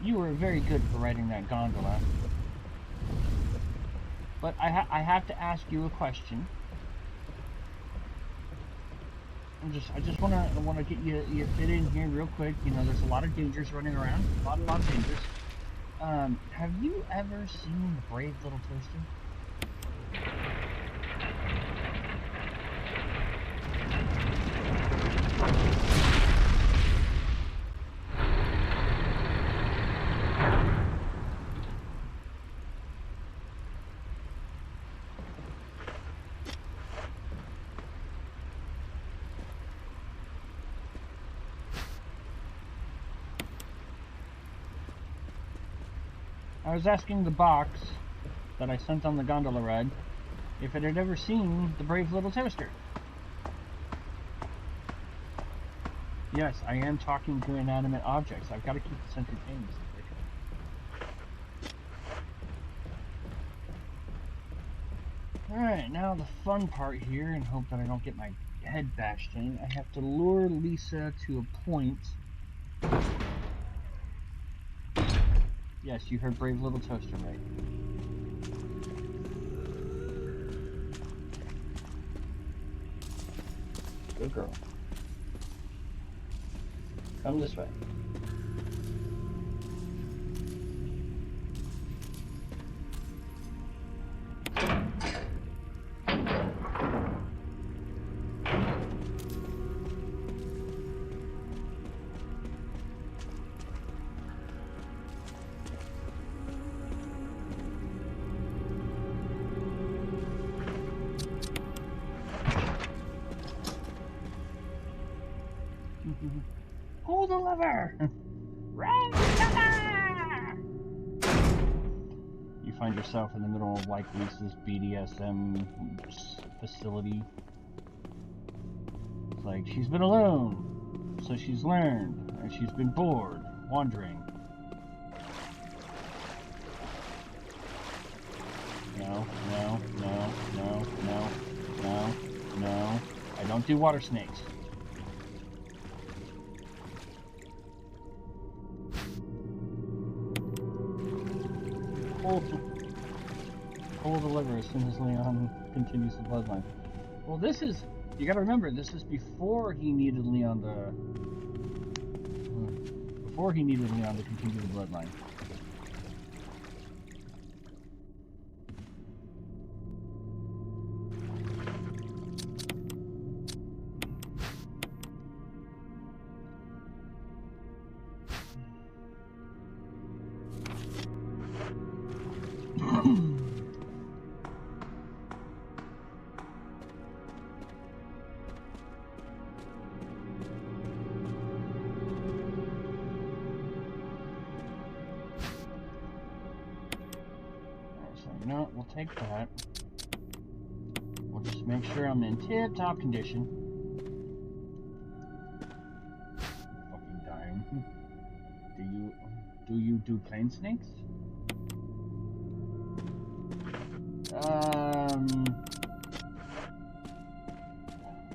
You were very good for riding that gondola. But I have to ask you a question. I just wanna get you fit in here real quick. You know, there's a lot of dangers running around. A lot of dangers. Have you ever seen the Brave Little Toaster? I was asking the box that I sent on the gondola ride if it had ever seen the Brave Little Toaster. Yes, I am talking to inanimate objects. I've got to keep this entertaining. Alright, now the fun part here, and hope that I don't get my head bashed in. I have to lure Lisa to a point. Yes, you heard Brave Little Toaster right. Good girl. Come this way. Pull the lever! Run the lever! You find yourself in the middle of like Lisa's BDSM facility. It's like, she's been alone, so she's learned, and she's been bored, wandering. No. I don't do water snakes. Pull the lever as soon as Leon continues the bloodline. Well, this is, you gotta remember, this is before he needed Leon to continue the bloodline. No, we'll take that. We'll just make sure I'm in tip-top condition. Fucking dying. Do you do plane snakes?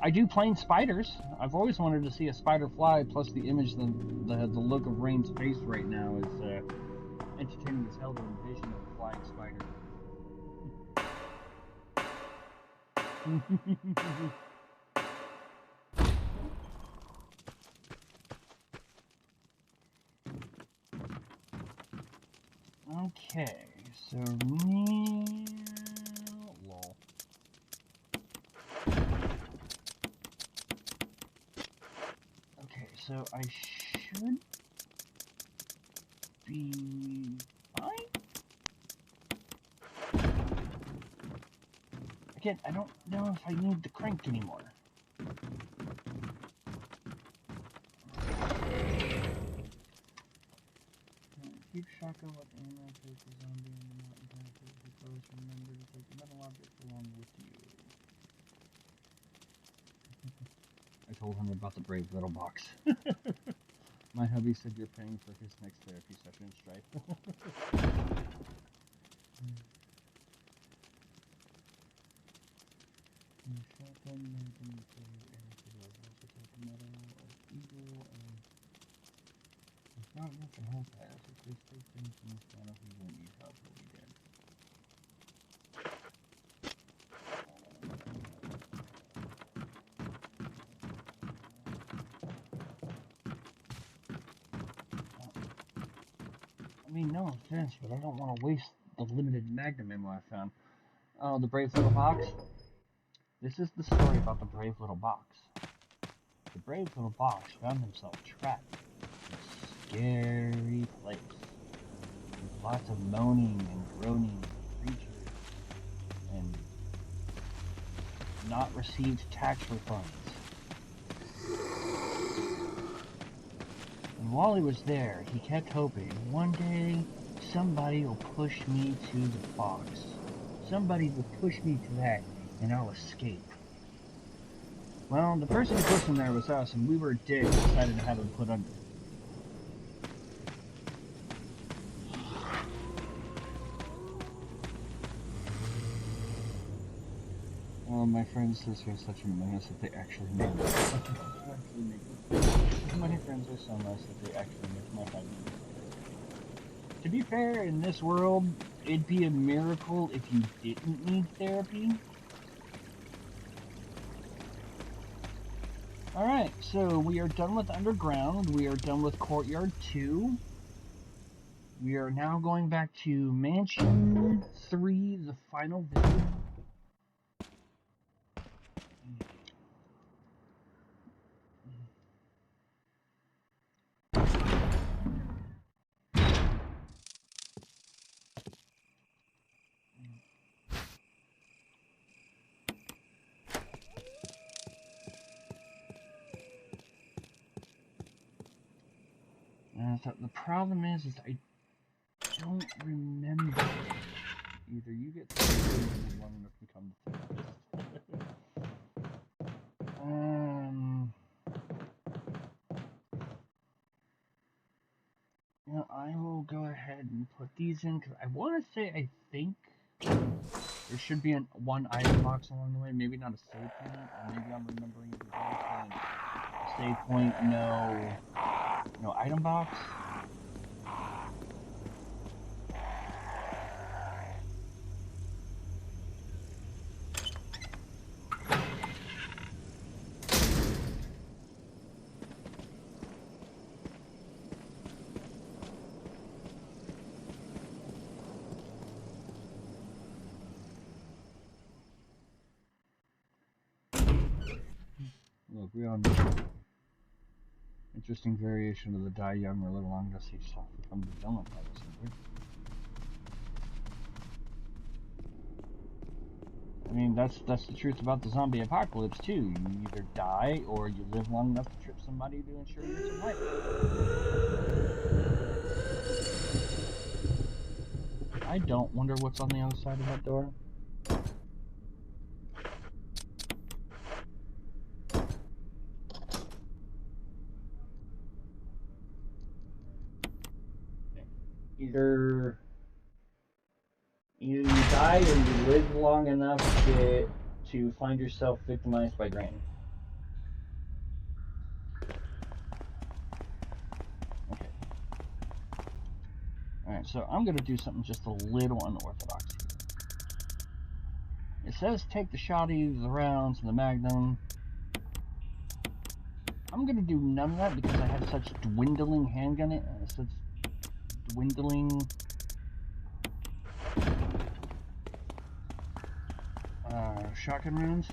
I do plane spiders. I've always wanted to see a spider fly, plus the image, the look of Rain's face right now is entertaining as hell to envision a flying spider. Okay, so lol. Okay, so I should be fine. Again, I don't know if I need the crank anymore. Keep shotgun with ammo, take the zombie in the mountain path, if you close, remember to take the metal object along with you. I told him about the brave little box. My hubby said you're paying for his next therapy session in Strife. Shotgun magazine for also take the metal of eagle and there's not much to help as. If this takes things from this down, if we won't need help, we'll be dead. I mean, no offense, but I don't want to waste the limited magnum ammo I found. Oh, the brave little box? This is the story about the brave little box. The brave little box found himself trapped in a scary place with lots of moaning and groaning creatures and not received tax refunds. And while he was there, he kept hoping, one day somebody will push me to the box. Somebody will push me to that and I'll escape. Well, the person who pushed him there was us, and we were a dick and decided to have him put under. Well, my friend says you're such a menace that they actually make me. My friends are so nice that they actually make my head. To be fair, in this world, it'd be a miracle if you didn't need therapy. Alright, so we are done with Underground. We are done with Courtyard 2. We are now going back to Mansion 3, the final vision. The problem is I don't remember. Either you get through long enough to come to you know, I will go ahead and put these in because I want to say I think there should be one item box along the way. Maybe not a save point, or maybe I'm remembering it wrong. Save point, no item box. Look, we on interesting variation of the die young or live long to see yourself become the villain by this number. I mean, that's the truth about the zombie apocalypse too. You either die or you live long enough to trip somebody to ensure your survival. I don't wonder what's on the other side of that door. Either you die or you live long enough to find yourself victimized by Granny. Okay. Alright, so I'm going to do something just a little unorthodox here. It says take the shotty, the rounds, and the magnum. I'm going to do none of that because I have such dwindling handgun, such dwindling shotgun rounds.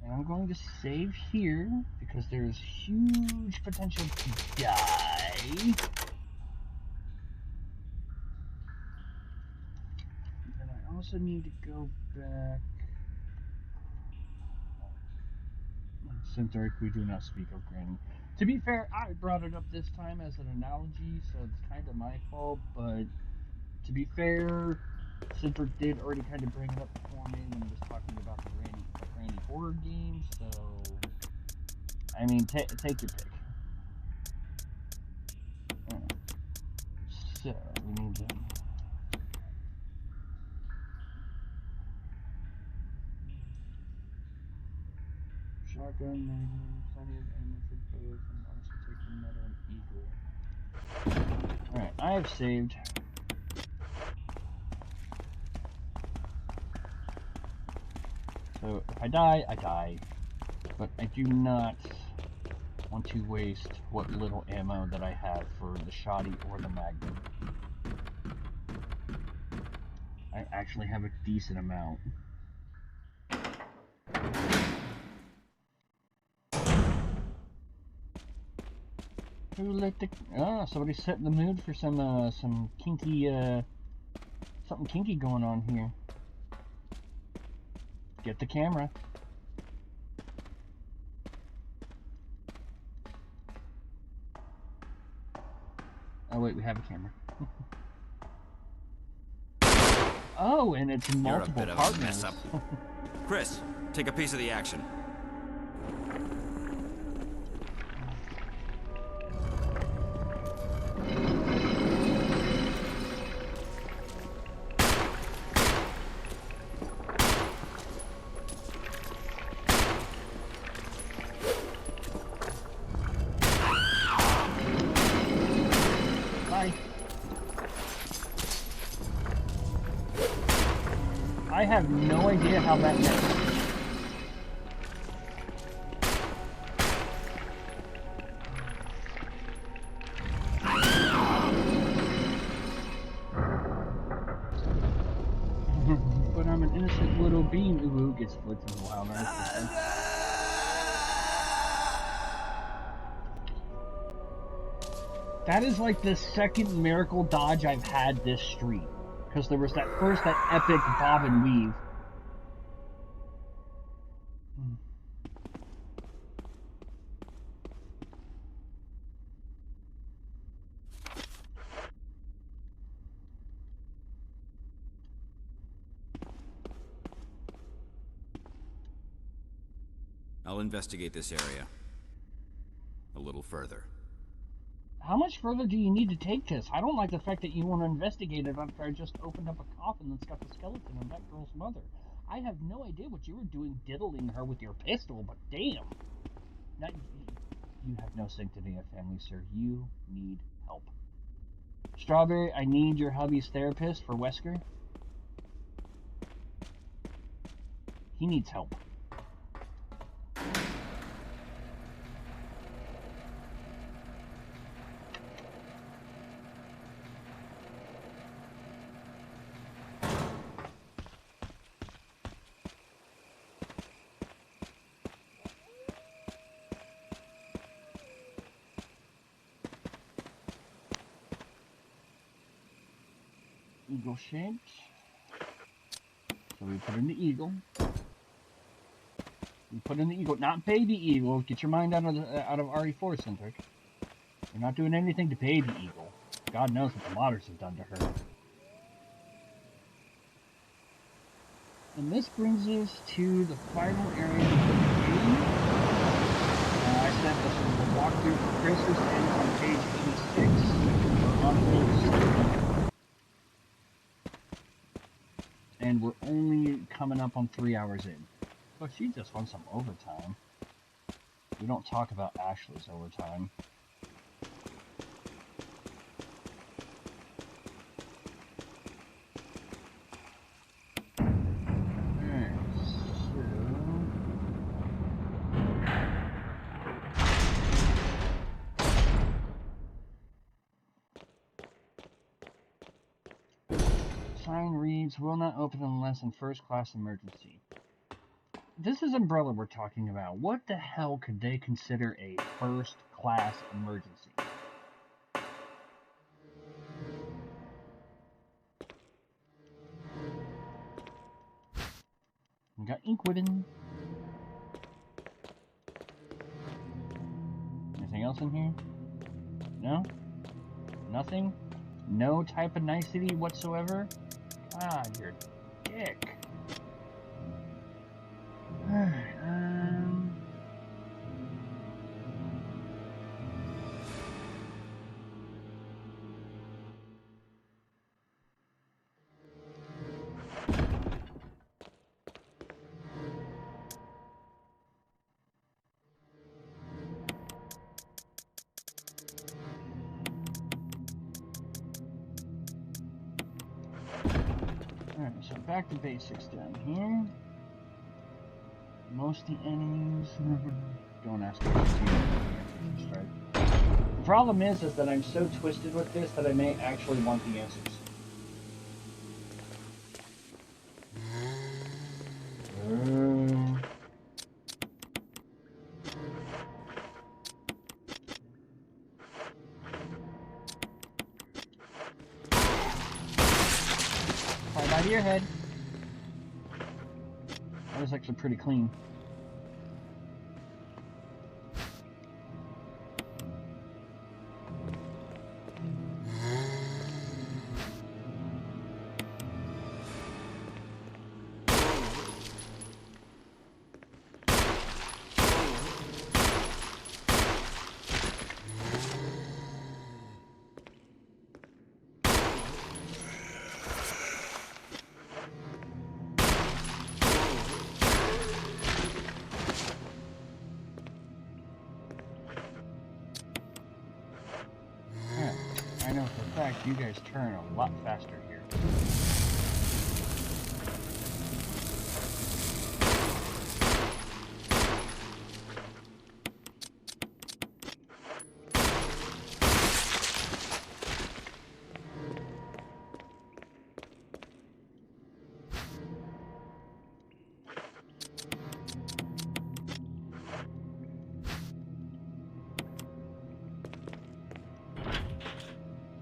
And I'm going to save here because there's huge potential to die. And I also need to go back. Cynthric, we do not speak of Granny. To be fair, I brought it up this time as an analogy, so it's kind of my fault, but to be fair, Cynthric did already kind of bring it up before me when he was talking about the Granny horror game, so I mean, take your pick. So, we need to... Shotgun, magnum, plenty of ammo for both, and also take the metal and eagle. Alright, I have saved. So, if I die, I die. But I do not want to waste what little ammo that I have for the shotty or the magnum. I actually have a decent amount. Who let the... Oh, somebody's setting the mood for some kinky, something kinky going on here. Get the camera. Oh wait, we have a camera. Oh, and it's You're a multiple bit of a partners. mess up. Chris, take a piece of the action. Bye. I have no idea how that missed. But I'm an innocent little bean. Ooh, gets flipped in a while. That is like the second miracle dodge I've had this stream. Because there was that epic bob and weave. I'll investigate this area a little further. How much further do you need to take this? I don't like the fact that you want to investigate it after I just opened up a coffin that's got the skeleton of that girl's mother. I have no idea what you were doing diddling her with your pistol, but damn. Now, you have no sanctity of family, sir. You need help. Strawberry, I need your hubby's therapist for Wesker. He needs help. Eagle shaped. So we put in the eagle. We put in the eagle, not baby eagle. Get your mind out of RE4, Centric. We're not doing anything to baby eagle. God knows what the modders have done to her. And this brings us to the final area of the game. I said this was the walkthrough for Chris's end on page 86. We're on page 7. And we're only coming up on 3 hours in. But she just wants some overtime. We don't talk about Ashley's overtime. Sign reads, will not open unless in first class emergency. This is Umbrella we're talking about. What the hell could they consider a first class emergency? We got Inkwitten. Anything else in here? No? Nothing? No type of nicety whatsoever? God, you're a dick. Alright, so back to basics down here. Most of the enemies... Don't ask questions. The problem is that I'm so twisted with this that I may actually want the answers. Right out of your head. That was actually pretty clean. fact, you guys turn a lot faster here.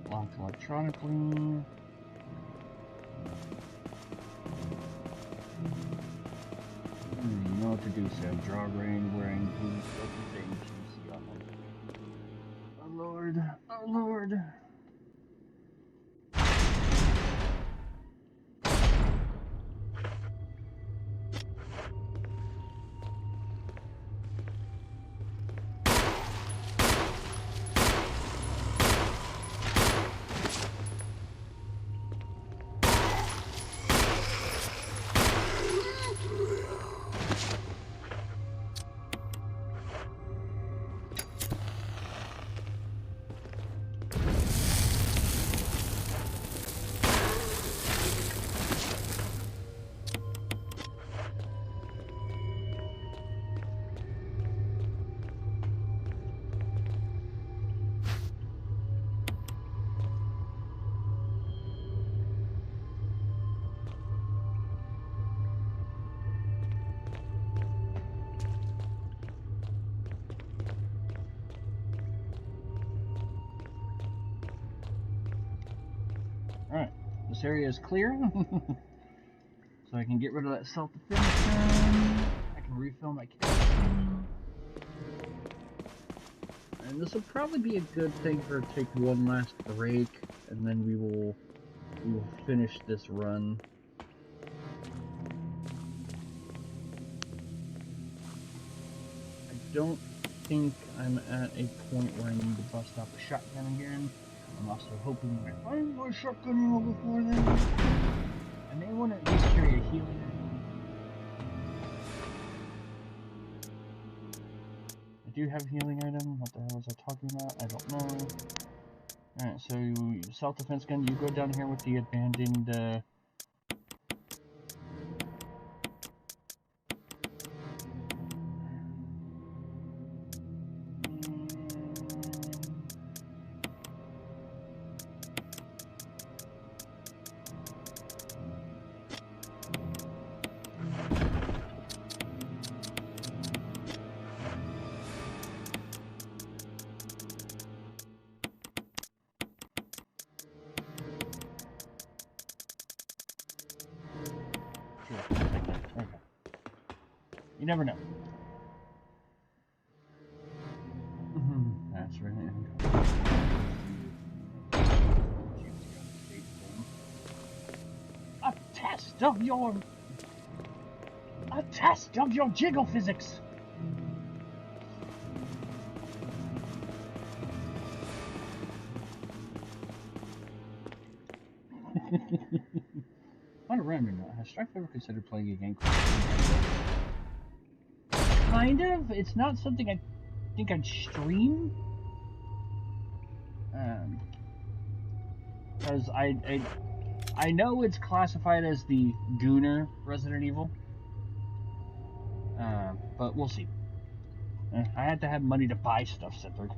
Locked electronically. You know what to do, Sam. Draw rain wearing boots, everything you see on them. Oh Lord, oh Lord. Alright, this area is clear. So I can get rid of that self-defense gun. I can refill my kerosene. And this will probably be a good thing for take one last break, and then we will finish this run. I don't think I'm at a point where I need to bust out the shotgun again. I'm also hoping that I find my shotgun ammo before then. I may want to at least carry a healing item. I do have a healing item. What the hell was I talking about? I don't know. Alright, so self-defense gun, you go down here with the abandoned okay. You never know. That's right. A test of your jiggle physics. On a random note, has Strife ever considered playing a game called Kind of. It's not something I think I'd stream. Because I know it's classified as the Gooner Resident Evil. But we'll see. I had to have money to buy stuff, Cedric.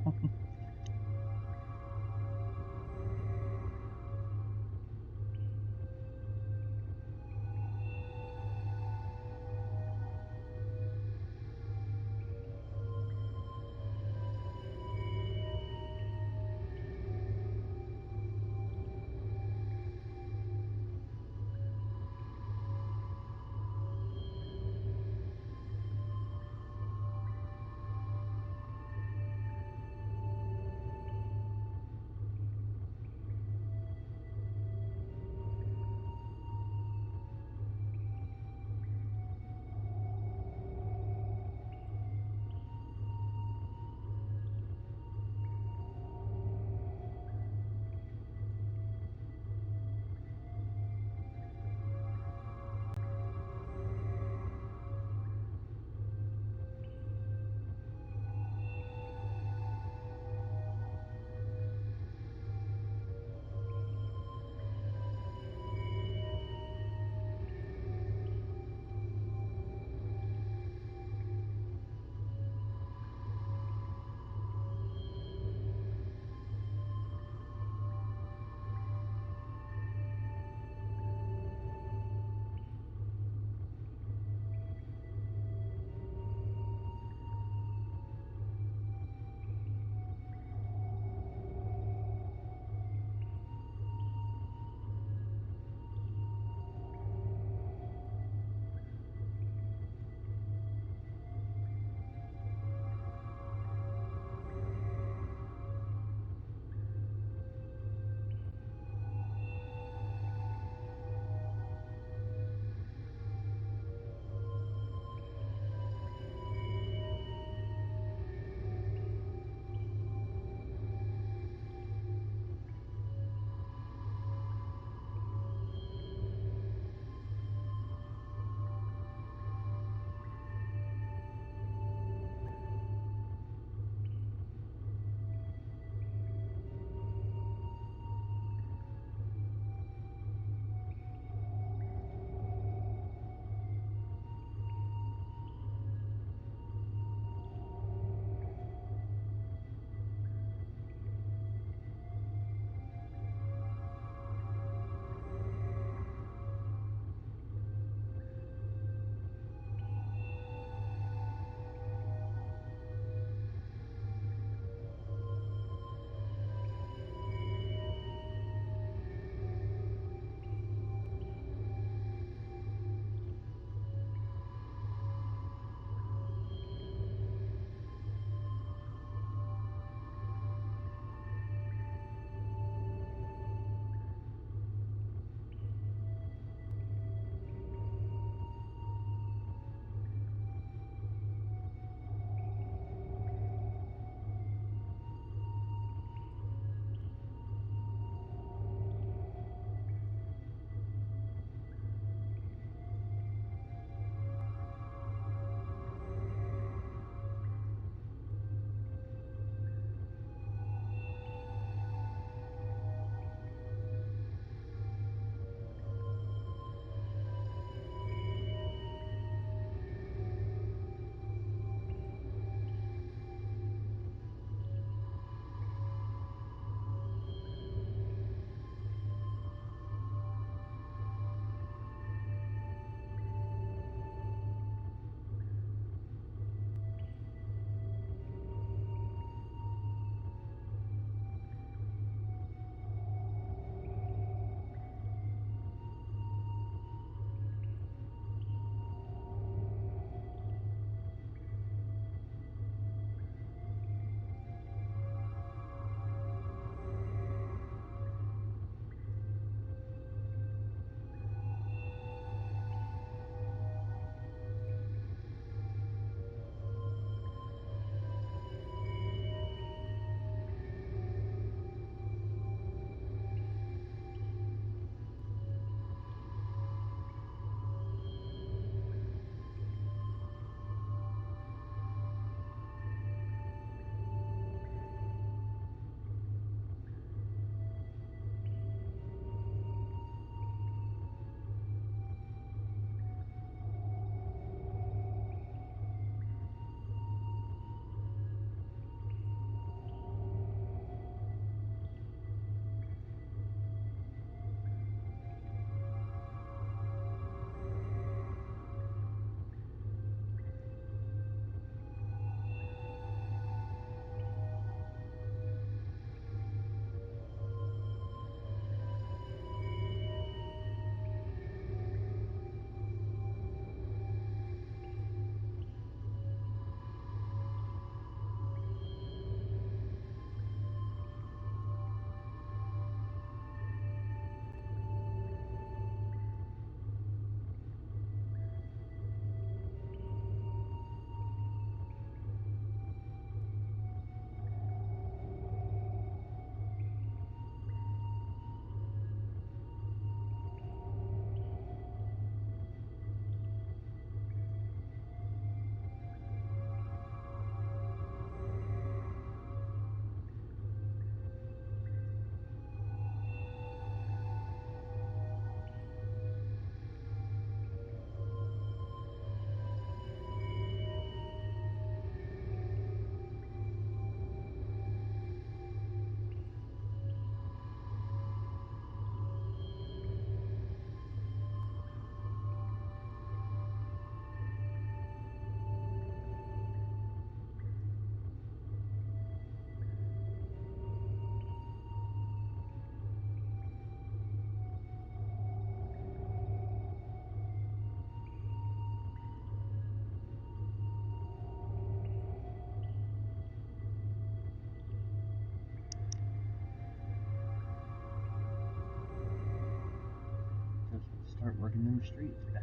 working in the streets, guys.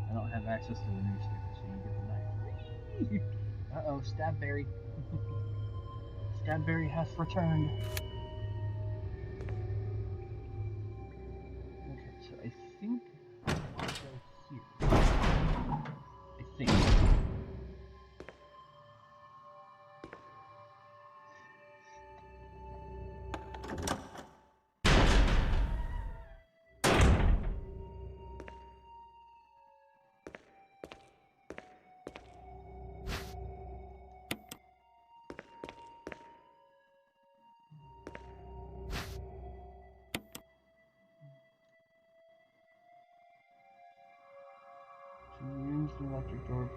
I don't have access to the newspaper, so you get the knife. Uh-oh, Stabberry. Stabberry has returned. Okay, so I think I'll go here. I think. To use the electric door,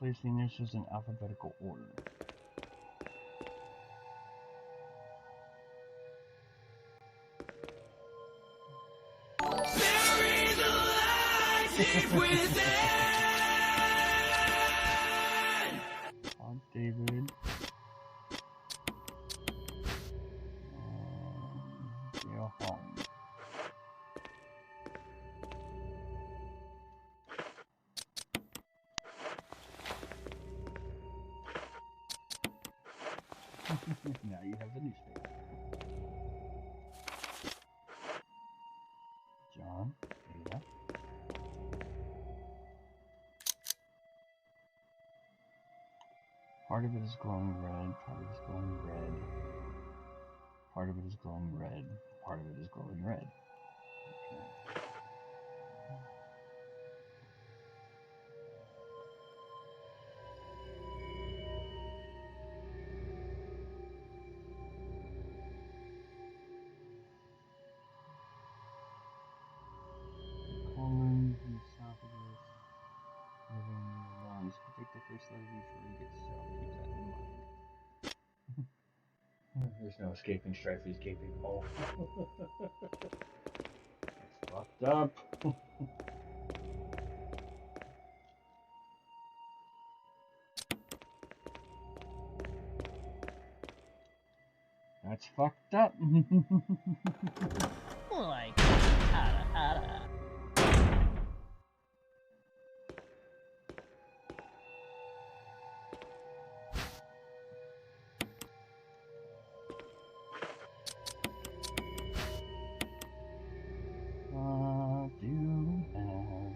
place the initials in alphabetical order. On David. Go home. Now you have the newspaper. John, Ada. Part of it is glowing red, part of it is glowing red. Part of it is glowing red, part of it is glowing red. Okay. Colon, the esophagus, living in the lungs. Take the first letter before you get cells. Keep that in mind. There's no escaping Strifey's gaping hole. That's fucked up. That's fucked up. Like, hada. What do we have?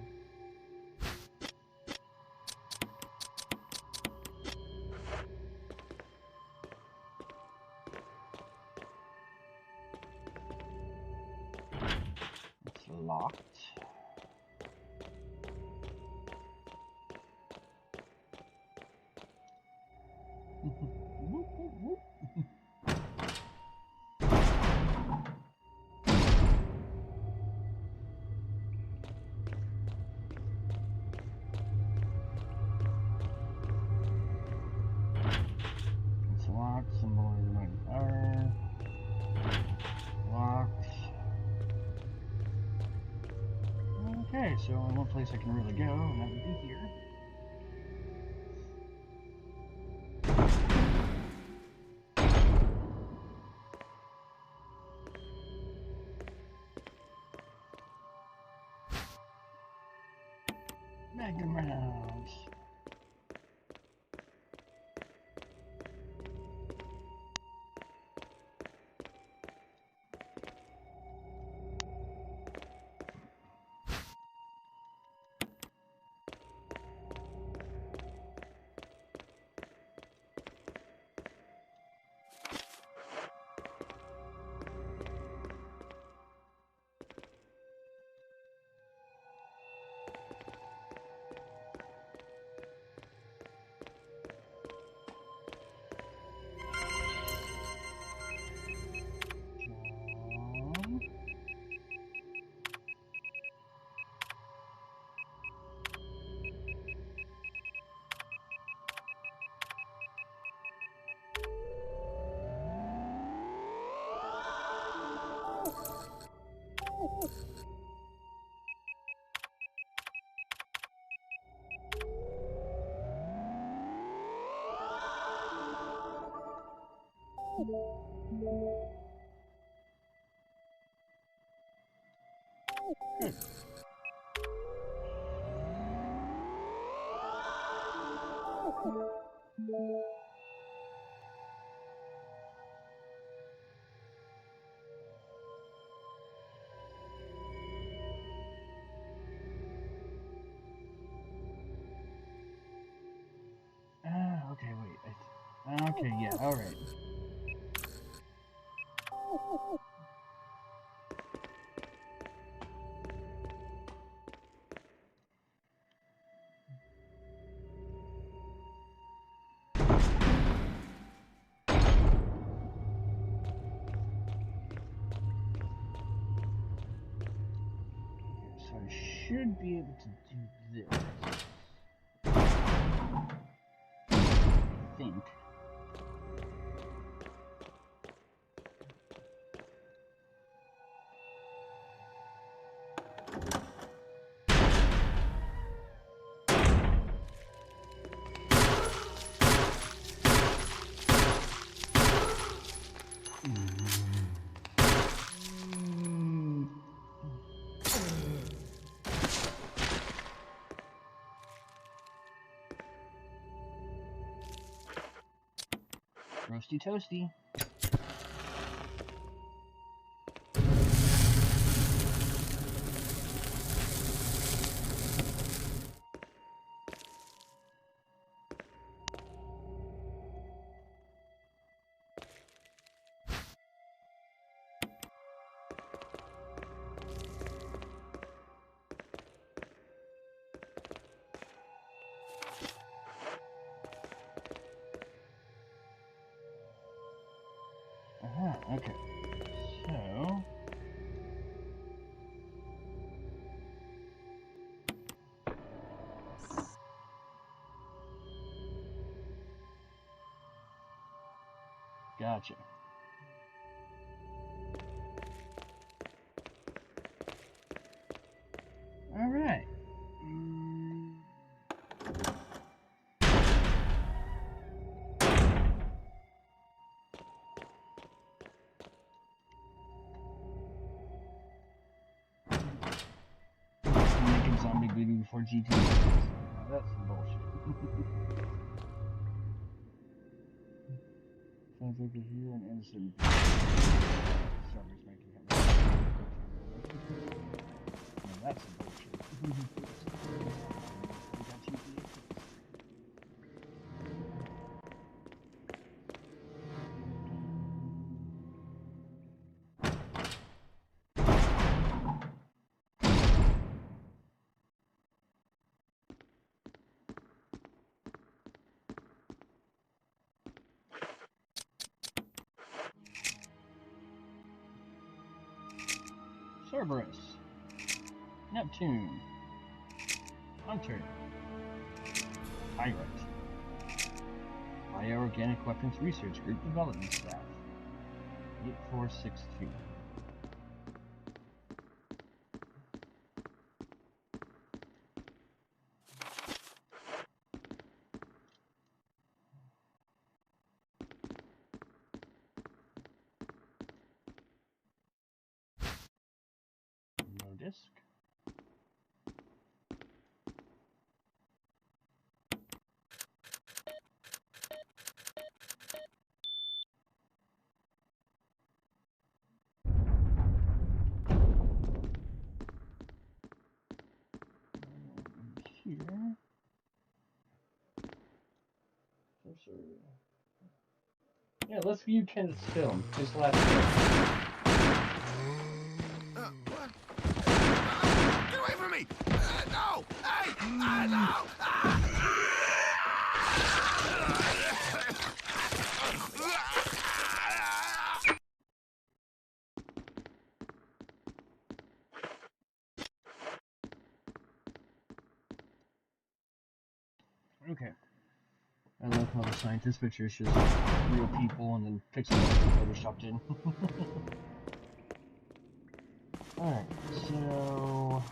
It's locked. Whoop, whoop, whoop. It's locked. Symbol of RE1R. Locked. Okay, so only one place I can really go, and that would be here. Magnum rounds. Good. Okay, wait. Okay, yeah, alright. So I should be able to do this. I think. Roasty toasty. Okay. So... Gotcha. Alright. Making zombie voodoo before GTA 6. That's some bullshit. Sounds like you hear an innocent. Strawberries making him. No, that's some bullshit. We got GTA 6. Cerberus, Neptune, Hunter, Pirate, Bioorganic Weapons Research Group Development Staff, 8462. No disc. Here. Yeah, let's view Kenneth's film. His last What? Get away from me! No! Hey! No! Okay. I love how the scientist picture is just real people and then pixels photoshopped in. Alright, so...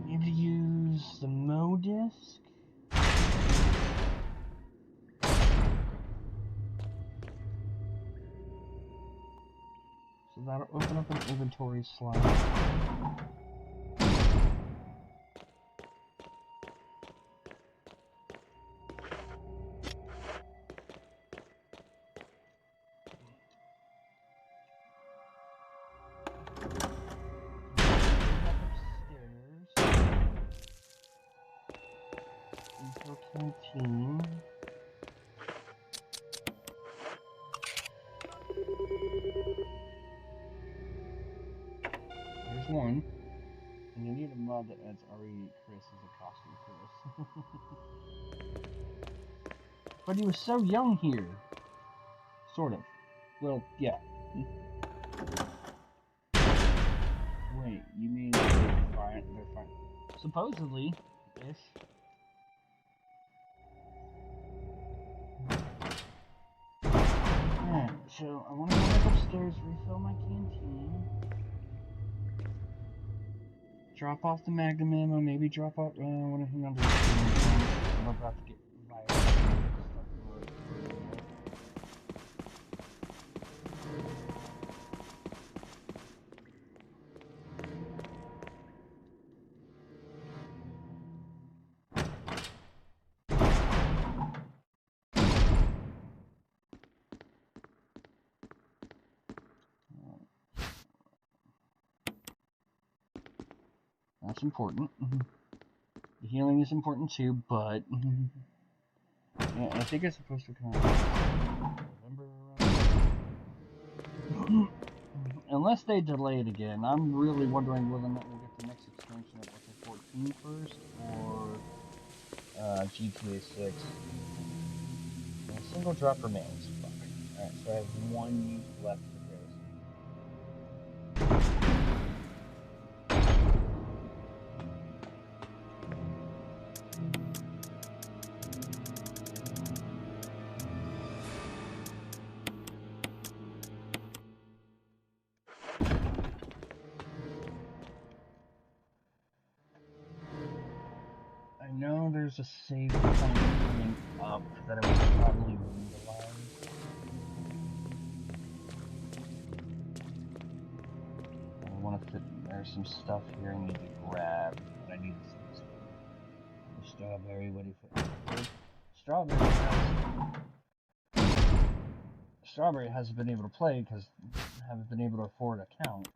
need to use the Mo disc. that'll open up an inventory slot. Canteen. There's one. And you need a mod that adds RE Chris as a costume for this. But he was so young here. Sort of. Well, yeah. Wait, you mean they're fine? Supposedly, ish. Alright, so I want to go back upstairs, refill my canteen. Drop off the magnum ammo, maybe drop off. I want to hang on to this. I'm about to get violent and get stuck in the road. That's important. The healing is important too, but yeah, I think it's supposed to come November. Unless they delay it again, I'm really wondering whether or not we'll get the next expansion of 14 first or GTA 6. A single drop remains. Fuck. Alright, so I have one use left for I know there's a save point coming up that I would probably utilize. I want to fit. There's some stuff here I need to grab. I need the strawberry. What do you think? Strawberry hasn't been able to play because I haven't been able to afford an account.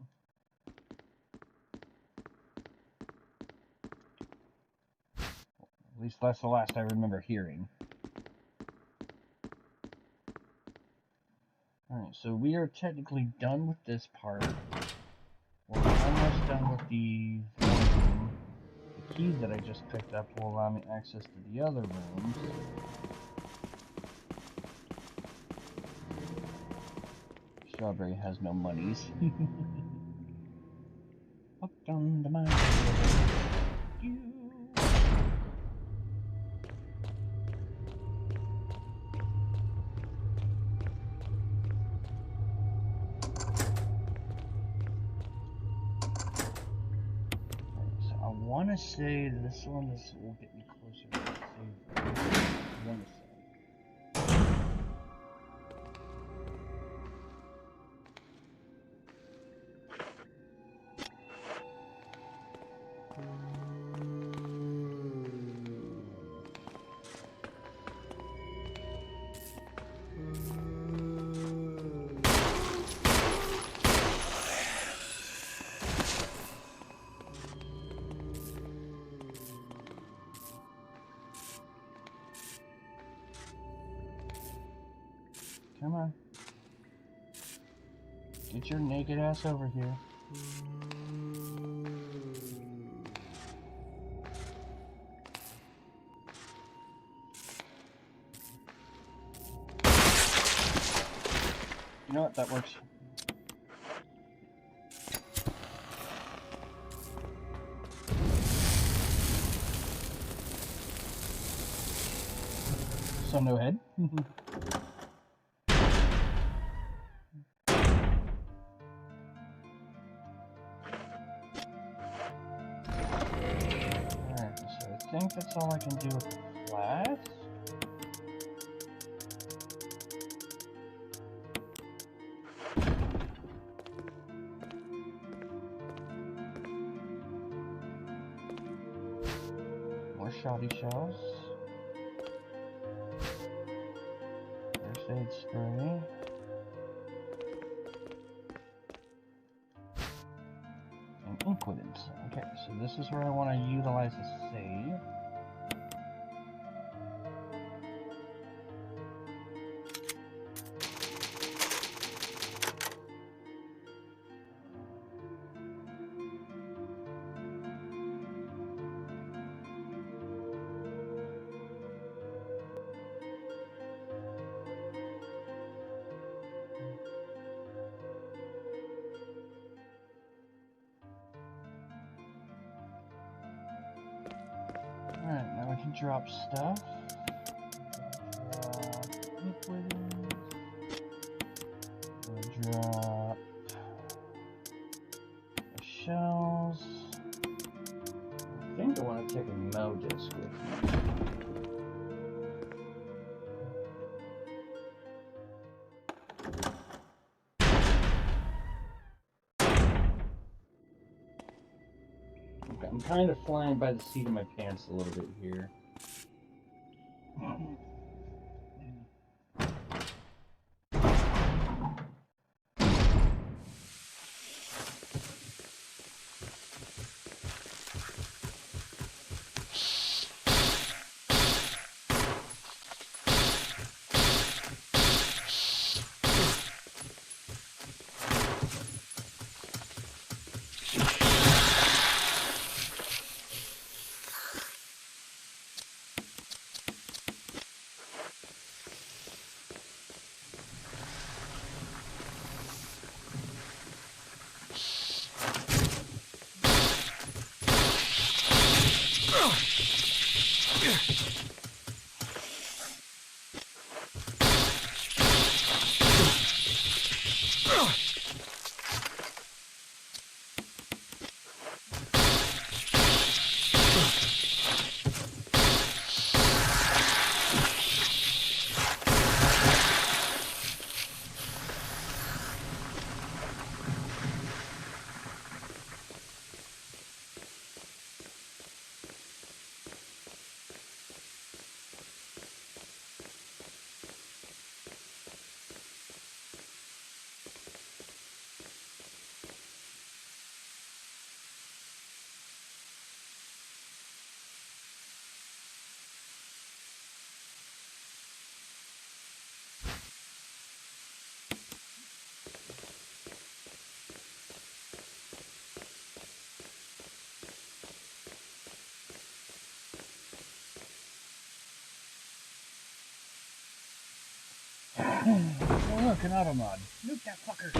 At least that's the last I remember hearing. Alright, so we are technically done with this part. We're almost done with the one room. The key that I just picked up will allow me access to the other rooms. Strawberry has no monies. Up on the mountain. You. I want to say this one will get me closer to the save. I want to say. Come on. Get your naked ass over here. You know what? That works. So no head? I think that's all I can do with the flask. shoddy shells. First aid spray. And inquitants. Okay, so this is where I want to utilize the save. Alright, now we can drop stuff. Drop inquitants. We'll drop the shells. I think I want to take a Mo disc with me. I'm kind of flying by the seat of my pants a little bit here. Oh look, an auto mod. Nuke that fucker!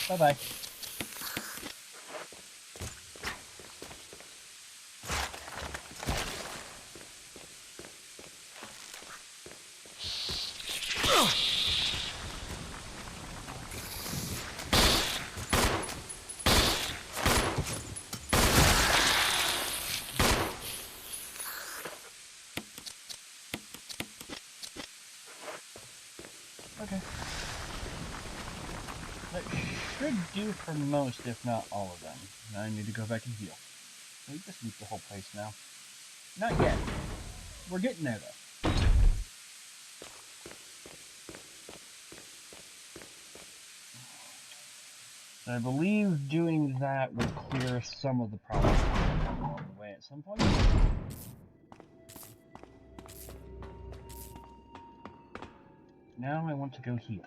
Bye-bye. Okay. That should do for most, if not all of them. Now I need to go back and heal. We just nuke the whole place now. Not yet. we're getting there though. So I believe doing that will clear some of the problems along the way at some point. Now I want to go here.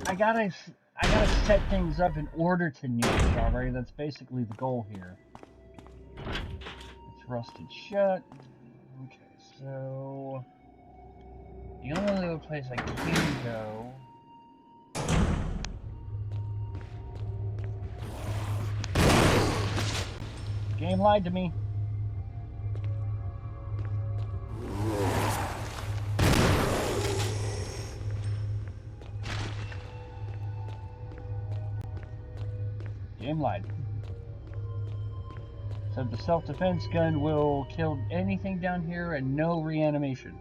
I gotta set things up in order to nuke Strawberry. That's basically the goal here. It's rusted shut. Okay, so the only other place I can go. Game lied to me. Game lied. So the self-defense gun will kill anything down here and no reanimation.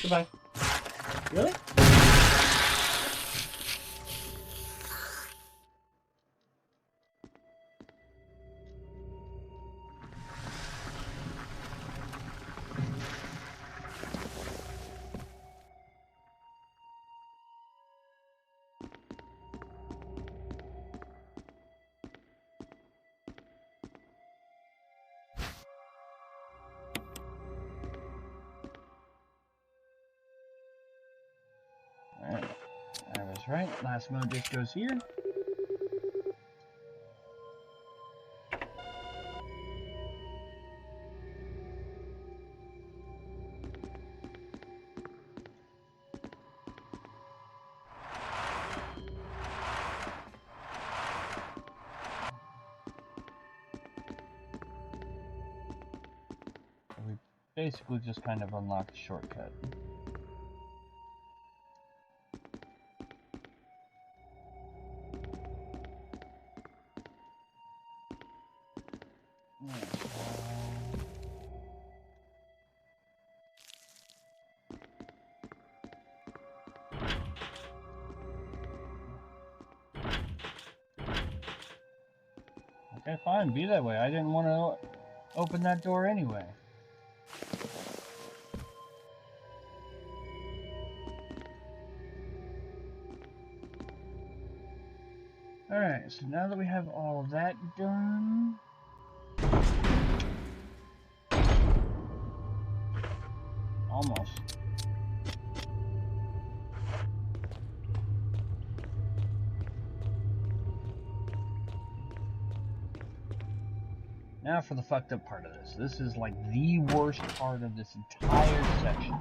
Goodbye. Really? Alright, I was right. Last mode just goes here. We basically just kind of unlocked a shortcut. Okay, fine, be that way. I didn't want to open that door anyway. Alright, so now that we have all that done... Almost. Now for the fucked up part of this. This is like the worst part of this entire section.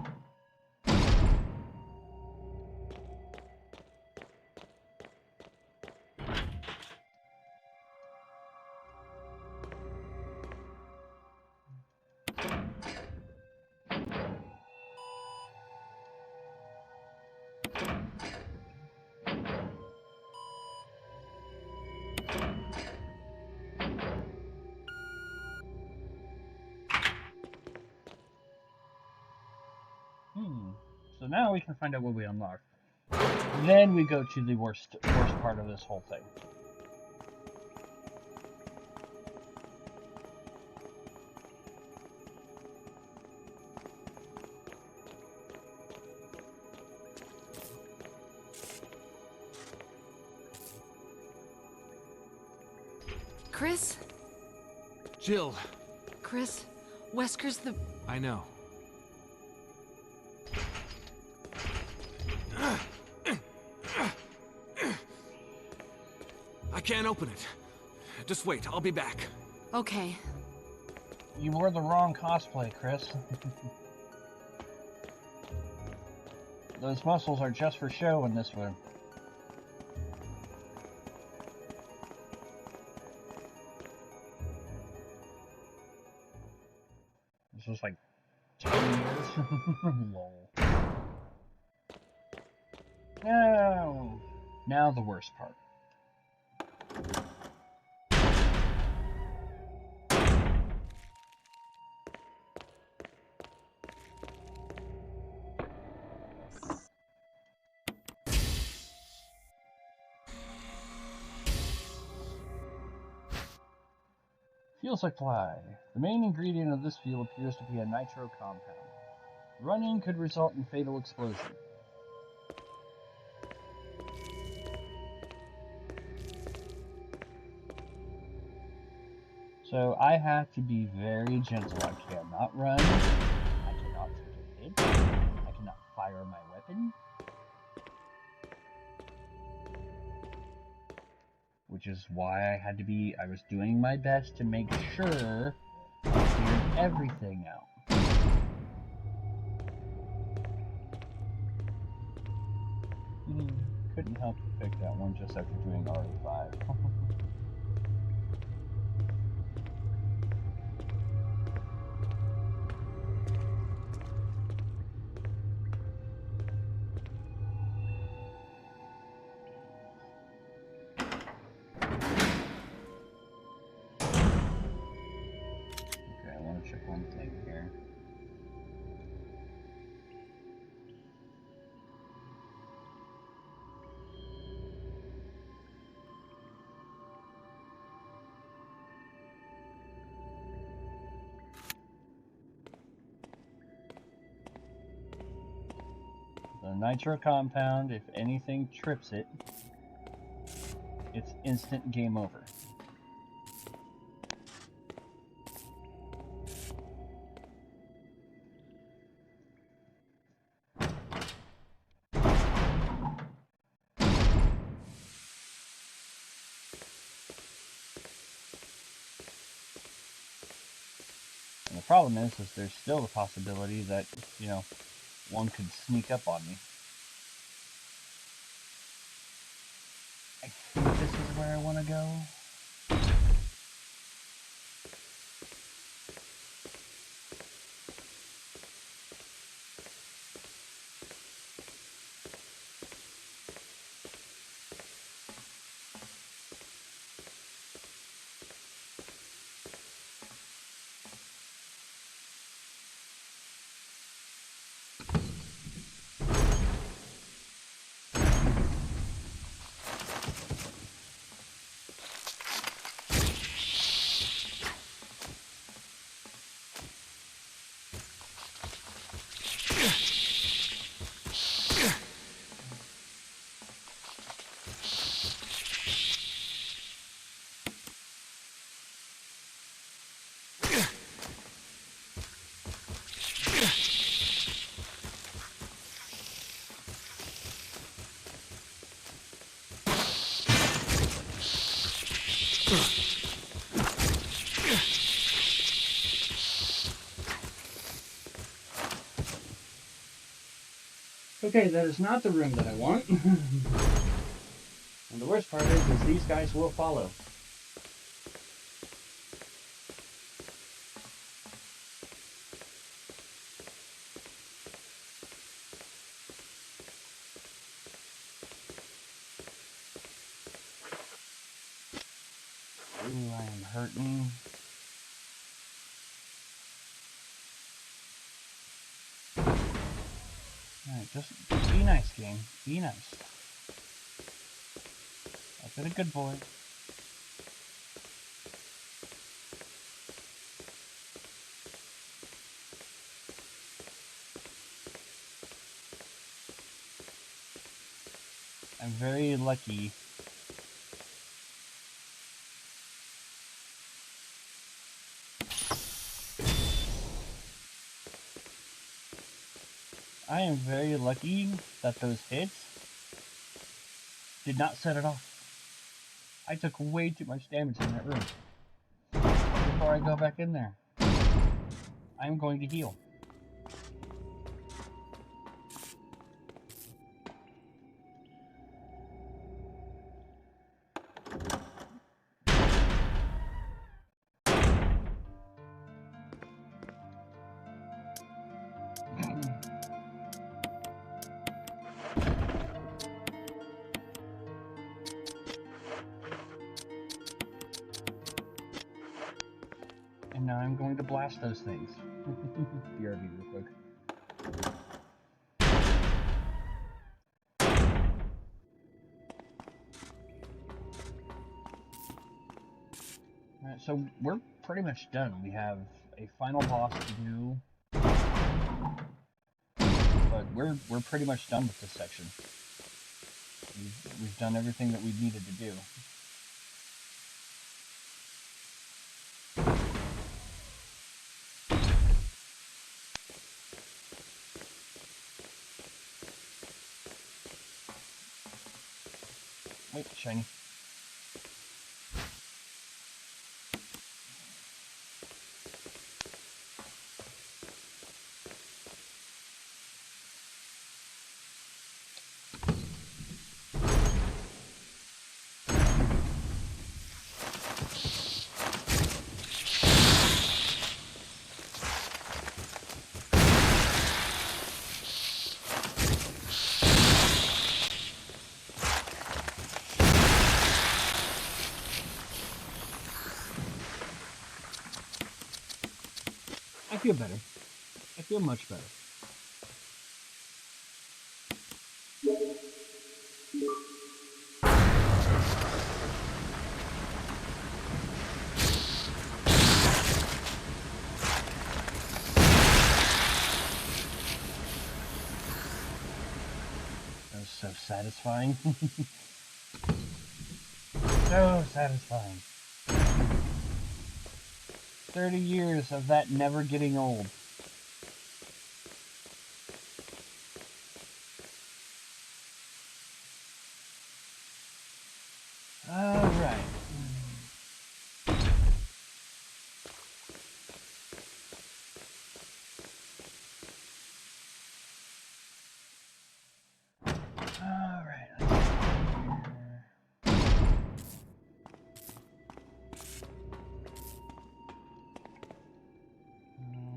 So now we can find out what we unlocked. Then we go to the worst part of this whole thing. Chris? Jill. Chris, Wesker's the... I know. I can't open it. Just wait, I'll be back. Okay. You wore the wrong cosplay, Chris. Those muscles are just for show in this one. This was like 10 years. Lol. Now the worst part. Fuel supply. The main ingredient of this fuel appears to be a nitro compound. Running could result in fatal explosion. So I have to be very gentle. I cannot run. I cannot take a hit. I cannot fire my weapon. Which is why I was doing my best to make sure I cleared everything out. Couldn't help but pick that one just after doing RE5. Check one thing here. The nitro compound, if anything trips it, it's instant game over. And the problem is there's still the possibility that, one could sneak up on me. I think this is where I want to go. Okay, that is not the room that I want. And the worst part is these guys will follow. Ooh, I am hurting. Alright, just be nice, game. Be nice. I've been a good boy. I'm very lucky. I am very lucky that those hits did not set it off. I took way too much damage in that room. Before I go back in there, I'm going to heal. And now I'm going to blast those things. BRB real quick. Alright, so we're pretty much done. We have a final boss to do. But we're pretty much done with this section. We've done everything that we needed to do. Wait, shiny. I feel better. I feel much better. That was so satisfying. So satisfying. 30 years of that never getting old. Alright. Alright, let's see here.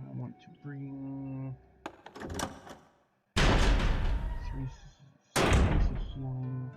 I want to bring 3 points of healing.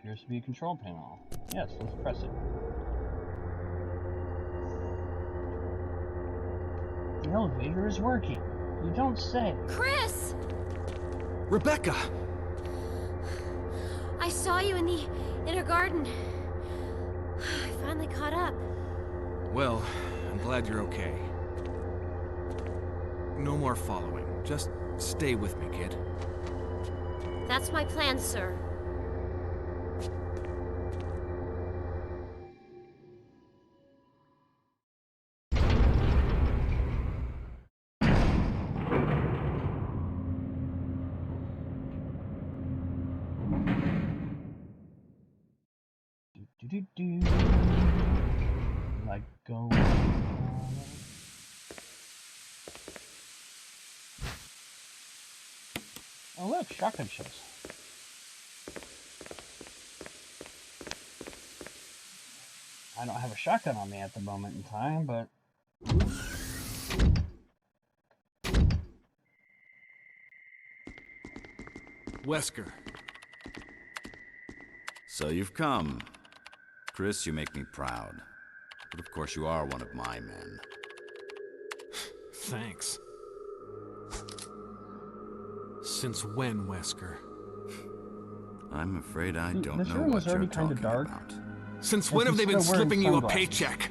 Appears to be a control panel. Yes, let's press it. The elevator is working. You don't say. Chris! Rebecca! I saw you in the inner garden. I finally caught up. Well, I'm glad you're okay. No more following. Just stay with me, kid. That's my plan, sir. Do. Like go. Oh look, shotgun shells. I don't have a shotgun on me at the moment in time, but Wesker. So you've come. Chris, you make me proud. But of course you are one of my men. Thanks. Since when, Wesker? I'm afraid I don't this know room what was you're already kinda talking dark. about. Since when have they been still wearing slipping you a sunglasses. paycheck?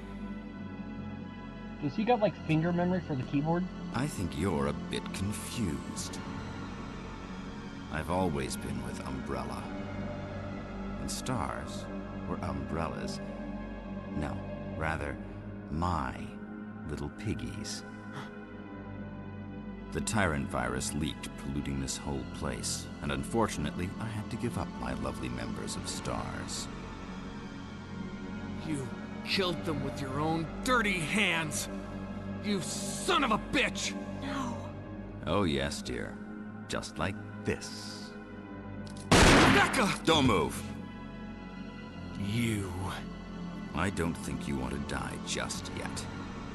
Does he got like finger memory for the keyboard? I think you're a bit confused. I've always been with Umbrella. And stars were umbrellas. No, rather, my little piggies. The Tyrant virus leaked, polluting this whole place, and unfortunately, I had to give up my lovely members of Stars. You killed them with your own dirty hands! You son of a bitch! No. Oh yes, dear. Just like this. Rebecca! Don't move! You... I don't think you want to die just yet.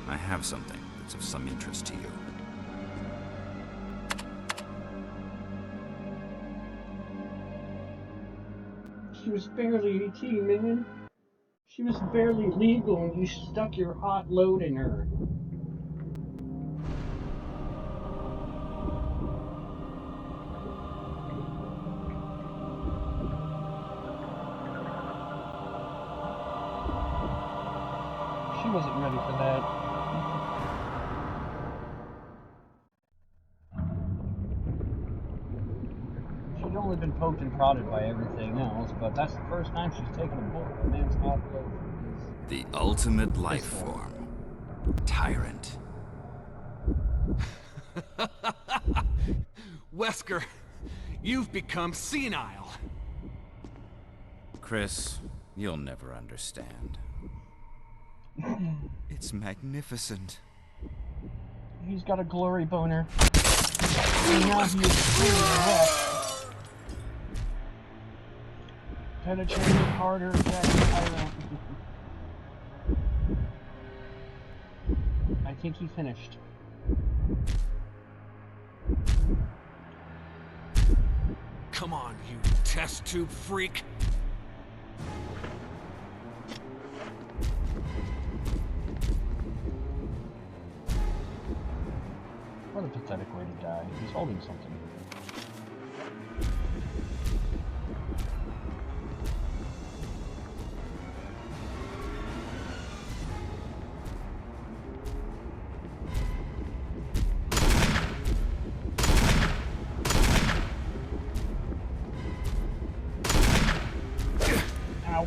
I have something that's of some interest to you. She was barely 18, man. She was barely legal and you stuck your hot load in her. She wasn't ready for that. She's only been poked and prodded by everything else, but that's the first time she's taken a bullet from a man's hot load. The ultimate life form. Tyrant. Wesker, you've become senile. Chris, you'll never understand. It's magnificent. He's got a glory boner. And now he is really wet. Penetrating harder, Jack Tyrant. I think he finished. Come on, you test tube freak. What a pathetic way to die. He's holding something. Ow.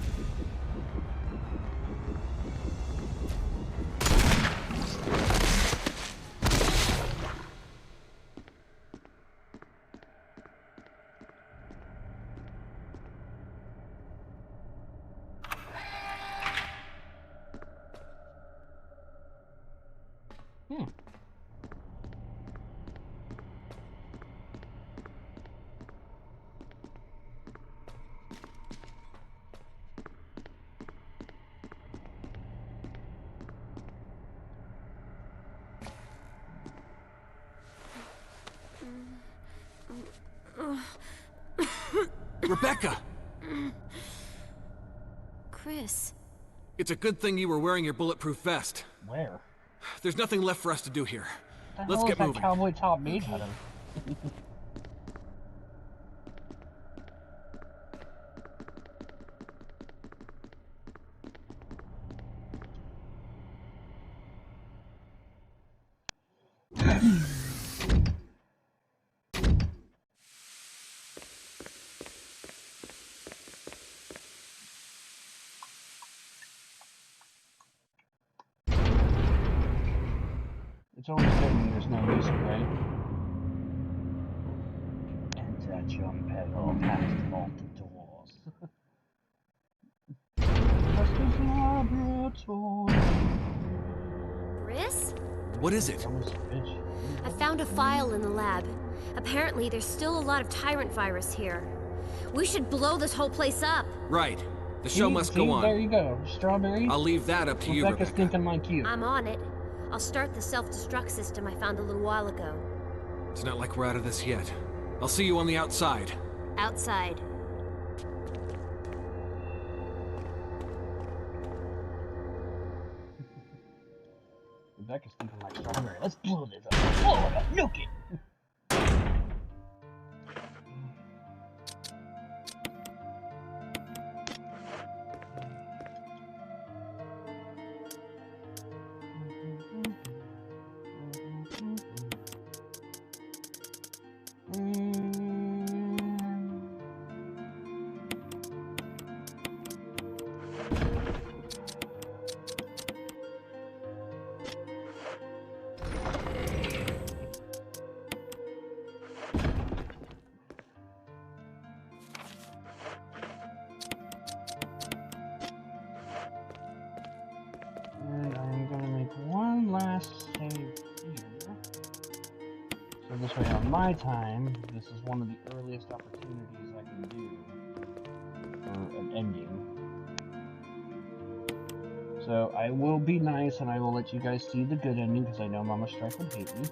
Rebecca! Chris. It's a good thing you were wearing your bulletproof vest. Where? There's nothing left for us to do here. What the Let's hell get is that moving. cowboy top made out of? It's always good when there's no music, right? Enter John Peggle past vaulted doors. a toy. Chris? What is it? Almost a fish. I found a file in the lab. Apparently, there's still a lot of tyrant virus here. We should blow this whole place up. Right. The show must go on. There you go. Strawberry. I'll leave that up to you, Rebecca's Rebecca. thinking like you. I'm on it. I'll start the self-destruct system I found a little while ago. It's not like we're out of this yet. I'll see you on the outside. Outside. Rebecca's thinking like Strawberry. Let's blow this up. Blow it up. Nuke it. And I'm gonna make one last save here. So this way on my time, this is one of the earliest opportunities I can do for an ending. So I will be nice and I will let you guys see the good ending because I know Mama Strife would hate me.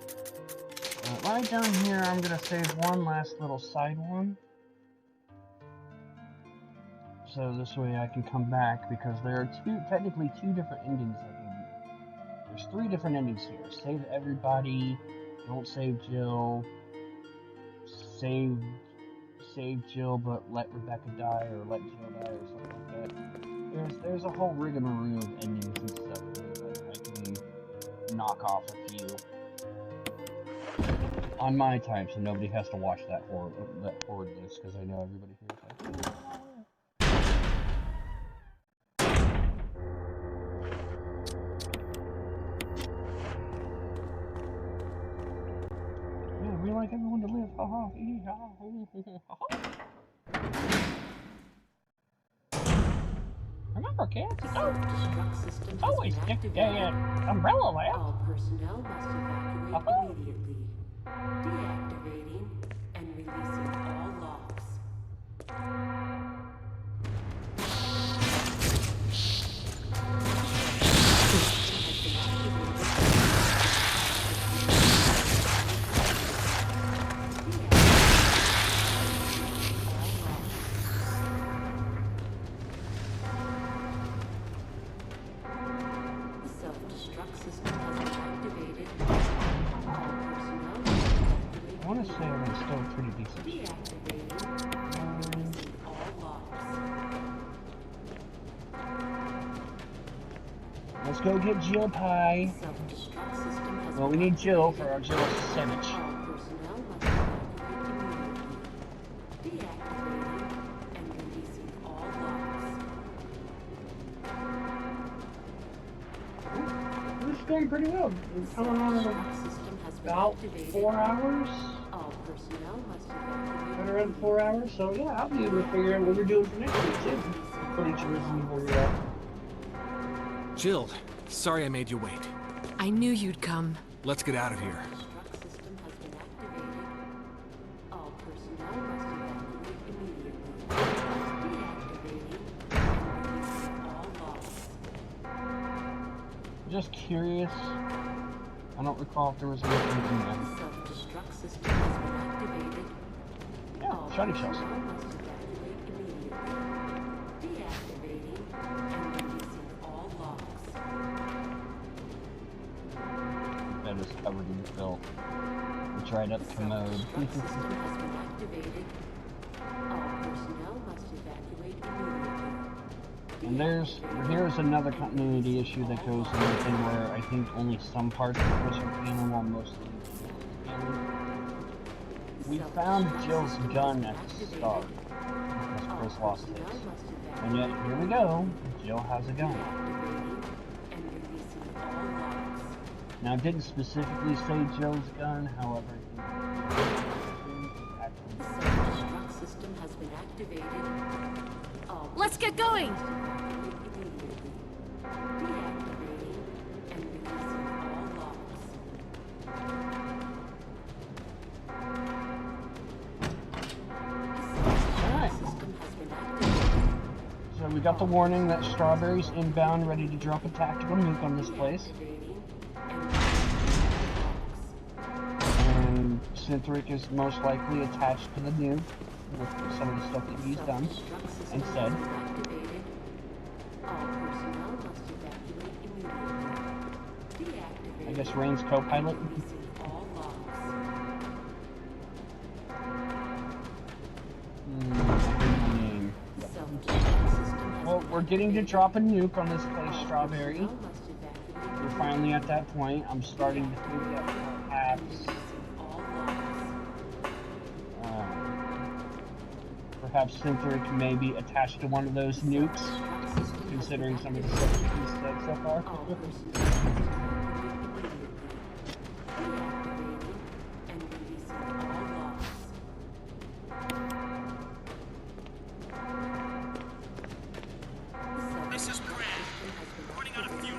Right down here, I'm gonna save one last little side one. So this way I can come back because there are technically two different endings I can. There's three different endings here. Save everybody, don't save Jill, save Jill but let Rebecca die or let Jill die or something like that. There's a whole rigmarole of endings and stuff that I can knock off a few on my time, so nobody has to watch that horridness because I know everybody here is like. We like everyone to live. Ha ha. Remember, kids, it's always stick the umbrella lamp. All personnel must evacuate immediately. Deactivating and releasing all locks. I want to say I'm still pretty decent. Let's go get Jill Pie. Well, we need Jill for our Jill sandwich. This is going pretty well. We're coming on in about 4 hours. Right around 4 hours, so yeah, I'll be able to figure out what we're doing for next week too. According to where we're at. Jill, sorry I made you wait. I knew you'd come. Let's get out of here. Just curious. I don't recall if there was anything in there. Self-destruct system has been activated. Yeah, shiny shells. Deactivating and releasing all locks. Bed is covered in filth. We tried up the commode. Self-destruct system has been activated. All personnel must evacuate immediately. And here's another continuity issue that goes in the thing where I think only some parts of Chris are canon while mostly canon. We found Jill's gun at the start because Chris lost his. And yet, here we go. Jill has a gun. Now, it didn't specifically say Jill's gun, however, the self-destruct system has been activated. Let's get going! So we got the warning that Strawberry's inbound, ready to drop a tactical nuke on this place. And Synthric is most likely attached to the nuke with some of the stuff that he's done and said. I guess Rain's co-pilot. Well, we're getting to drop a nuke on this place, Strawberry. We're finally at that point. I'm starting to think that perhaps Synthric may be attached to one of those nukes, considering some of the stuff that he's said so far. This is Brad. We're running out of fuel.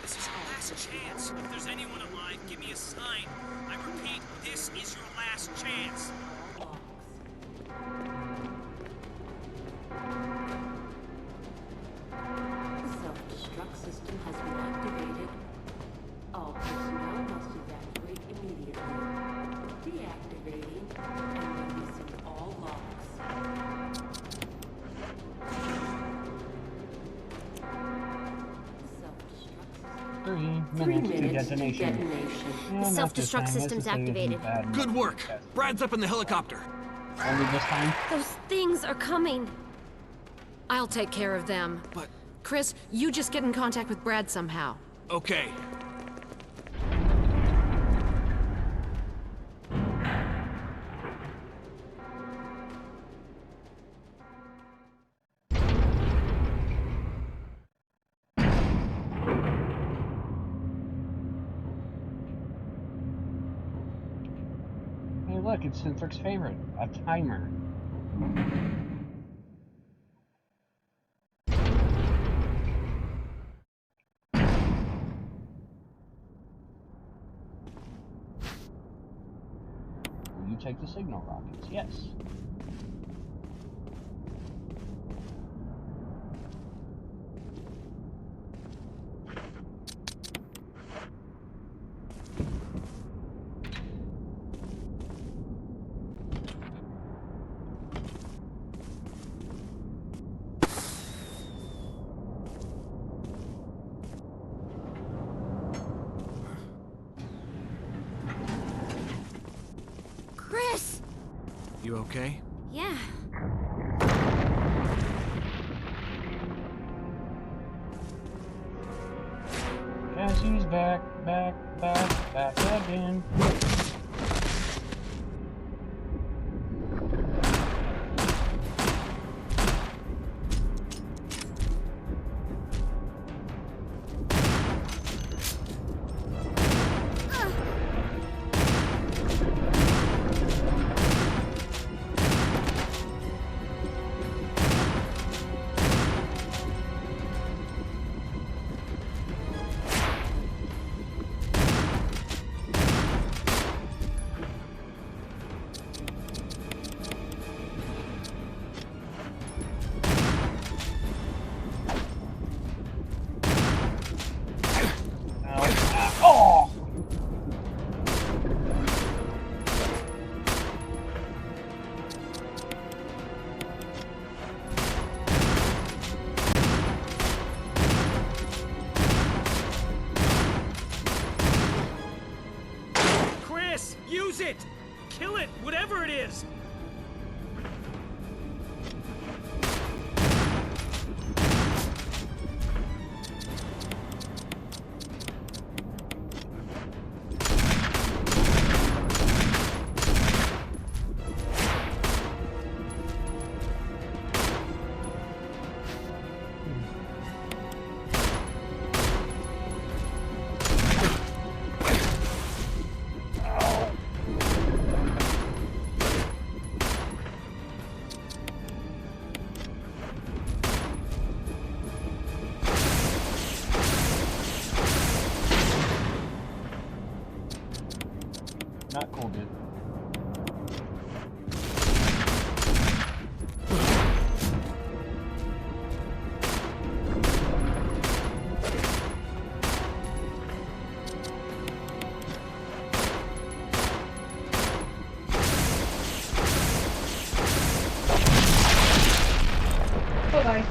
This is your last chance. If there's anyone alive, give me a sign. I repeat, this is your last chance. The self-destruct system has been activated. All personnel must evacuate immediately. Deactivating and releasing all locks. 3 minutes to detonation. The self-destruct system's activated. Good work. Brad's up in the helicopter. Only this time? Those things are coming. I'll take care of them. But... Chris, you just get in contact with Brad somehow. Okay. Hey look, it's Synthric's favorite. A timer. Will you take the signal rockets? Yes. Chris! You okay? Yeah. Cassie's back again. Chris, use it! Kill it, whatever it is! Not cool, dude. Bye-bye.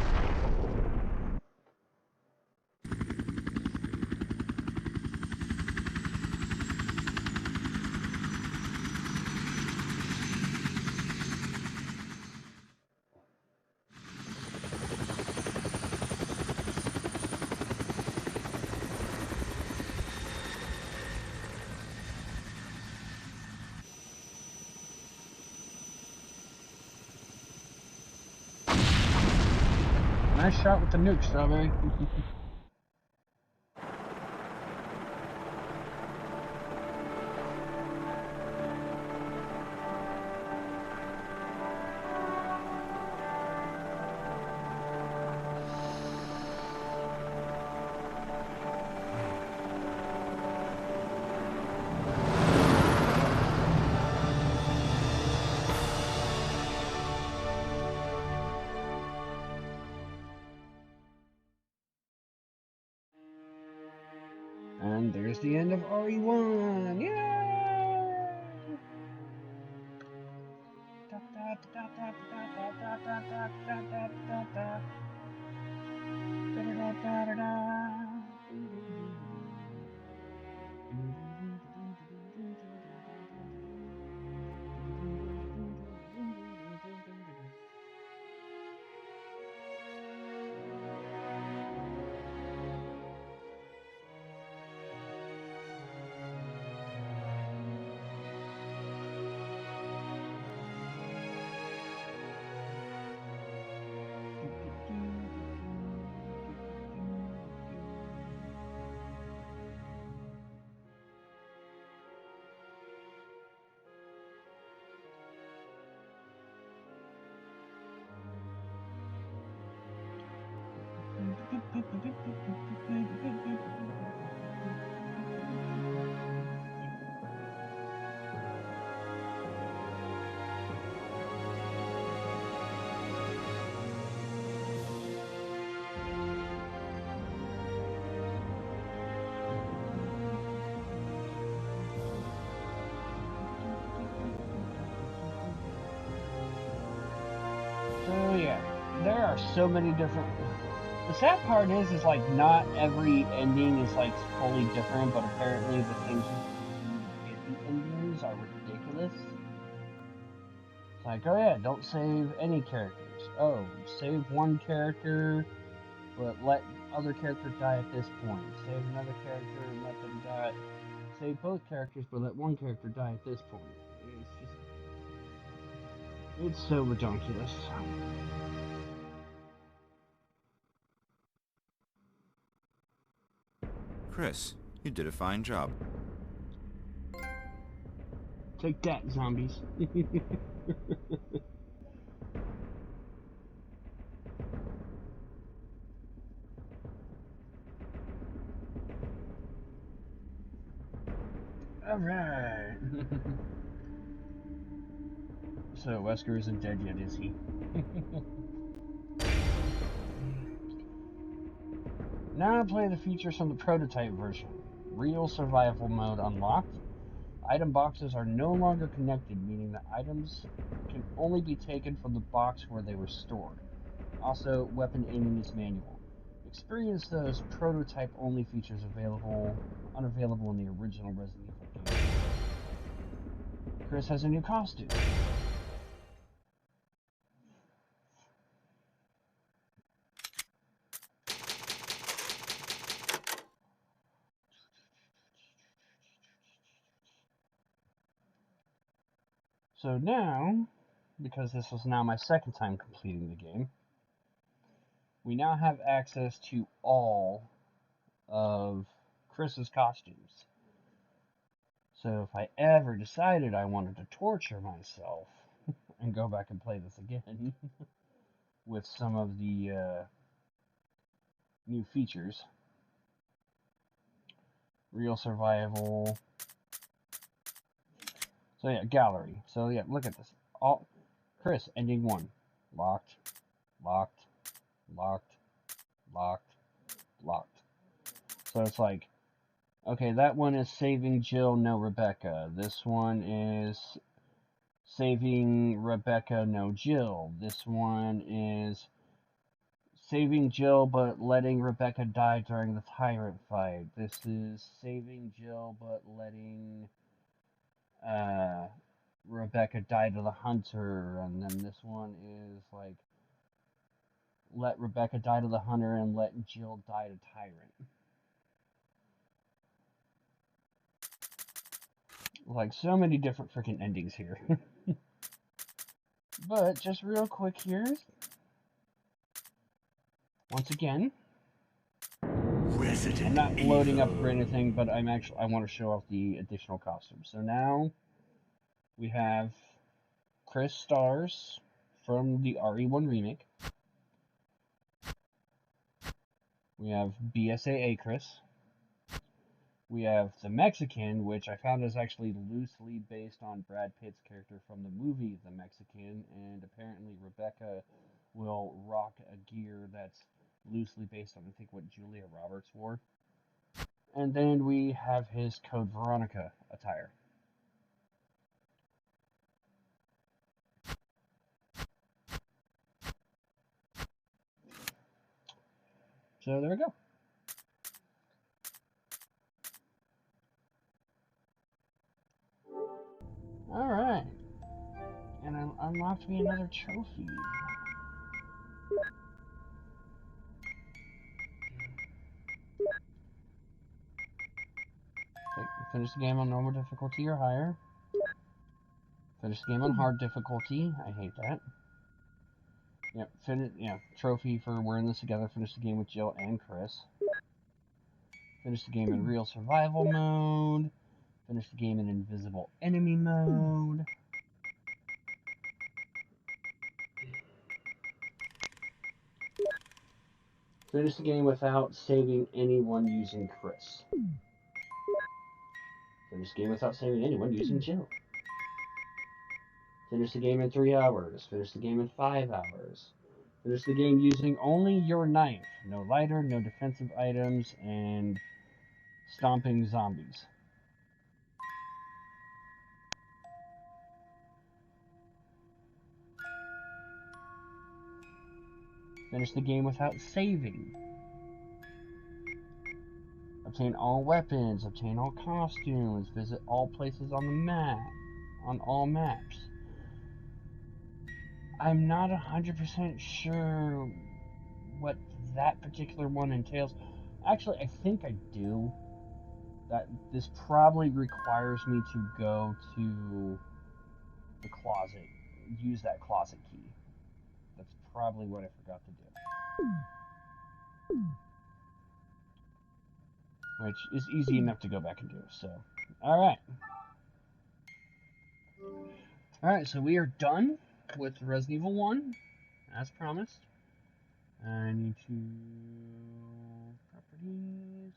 Nice shot with the nuke, Strawberry. And there's the end of RE1. Yay! So yeah, there are so many different. The sad part is like not every ending is like fully different, but apparently the things you get the endings are ridiculous. It's like, oh yeah, don't save any characters. Oh, save one character, but let other characters die at this point. Save another character and let them die. Save both characters, but let one character die at this point. It's so ridiculous. Chris, you did a fine job. Take that, zombies. Alright. So, Wesker isn't dead yet, is he? Now play the features from the prototype version. Real survival mode unlocked. Item boxes are no longer connected, meaning that items can only be taken from the box where they were stored. Also, weapon aiming is manual. Experience those prototype-only features unavailable in the original Resident Evil game. Chris has a new costume. So now, because this was now my second time completing the game, we now have access to all of Chris's costumes. So if I ever decided I wanted to torture myself and go back and play this again with some of the new features, real survival, So yeah, gallery. So yeah, look at this. All Chris, ending 1. Locked, locked, locked, locked, locked. So it's like, okay, that one is saving Jill, no Rebecca. This one is saving Rebecca, no Jill. This one is saving Jill but letting Rebecca die during the tyrant fight. This is saving Jill but letting Rebecca die to the hunter. And then this one is like, let Rebecca die to the hunter and let Jill die to tyrant. Like, so many different freaking endings here. But just real quick here, once again, I'm not loading up for anything, but I want to show off the additional costumes. So now we have Chris Stars from the RE1 remake. We have BSAA Chris. We have the Mexican, which I found is actually loosely based on Brad Pitt's character from the movie The Mexican, and apparently Rebecca will rock a gear that's loosely based on, I think, what Julia Roberts wore. And then we have his Code Veronica attire. So there we go. Alright. And I unlocked me another trophy. Okay, finish the game on normal difficulty or higher. Finish the game on hard difficulty. I hate that. Yep, trophy for wearing this together. Finish the game with Jill and Chris. Finish the game in real survival mode. Finish the game in invisible enemy mode. Finish the game without saving anyone using Chris. Finish the game without saving anyone using Jill. Finish the game in 3 hours. Finish the game in 5 hours. Finish the game using only your knife. No lighter, no defensive items, and stomping zombies. Finish the game without saving. Obtain all weapons, obtain all costumes, visit all places on the map, on all maps. I'm not 100% sure what that particular one entails. Actually, I think I do. That this probably requires me to go to the closet, use that closet key. That's probably what I forgot to do. Which is easy enough to go back and do, so. Alright. Alright, so we are done with Resident Evil 1, as promised. I need to... properties...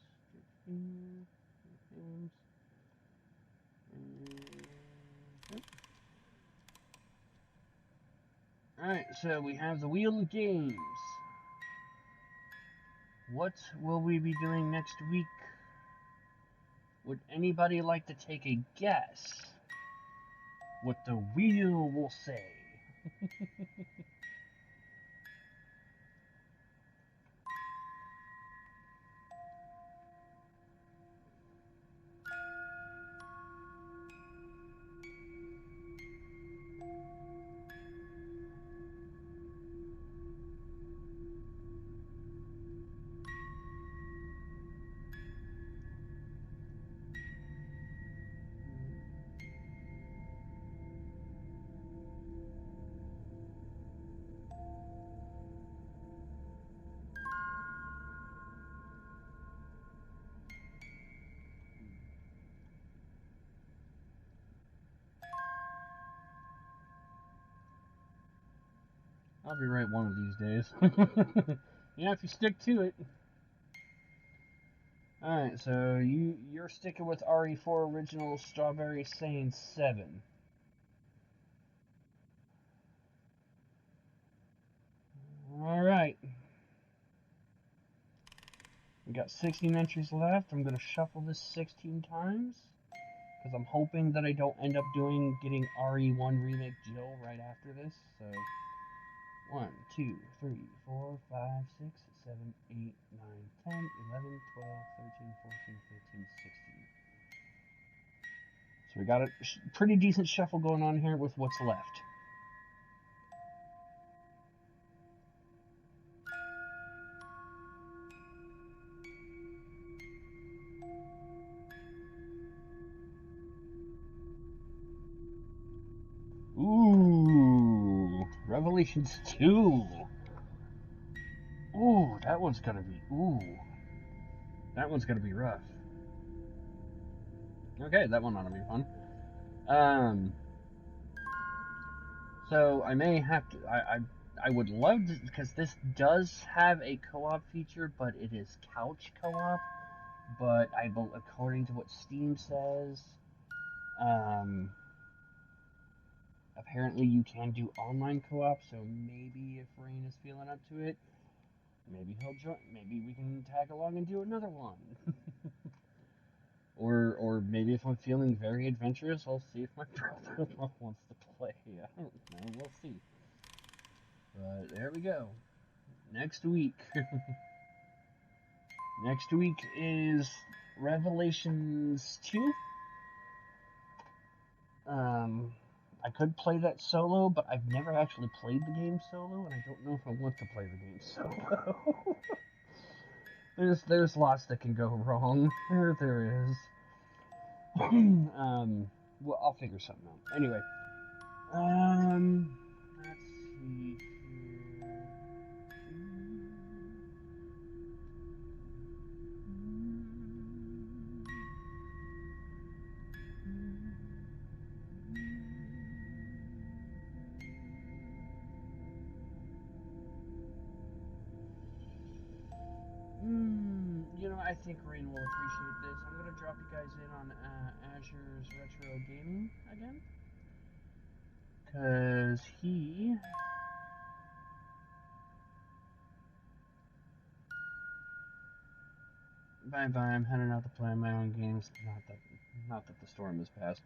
things... Alright, so we have the Wheel of Games. What will we be doing next week? Would anybody like to take a guess what the wheel will say? I'll be right one of these days. Yeah, if you stick to it. Alright, so you're sticking with RE4 Original Strawberry Sane 7. Alright. We got 16 entries left. I'm going to shuffle this 16 times. Because I'm hoping that I don't end up getting RE1 Remake Jill right after this. So, 1, 2, 3, 4, 5, 6, 7, 8, 9, 10, 11, 12, 13, 14, 15, 16. So we got a pretty decent shuffle going on here with what's left. Ooh, Revelations 2. Ooh, that one's gonna be, that one's gonna be rough. Okay, that one ought to be fun. So I may have to, I would love to, because this does have a co-op feature, but it is couch co-op. But according to what Steam says, apparently you can do online co-op, so maybe if Rain is feeling up to it, maybe he'll join, maybe we can tag along and do another one. or maybe if I'm feeling very adventurous, I'll see if my brother wants to play. I don't know, we'll see. But there we go. Next week. Next week is Revelations 2. I could play that solo, but I've never actually played the game solo, and I don't know if I want to play the game solo. there's lots that can go wrong. There is. Well, I'll figure something out. Anyway, let's see here. You know, I think Rain will appreciate this. I'm going to drop you guys in on Azure's Retro Gaming again. Because he... Bye-bye, I'm heading out to play my own games. Not that the storm has passed.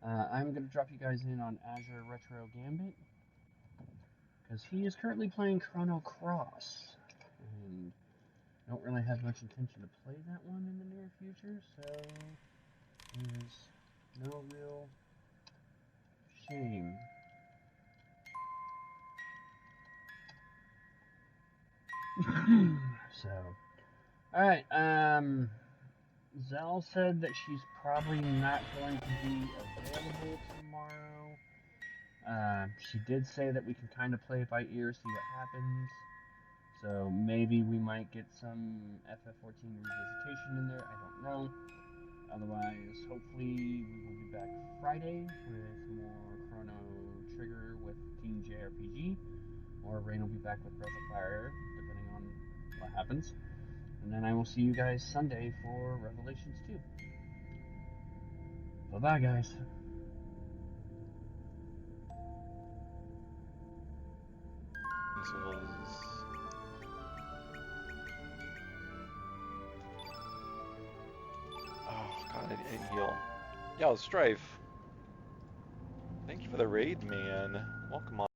I'm going to drop you guys in on Azure Retro Gambit. Because he is currently playing Chrono Cross. And I don't really have much intention to play that one in the near future, so there's no real shame. So, alright, Zell said that she's probably not going to be available tomorrow. She did say that we can kind of play it by ear, see what happens. So maybe we might get some FF14 revisitation in there, I don't know. Otherwise, hopefully we will be back Friday with more Chrono Trigger with Team JRPG. Or Rain will be back with Breath of Fire, depending on what happens. And then I will see you guys Sunday for Revelations 2. Bye-bye, guys. This was... Oh, God, I didn't heal. Yo, Strife. Thank you for the raid, man. Welcome on.